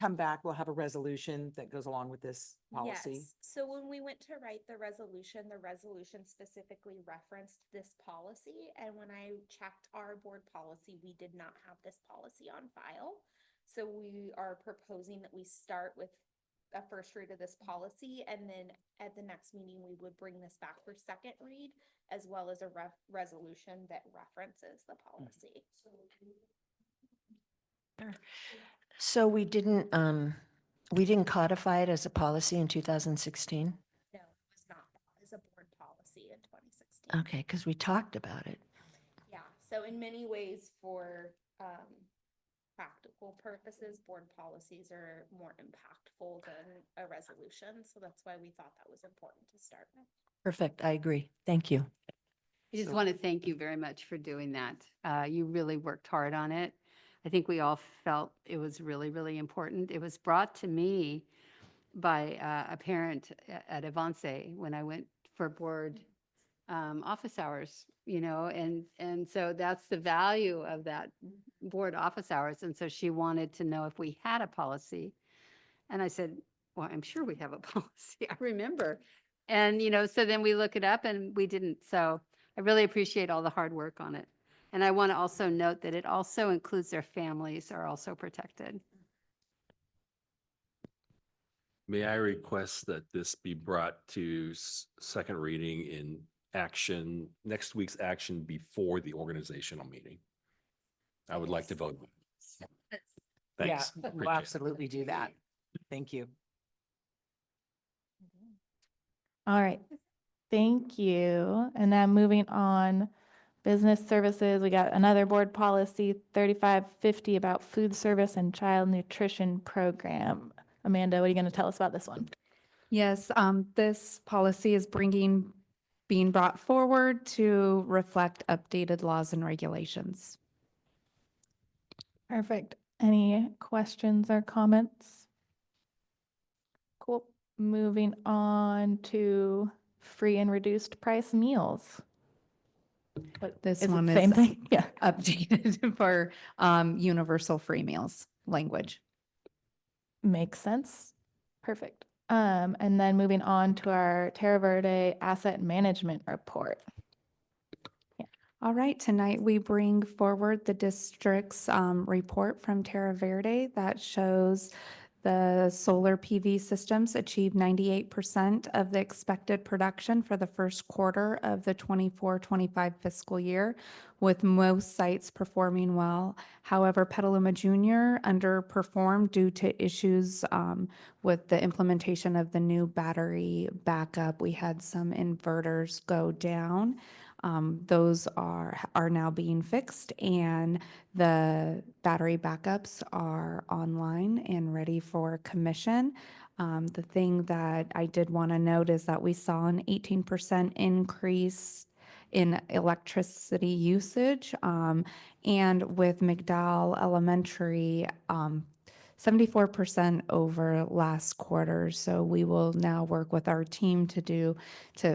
come back, we'll have a resolution that goes along with this policy. Yes. So when we went to write the resolution specifically referenced this policy. And when I checked our board policy, we did not have this policy on file. So we are proposing that we start with a first read of this policy, and then at the next meeting, we would bring this back for second read, as well as a resolution that references the policy. So we didn't codify it as a policy in 2016? No, it was not. It was a board policy in 2016. Okay, because we talked about it. Yeah, so in many ways for practical purposes, board policies are more impactful than a resolution. So that's why we thought that was important to start with. Perfect, I agree. Thank you. I just want to thank you very much for doing that. You really worked hard on it. I think we all felt it was really, really important. It was brought to me by a parent at Avance when I went for board office hours, and so that's the value of that board office hours. And so she wanted to know if we had a policy. And I said, well, I'm sure we have a policy. I remember. And, so then we look it up and we didn't. So I really appreciate all the hard work on it. And I want to also note that it also includes their families are also protected. May I request that this be brought to second reading in action, next week's action before the organizational meeting? I would like to vote. Yeah, Thanks. we'll Appreciate it. absolutely do that. Thank you. All right. Thank you. And then moving on, business services, we got another board policy 3550 about food service and child nutrition program. Amanda, what are you going to tell us about this one? Yes, this policy is being brought forward to reflect updated laws and regulations. Perfect. Any questions or comments? Cool. Moving on to free and reduced price meals. This Is it one the is same thing? Yeah. updated for universal free meals language. Makes sense. Perfect. And then moving on to our Terra Verde asset management report. All right, tonight we bring forward the district's report from Terra Verde that shows the solar PV systems achieved 98% of the expected production for the first quarter of the 24-25 fiscal year, with most sites performing well. However, Petaluma Junior underperformed due to issues with the implementation of the new battery backup. We had some inverters go down. Those are now being fixed, and the battery backups are online and ready for commission. The thing that I did want to note is that we saw an 18% increase in electricity usage, and with McDowell Elementary, 74% over last quarter. So we will now work with our team to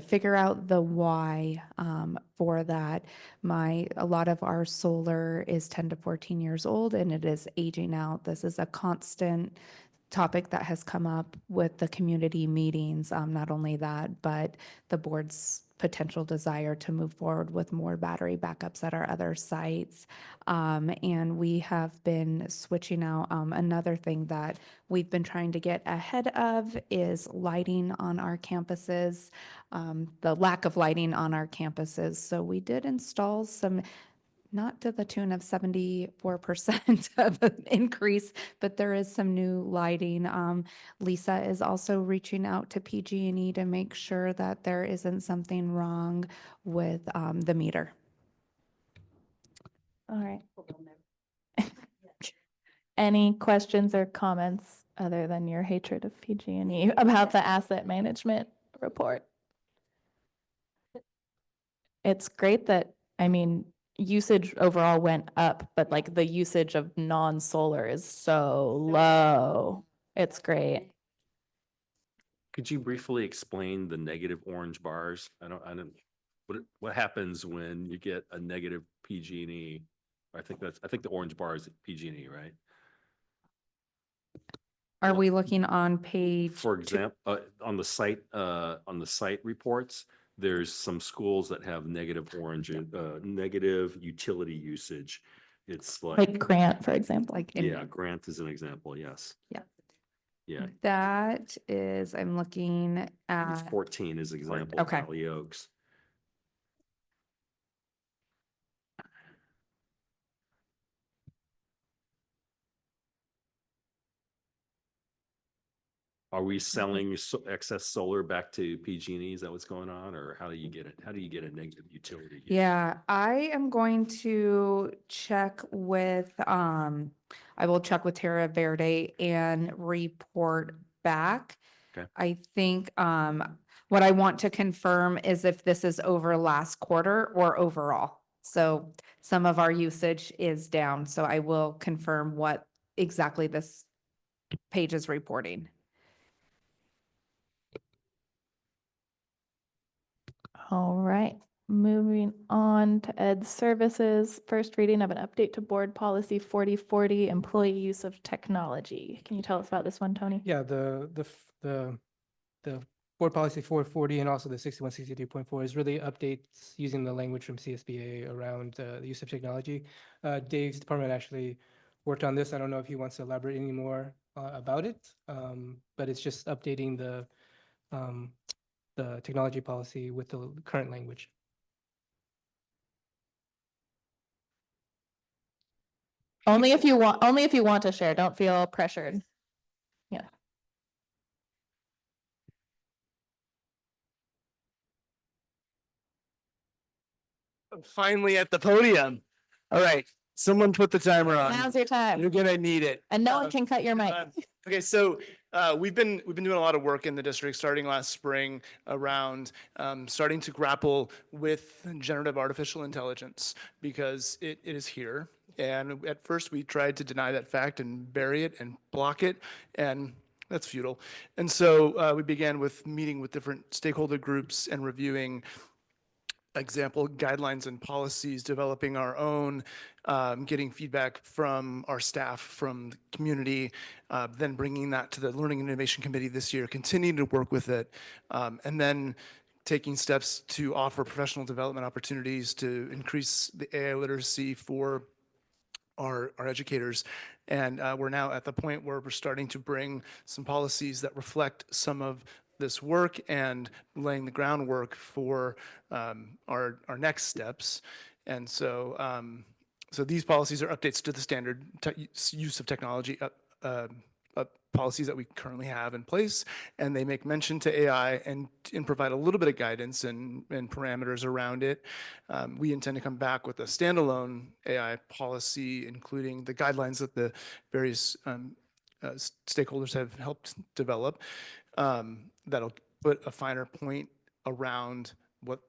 figure out the why for that. A lot of our solar is 10 to 14 years old and it is aging out. This is a constant topic that has come up with the community meetings. Not only that, but the board's potential desire to move forward with more battery backups at our other sites. And we have been switching out. Another thing that we've been trying to get ahead of is lighting on our campuses, the lack of lighting on our campuses. So we did install some, not to the tune of 74% of an increase, but there is some new lighting. Lisa is also reaching out to PG&E to make sure that there isn't something wrong with the meter. All right. Any questions or comments other than your hatred of PG&E about the asset management report? It's great that, usage overall went up, but like the usage of non-solar is so low. It's great. Could you briefly explain the negative orange bars? I don't, what happens when you get a negative PG&E? I think the orange bar is PG&E, right? Are we looking on page? For example, on the site reports, there's some schools that have negative negative utility usage. It's Like Grant, for example. Like yeah, Grant is an example. Yes. Yeah. Yeah. That is, I'm looking Page at, 14 is example. Okay. Valley Oaks. Are we selling excess solar back to PG&E? Is that what's going on, or how do you get it? How do you get a negative utility? yeah, I am going to check with, I will check with Terra Verde and report back. Okay. I think, what I want to confirm is if this is over last quarter or overall. So some of our usage is down, so I will confirm what exactly this page is reporting. All right, moving on to Ed Services. First reading of an update to Board Policy 4040, employee use of technology. Can you tell us about this one, Tony? Yeah, the board policy 440 and also the 6163.4 is really updates using the language from CSBA around the use of technology. Dave's department actually worked on this. I don't know if he wants to elaborate any more about it, but it's just updating the technology policy with the current language. Only if you want to share. Don't feel pressured. Yeah. I'm finally at the podium. All right, someone put the timer on. Now's your time. You're gonna need it. And no one can cut your mic. Okay, so we've been doing a lot of work in the district starting last spring around starting to grapple with generative artificial intelligence because it is here. And at first we tried to deny that fact and bury it and block it, and that's futile. And so we began with meeting with different stakeholder groups and reviewing example guidelines and policies, developing our own, getting feedback from our staff, from the community, then bringing that to the Learning and Innovation Committee this year, continuing to work with it, and then taking steps to offer professional development opportunities to increase the AI literacy for our educators. And we're now at the point where we're starting to bring some policies that reflect some of this work and laying the groundwork for our next steps. And so so these policies are updates to the standard use of technology policies that we currently have in place, and they make mention to AI and provide a little bit of guidance and parameters around it. We intend to come back with a standalone AI policy, including the guidelines that the various stakeholders have helped develop, that'll put a finer point around what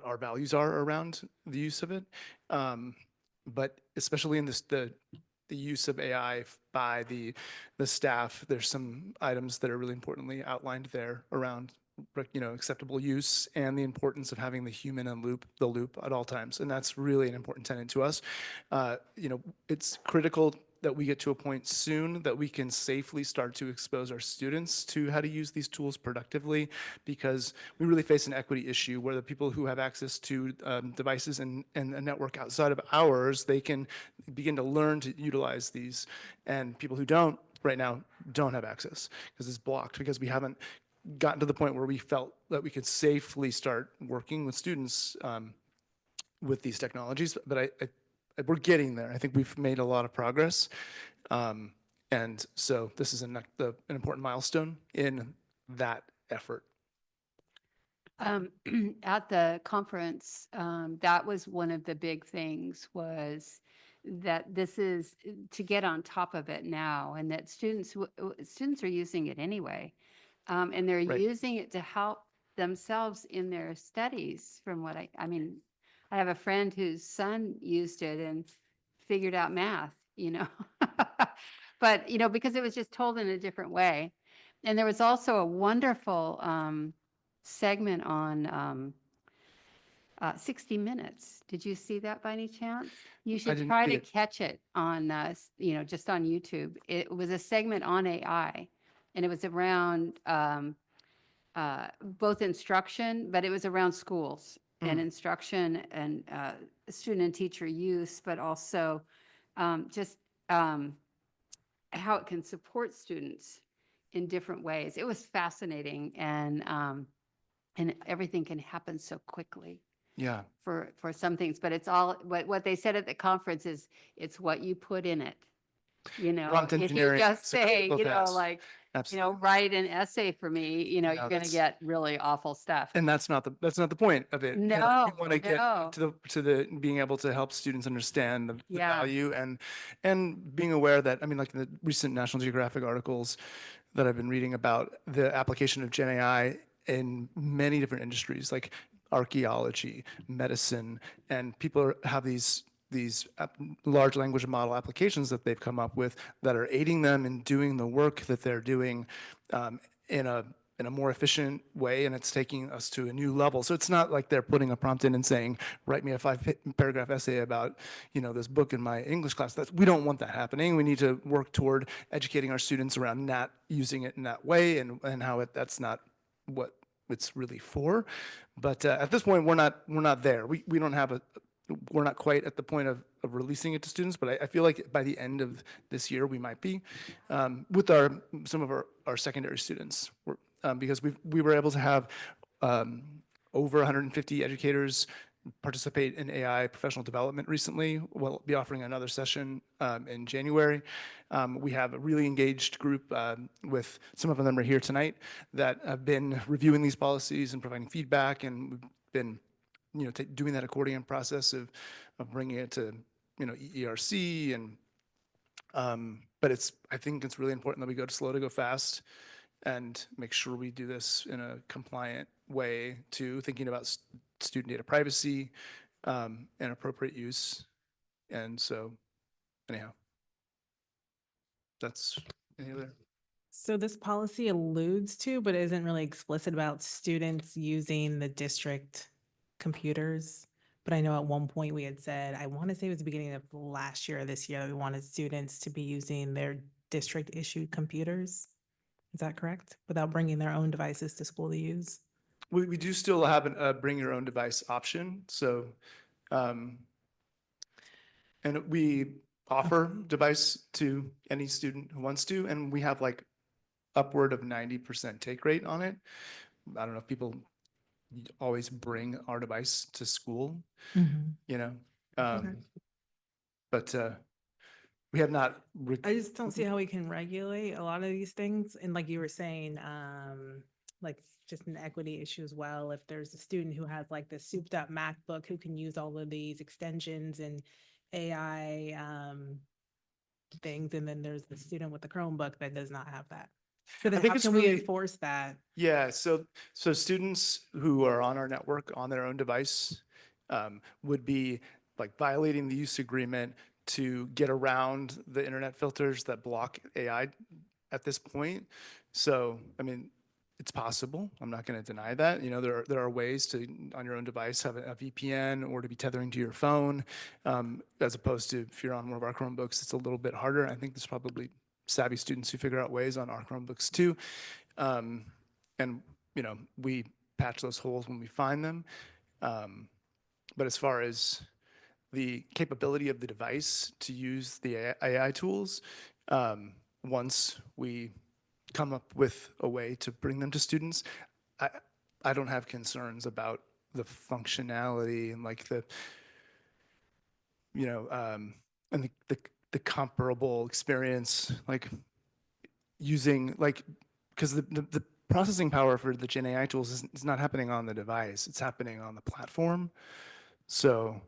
our values are around the use of it. But especially in the use of AI by the staff, there's some items that are really importantly outlined there around acceptable use and the importance of having the human in the loop at all times. And that's really an important tenet to us. It's critical that we get to a point soon that we can safely start to expose our students to how to use these tools productively, because we really face an equity issue where the people who have access to devices and a network outside of ours, they can begin to learn to utilize these, and people who don't right now don't have access because it's blocked, because we haven't gotten to the point where we felt that we could safely start working with students with these technologies. But we're getting there. I think we've made a lot of progress. And so this is an important milestone in that effort. At the conference, that was one of the big things, was that this is to get on top of it now, and that students are using it anyway. And they're Right. using it to help themselves in their studies, from what I mean, I have a friend whose son used it and figured out math, but, because it was just told in a different way. And there was also a wonderful segment on 60 Minutes. Did you see that by any chance? You I should didn't try see to it. catch it on, just on YouTube. It was a segment on AI, and it was around both instruction, but it was around schools and instruction and student and teacher use, but also just how it can support students in different ways. It was fascinating, and everything can happen so quickly Yeah. for some things, but it's all what they said at the conference is it's what you put in it. Prompt If you engineering just is a say, critical task. like, Absolutely. write an essay for me, you're No, going to that's- get really awful stuff. And that's not the point of it. You know, No, we want to get no. to the being able to help students understand the Yeah. value and being aware that, I mean, like the recent National Geographic articles that I've been reading about the application of Gen AI in many different industries, like archaeology, medicine, and people have these large language model applications that they've come up with that are aiding them in doing the work that they're doing in a more efficient way, and it's taking us to a new level. So it's not like they're putting a prompt in and saying, write me a 5-paragraph essay about, this book in my English class. We don't want that happening. We need to work toward educating our students around not using it in that way and how that's not what it's really for. But at this point, we're not there. We don't have we're not quite at the point of releasing it to students, but I feel like by the end of this year, we might be with some of our secondary students, because we were able to have over 150 educators participate in AI professional development recently. We'll be offering another session in January. We have a really engaged group with some of them are here tonight that have been reviewing these policies and providing feedback, and we've been doing that accordion process of bringing it to, EERC but I think it's really important that we go slow to go fast and make sure we do this in a compliant way too, thinking about student data privacy and appropriate use. And so anyhow, that's any other. So this policy alludes to, but isn't really explicit about students using the district computers. But I know at one point we had said, I want to say it was the beginning of last year or this year, that we wanted students to be using their district issued computers. Is that correct? Without bringing their own devices to school to use? We do still have a bring your own device option. So, and we offer device to any student who wants to, and we have like upward of 90% take rate on it. I don't know if people always bring our device to school, but we have not. I just don't see how we can regulate a lot of these things. And like you were saying, like just an equity issue as well. If there's a student who has like the souped up MacBook who can use all of these extensions and AI things, and then there's the student with the Chromebook that does not have that. So then I think how it's can we really- enforce that? Yeah, so students who are on our network on their own device would be like violating the use agreement to get around the internet filters that block AI at this point. So, I mean, it's possible. I'm not going to deny that. There are ways to, on your own device, have a VPN or to be tethering to your phone, as opposed to if you're on one of our Chromebooks, it's a little bit harder. I think there's probably savvy students who figure out ways on our Chromebooks too. And, we patch those holes when we find them. But as far as the capability of the device to use the AI tools, once we come up with a way to bring them to students, I don't have concerns about the functionality and like and the comparable experience, like using because the processing power for the Gen AI tools is not happening on the device, it's happening on the platform. So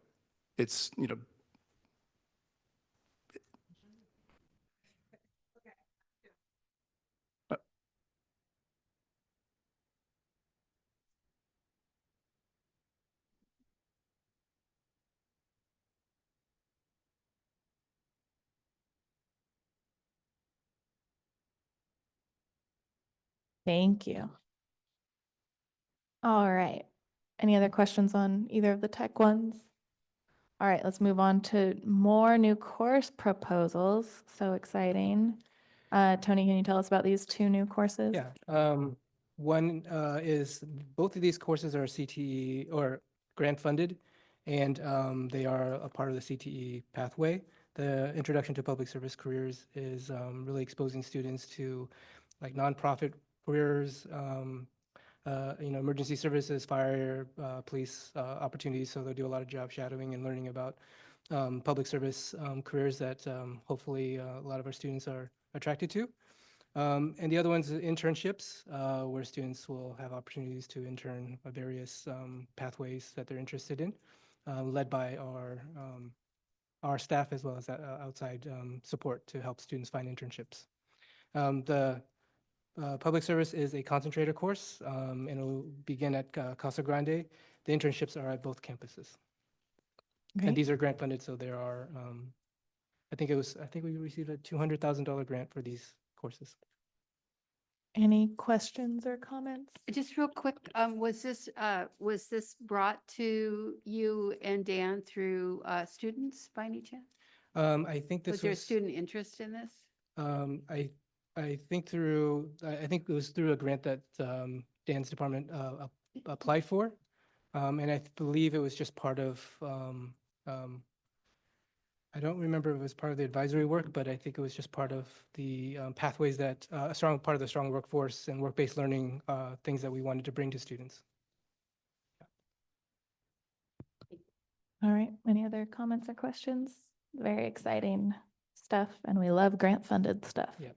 it's, Thank you. All right. Any other questions on either of the tech ones? All right, let's move on to more new course proposals. So exciting. Tony, can you tell us about these two new courses? Yeah, one is both of these courses are CTE or grant funded, and they are a part of the CTE pathway. The Introduction to Public Service Careers is really exposing students to like nonprofit careers, emergency services, fire, police opportunities. So they'll do a lot of job shadowing and learning about public service careers that hopefully a lot of our students are attracted to. And the other one's internships, where students will have opportunities to intern at various pathways that they're interested in, led by our staff as well as outside support to help students find internships. The public service is a concentrator course, and it'll begin at Casa Grande. The internships are at both campuses. Great. And these are grant funded, so there are, I think we received a $200,000 grant for these courses. Any questions or comments? Just real quick, was this brought to you and Dan through students by any chance? I think this Was there a student interest in this? I think it was through a grant that Dan's department applied for. And I believe it was just part of, I don't remember if it was part of the advisory work, but I think it was just part of the pathways that, a strong part of the strong workforce and work-based learning things that we wanted to bring to students. All right, any other comments or questions? Very exciting stuff, and we love grant-funded stuff. Yep.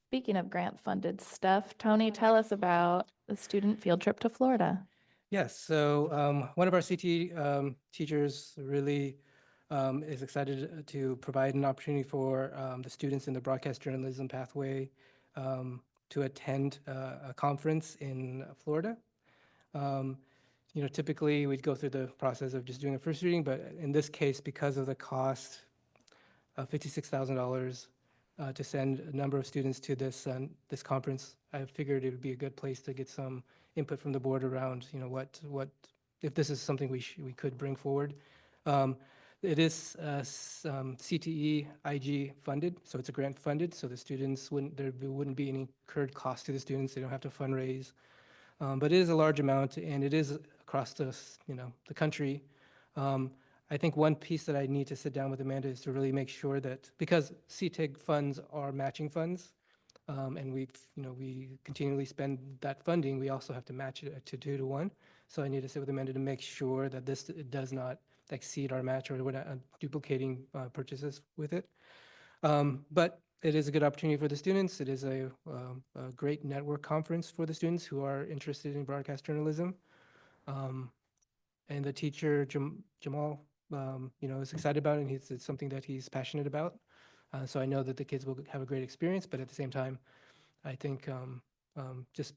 Speaking of grant-funded stuff, Tony, tell us about the student field trip to Florida. Yes, so one of our CT teachers really is excited to provide an opportunity for the students in the broadcast journalism pathway to attend a conference in Florida. Typically we'd go through the process of just doing a first reading, but in this case, because of the cost of $56,000 to send a number of students to this conference, I figured it would be a good place to get some input from the board around, what if this is something we could bring forward. It is CTE IG funded, so it's a grant funded, so the students there wouldn't be any incurred cost to the students. They don't have to fundraise, but it is a large amount, and it is across the country. I think one piece that I need to sit down with Amanda is to really make sure that, because CTIG funds are matching funds, and we continually spend that funding, we also have to match it to 2-to-1. So I need to sit with Amanda to make sure that this does not exceed our match, or we're not duplicating purchases with it. But it is a good opportunity for the students. It is a great network conference for the students who are interested in broadcast journalism. And the teacher, Jamal, is excited about it, and it's something that he's passionate about. So I know that the kids will have a great experience, but at the same time, I think just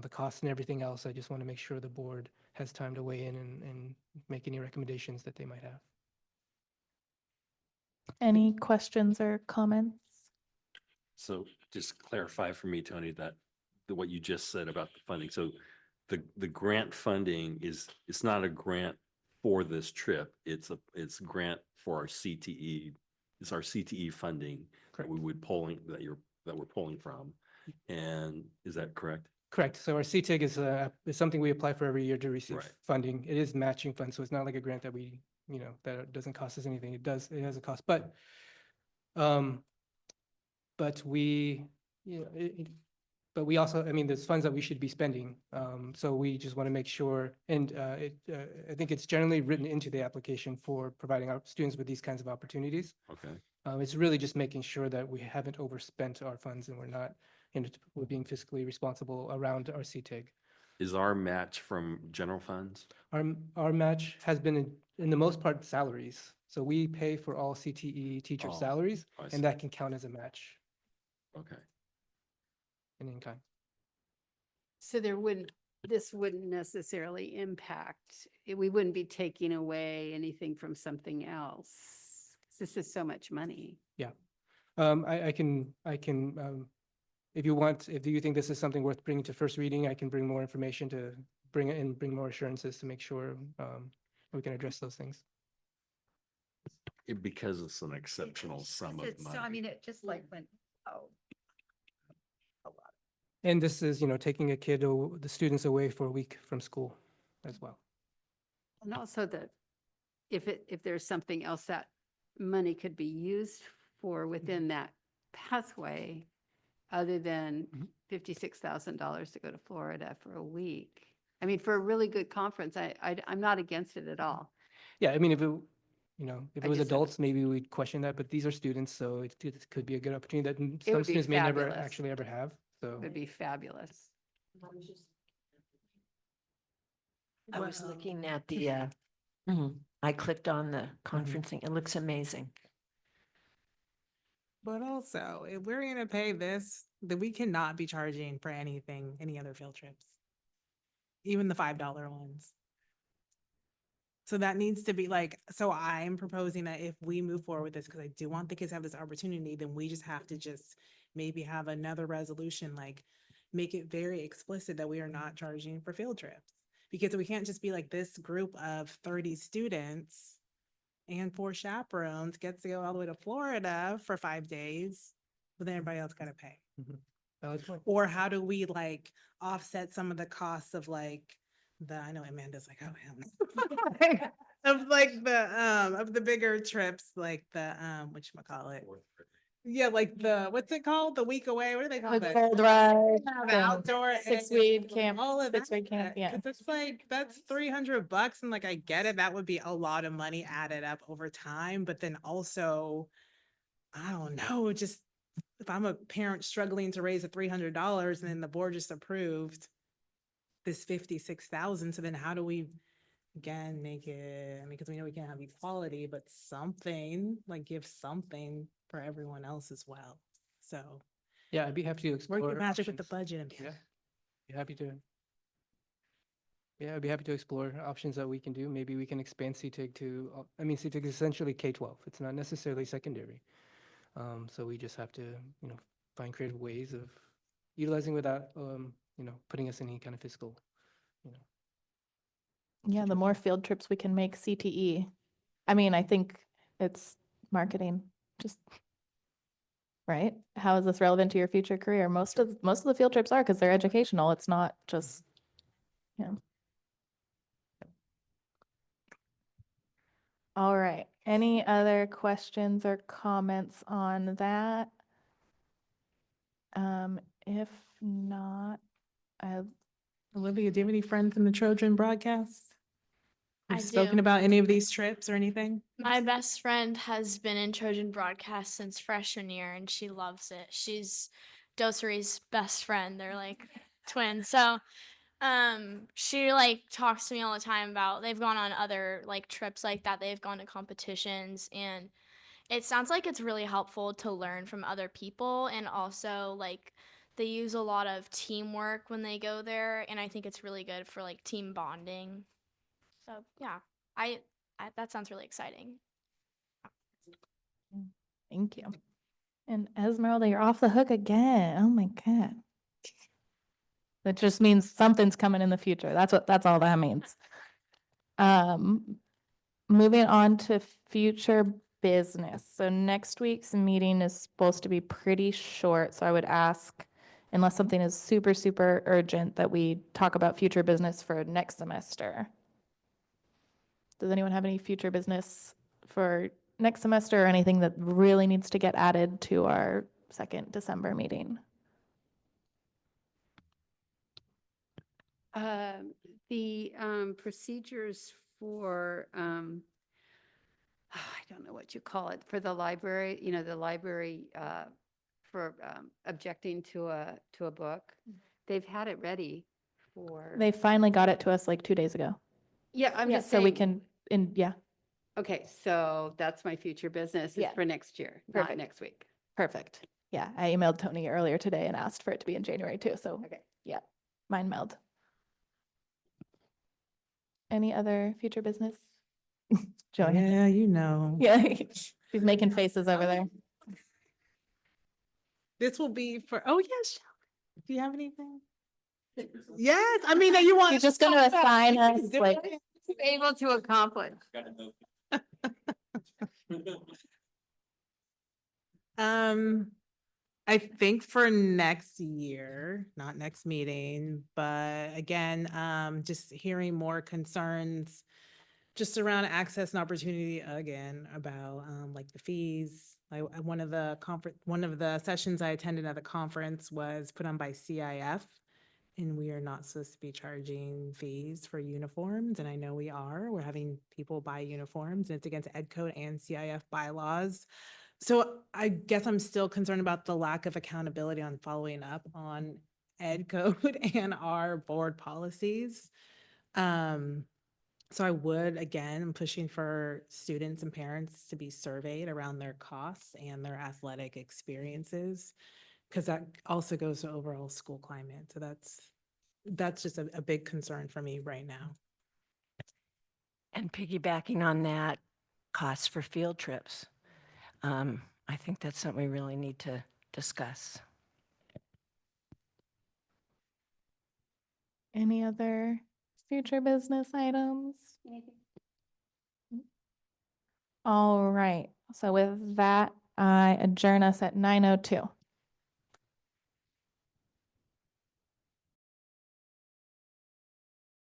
the costs and everything else, I just want to make sure the board has time to weigh in and make any recommendations that they might have. Any questions or comments? So just clarify for me, Tony, that what you just said about the funding. So the grant funding it's not a grant for this trip. It's grant for our CTE. It's our CTE funding that we're pulling from. And is that correct? Correct. So our CTIG is something we apply for every year to receive funding. It is matching funds, so it's not like a grant that that doesn't cost us anything. It has a cost, but we, but we also, there's funds that we should be spending. So we just want to make sure, and I think it's generally written into the application for providing our students with these kinds of opportunities. Okay. It's really just making sure that we haven't overspent our funds and we're not, we're being fiscally responsible around our CTIG. Is our match from general funds? Our match has been in the most part salaries. So we pay for all CTE teacher salaries, and that can count as a match. Okay. In kind. So this wouldn't necessarily impact, we wouldn't be taking away anything from something else. 'Cause this is so much money. Yeah. I can, if you think this is something worth bringing to first reading, I can bring more information to bring more assurances to make sure we can address those things. Because it's an exceptional sum of So, I money. mean, it just like went, oh. And this is, taking the students away for a week from school as well. And also that if there's something else that money could be used for within that pathway, other than $56,000 to go to Florida for a week. I mean, for a really good conference, I'm not against it at all. Yeah, I mean, if it I was just have- adults, maybe we'd question that, but these are students, so it could be a good opportunity that some would be students may never fabulous. actually ever have, so. It would be fabulous. I was looking at the, I clicked on the conferencing. It looks amazing. But also, if we're gonna pay this, then we cannot be charging for anything, any other field trips. Even the $5 ones. So that needs to be like, so I'm proposing that if we move forward with this, because I do want the kids to have this opportunity, then we just have to just maybe have another resolution, like make it very explicit that we are not charging for field trips. Because we can't just be like this group of 30 students and 4 chaperones gets to go all the way to Florida for 5 days, but then everybody else gotta pay. Valid point. Or how do we like offset some of the costs of like I know Amanda's like, oh, hell no. Of the bigger trips, like the, whatchamacallit? Yeah, like what's it called? The week away, what do they call The it? Gold Rush, The outdoor. 6-week camp, All of that. 6-week camp, yeah. 'Cause it's like, that's $300 and like, I get it, that would be a lot of money added up over time, but then also, I don't know, just if I'm a parent struggling to raise $300 and then the board just approved this 56,000, so then how do we, again, make it, I mean, because we know we can't have equality, but something, like give something for everyone else as well. So Yeah, I'd be happy to explore. work the magic with the options. budget and Yeah, be happy to. Yeah, I'd be happy to explore options that we can do. Maybe we can expand CTIG to, CTIG is essentially K-12. It's not necessarily secondary. So we just have to, find creative ways of utilizing without, putting us in any kind of fiscal, Yeah, the more field trips we can make CTE. I mean, I think it's marketing, just, right? How is this relevant to your future career? Most of the field trips are because they're educational. It's not just, All right. Any other questions or comments on that? If not, Olivia, do you have any friends in the Trojan broadcast? I Have spoken do. about any of these trips or anything? My best friend has been in Trojan broadcast since freshman year and she loves it. She's Dosery's best friend. They're like twins. So she like talks to me all the time about they've gone on other like trips like that. They've gone to competitions and it sounds like it's really helpful to learn from other people and also like they use a lot of teamwork when they go there and I think it's really good for like team bonding. So yeah, I that sounds really exciting. thank you. And Esmeralda, you're off the hook again. Oh my God. That just means something's coming in the future. That's all that means. Moving on to future business. So next week's meeting is supposed to be pretty short. So I would ask, unless something is super, super urgent, that we talk about future business for next semester. Does anyone have any future business for next semester or anything that really needs to get added to our second December meeting? The procedures for, I don't know what you call it, for the library, the library for objecting to a book. They've had it ready for. They finally got it to us like 2 days ago. Yeah, I'm just So we saying. yeah. Okay, so that's my future business is Yeah. for next year, not Perfect. next week. Perfect. Yeah, I emailed Tony earlier today and asked for it to be in January too. So Okay. yeah, mind meld. Any other future business? Joanne? Yeah, you know. Yeah, she's making faces over there. This will be for, oh yes. Do you have anything? Yes, I mean, you want. You're just going to assign us like, Able to accomplish. I think for next year, not next meeting, but again, just hearing more concerns just around access and opportunity again about like the fees. One of the sessions I attended at the conference was put on by CIF, and we are not supposed to be charging fees for uniforms, and I know we are. We're having people buy uniforms, and it's against Ed Code and CIF bylaws. So I guess I'm still concerned about the lack of accountability on following up on Ed Code and our board policies. So I would, again, I'm pushing for students and parents to be surveyed around their costs and their athletic experiences, because that also goes to overall school climate. So that's just a big concern for me right now. And piggybacking on that, costs for field trips. I think that's something we really need to discuss. any other future business items? All right. So with that, I adjourn us at 9:02.